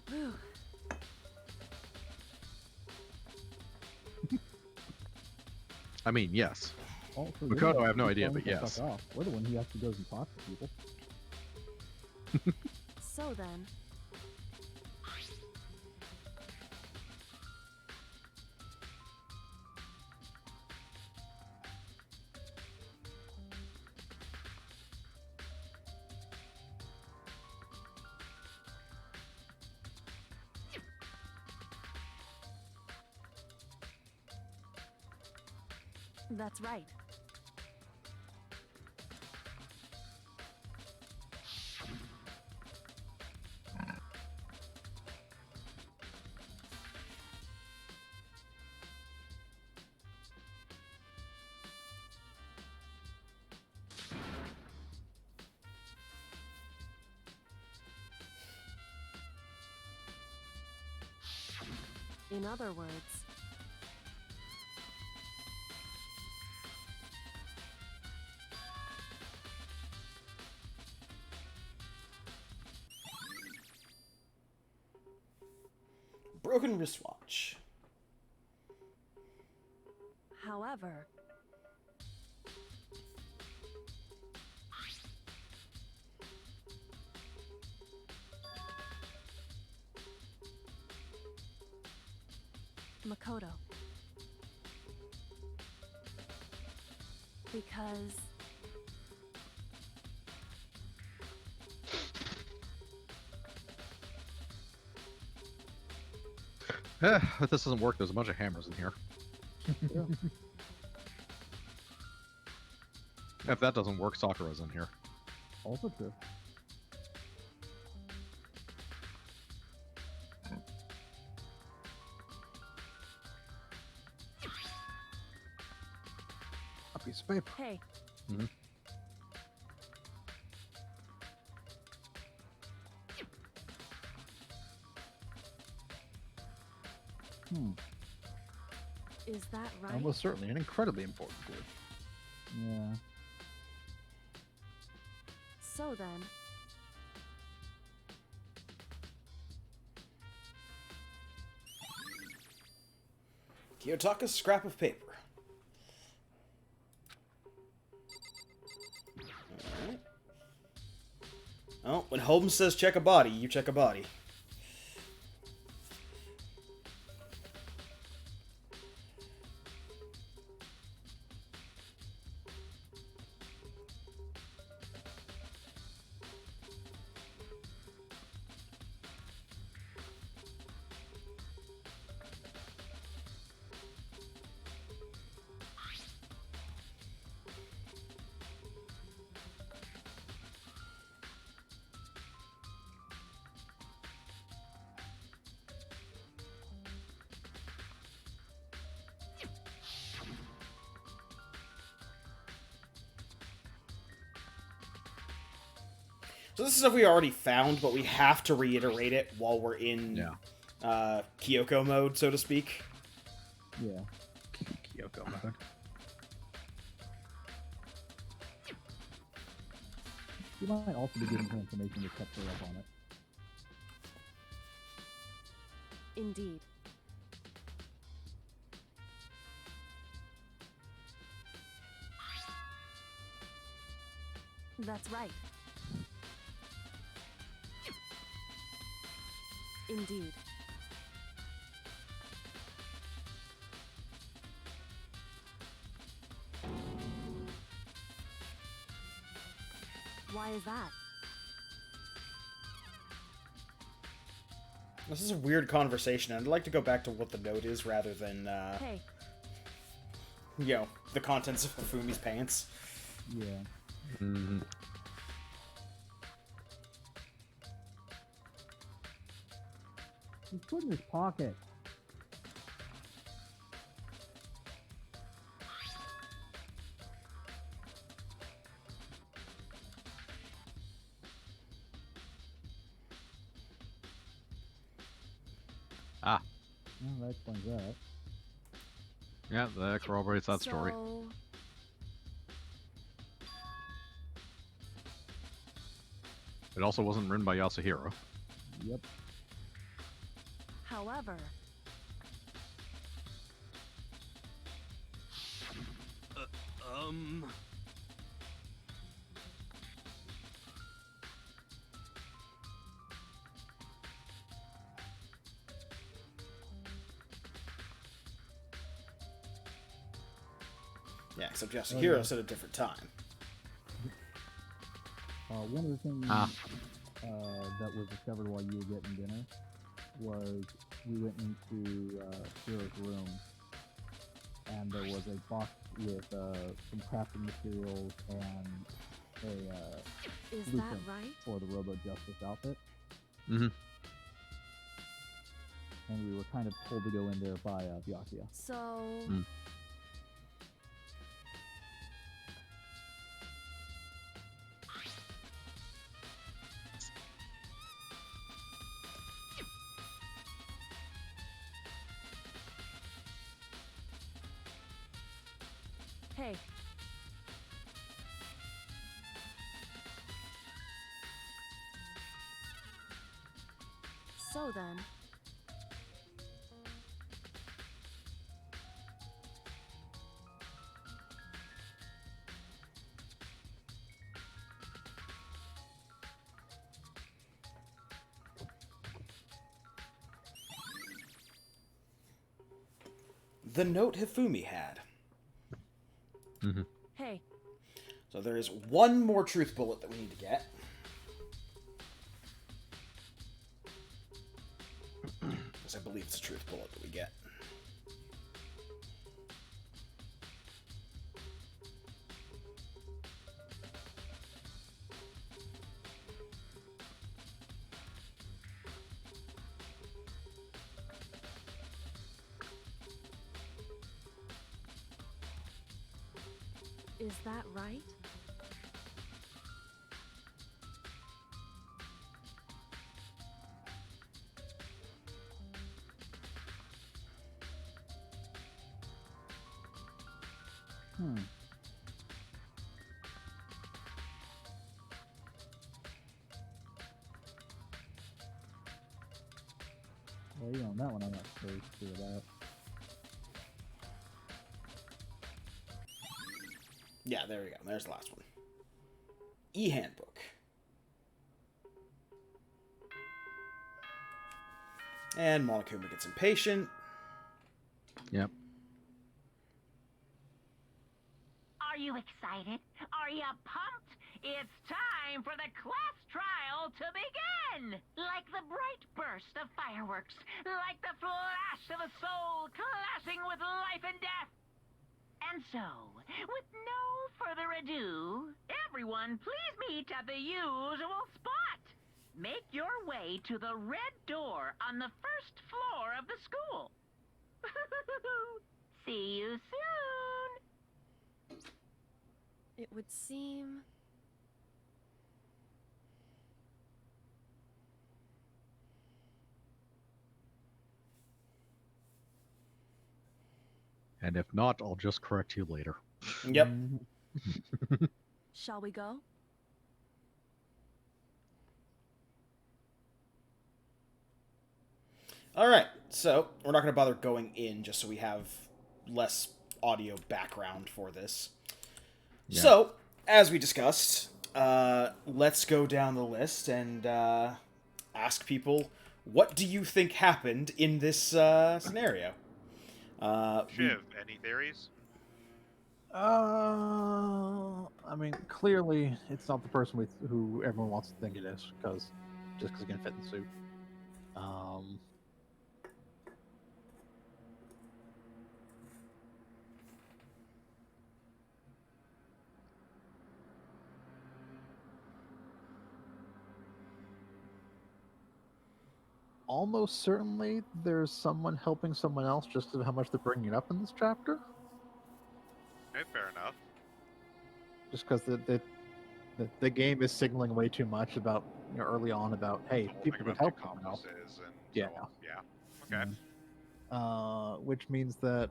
Whew. I mean, yes. Oh, so Makoto, we're I have no the idea, ones but that yes. fuck off. We're the one who actually goes and talks to people. So then. That's right. In other words, Broken wristwatch. however, Makoto. Because If this doesn't work, there's a bunch of hammers in here. If that doesn't work, Sakura's in here. Also true. A piece of paper. Hey. Mhm. Is that right? Almost certainly an incredibly important clue. Yeah. So then, Kiyotaka's scrap of paper. Alright. Oh, when Holmes says check a body, you check a body. So this is stuff we already found, but we have to reiterate it while we're in Kyoko mode, so to speak. Yeah. Kyoko mode. You might also be giving her information to catch her up on it. indeed. That's right. Indeed. Why is that? This is a weird conversation, and I'd like to go back to what the note is rather than, Hey. you know, the contents of Fumi's pants. Yeah. Mm-hmm. He's put in his pocket. Ah. Well, that explains that. Yeah, that corroborates that story. It also wasn't written by Yasuhiro. Yep. However, Yeah, except Yasuhiro said a different time. One of the things that was discovered while you were getting dinner was we went into Hiro's room, and there was a box with some crafting materials and a is that blueprint right? for the Robo Justice outfit. Mm-hmm. And we were kind of told to go in there by Byakuya. So, hey. So then, the note Hifumi had. Mm-hmm. Hey, So there is one more truth bullet that we need to get. Because I believe it's a truth bullet that we get. is that right? Well, you know, that one I'm not so sure about. Yeah, there we go. There's the last one. E-handbook. And Monokuma gets impatient. Yep. Are you excited? Are you pumped? It's time for the class trial to begin! Like the bright burst of fireworks, like the flash of a soul clashing with life and death. And so, with no further ado, everyone please meet at the usual spot. Make your way to the red door on the first floor of the school. See you soon! It would seem... And if not, I'll just correct you later. Yep. Shall we go? Alright, so we're not going to bother going in just so we have less audio background for this. Yeah. So, as we discussed, let's go down the list and ask people, what do you think happened in this scenario? Shiv, any theories? I mean, clearly it's not the person who everyone wants to think it is, because he can fit in the suit. Almost certainly there's someone helping someone else just to how much they're bringing up in this chapter. Okay, fair enough. Just because the game is signaling way too much about, you know, early on about, hey, people could help someone else. And Yeah. so on. Yeah. Okay. Which means that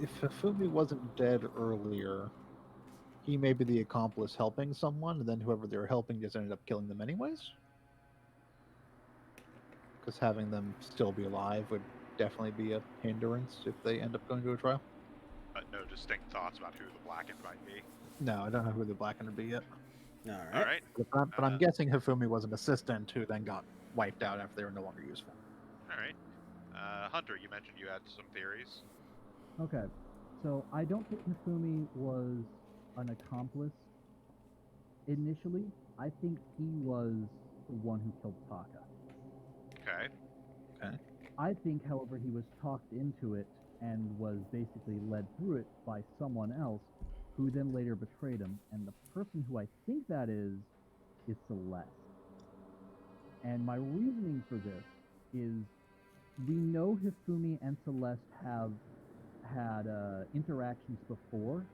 if Hifumi wasn't dead earlier, he may be the accomplice helping someone, and then whoever they're helping just ended up killing them anyways. Because having them still be alive would definitely be a hindrance if they end up going to a trial. But no distinct thoughts about who the Blackened might be. No, I don't know who the Blackened would be yet. Alright. Alright. But I'm guessing Hifumi was an assistant who then got wiped out after they were no longer useful. Alright. Hunter, you mentioned you had some theories. Okay, so I don't think Hifumi was an accomplice initially. I think he was the one who killed Taka. Okay. I think, however, he was talked into it and was basically led through it by someone else who then later betrayed him. And the person who I think that is Celeste. And my reasoning for this is we know Hifumi and Celeste have had interactions before,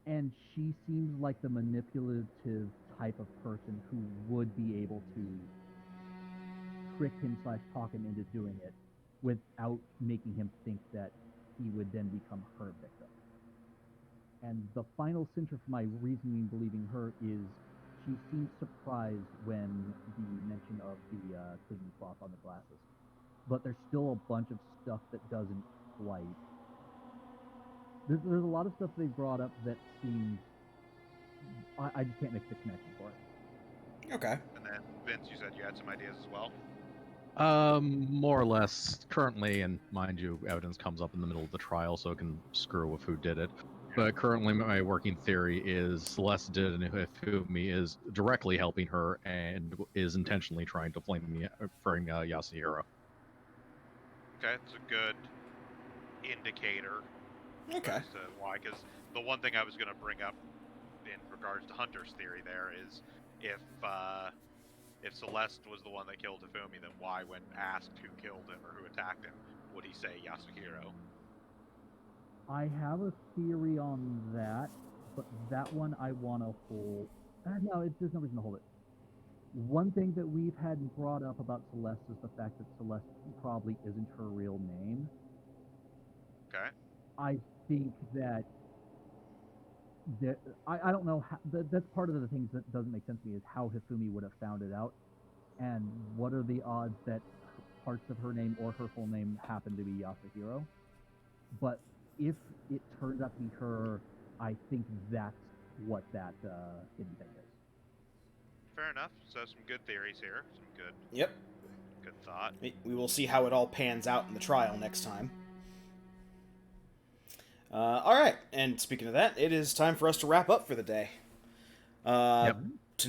and she seems like the manipulative type of person who would be able to trick him / talk him into doing it without making him think that he would then become her victim. And the final center for my reasoning believing her is she seems surprised when the mention of the cleaning cloth on the glasses. But there's still a bunch of stuff that doesn't quite. There's a lot of stuff they brought up that seems... I just can't make the connection for it. Okay. And then, Vince, you said you had some ideas as well? More or less. Currently, and mind you, evidence comes up in the middle of the trial, so it can screw with who did it. But currently, my working theory is Celeste did, and Hifumi is directly helping her and is intentionally trying to frame Yasuhiro. Okay, it's a good indicator. Okay. As to why, because the one thing I was going to bring up in regards to Hunter's theory there is if Celeste was the one that killed Hifumi, then why, when asked who killed him or who attacked him, would he say Yasuhiro? I have a theory on that, but that one I want to hold. No, there's no reason to hold it. One thing that we've had brought up about Celeste is the fact that Celeste probably isn't her real name. Okay. I think that I don't know how, that's part of the things that doesn't make sense to me is how Hifumi would have found it out, and what are the odds that parts of her name or her full name happen to be Yasuhiro. But if it turns out to be her, I think that's what that hidden thing is. Fair enough. So some good theories here. Some good. Yep. Good thought. We will see how it all pans out in the trial next time. Alright, and speaking of that, it is time for us to wrap up for the day. To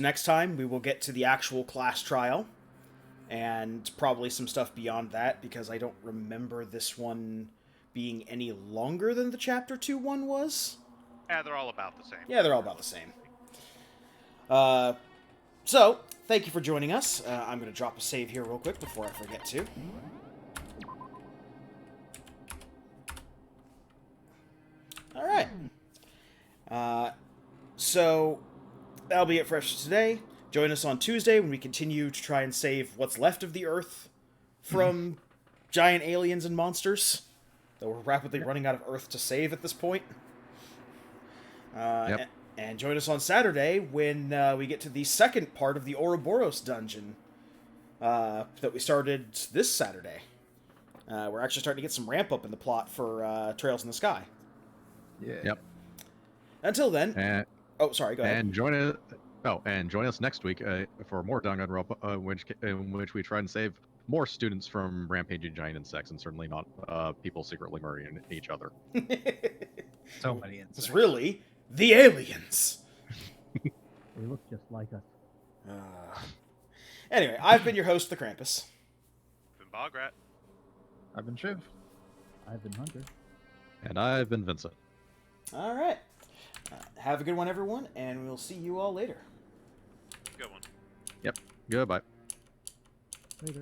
next time, we will get to the actual class trial, and probably some stuff beyond that, because I don't remember this one being any longer than the Chapter 2 one was. Yeah, they're all about the same. Yeah, they're all about the same. So, thank you for joining us. I'm going to drop a save here real quick before I forget to. Alright. So, that'll be it for us today. Join us on Tuesday when we continue to try and save what's left of the Earth from giant aliens and monsters. Though we're rapidly running out of Earth to save at this point. And join us on Saturday when we get to the second part of the Ouroboros dungeon that we started this Saturday. We're actually starting to get some ramp up in the plot for Trails in the Sky. Yeah. Yep. Until then. Sorry. Go ahead. And join us next week for more Danganronpa, in which we try and save more students from rampaging giant insects, and certainly not people secretly murdering each other. So many insects. It's really the aliens. They look just like us. Anyway, I've been your host, the Krampus. I've been Bograt. I've been Shiv. I've been Hunter. And I've been Vincent. All right. Have a good one, everyone, and we'll see you all later. Good one. Yep. Goodbye. Later.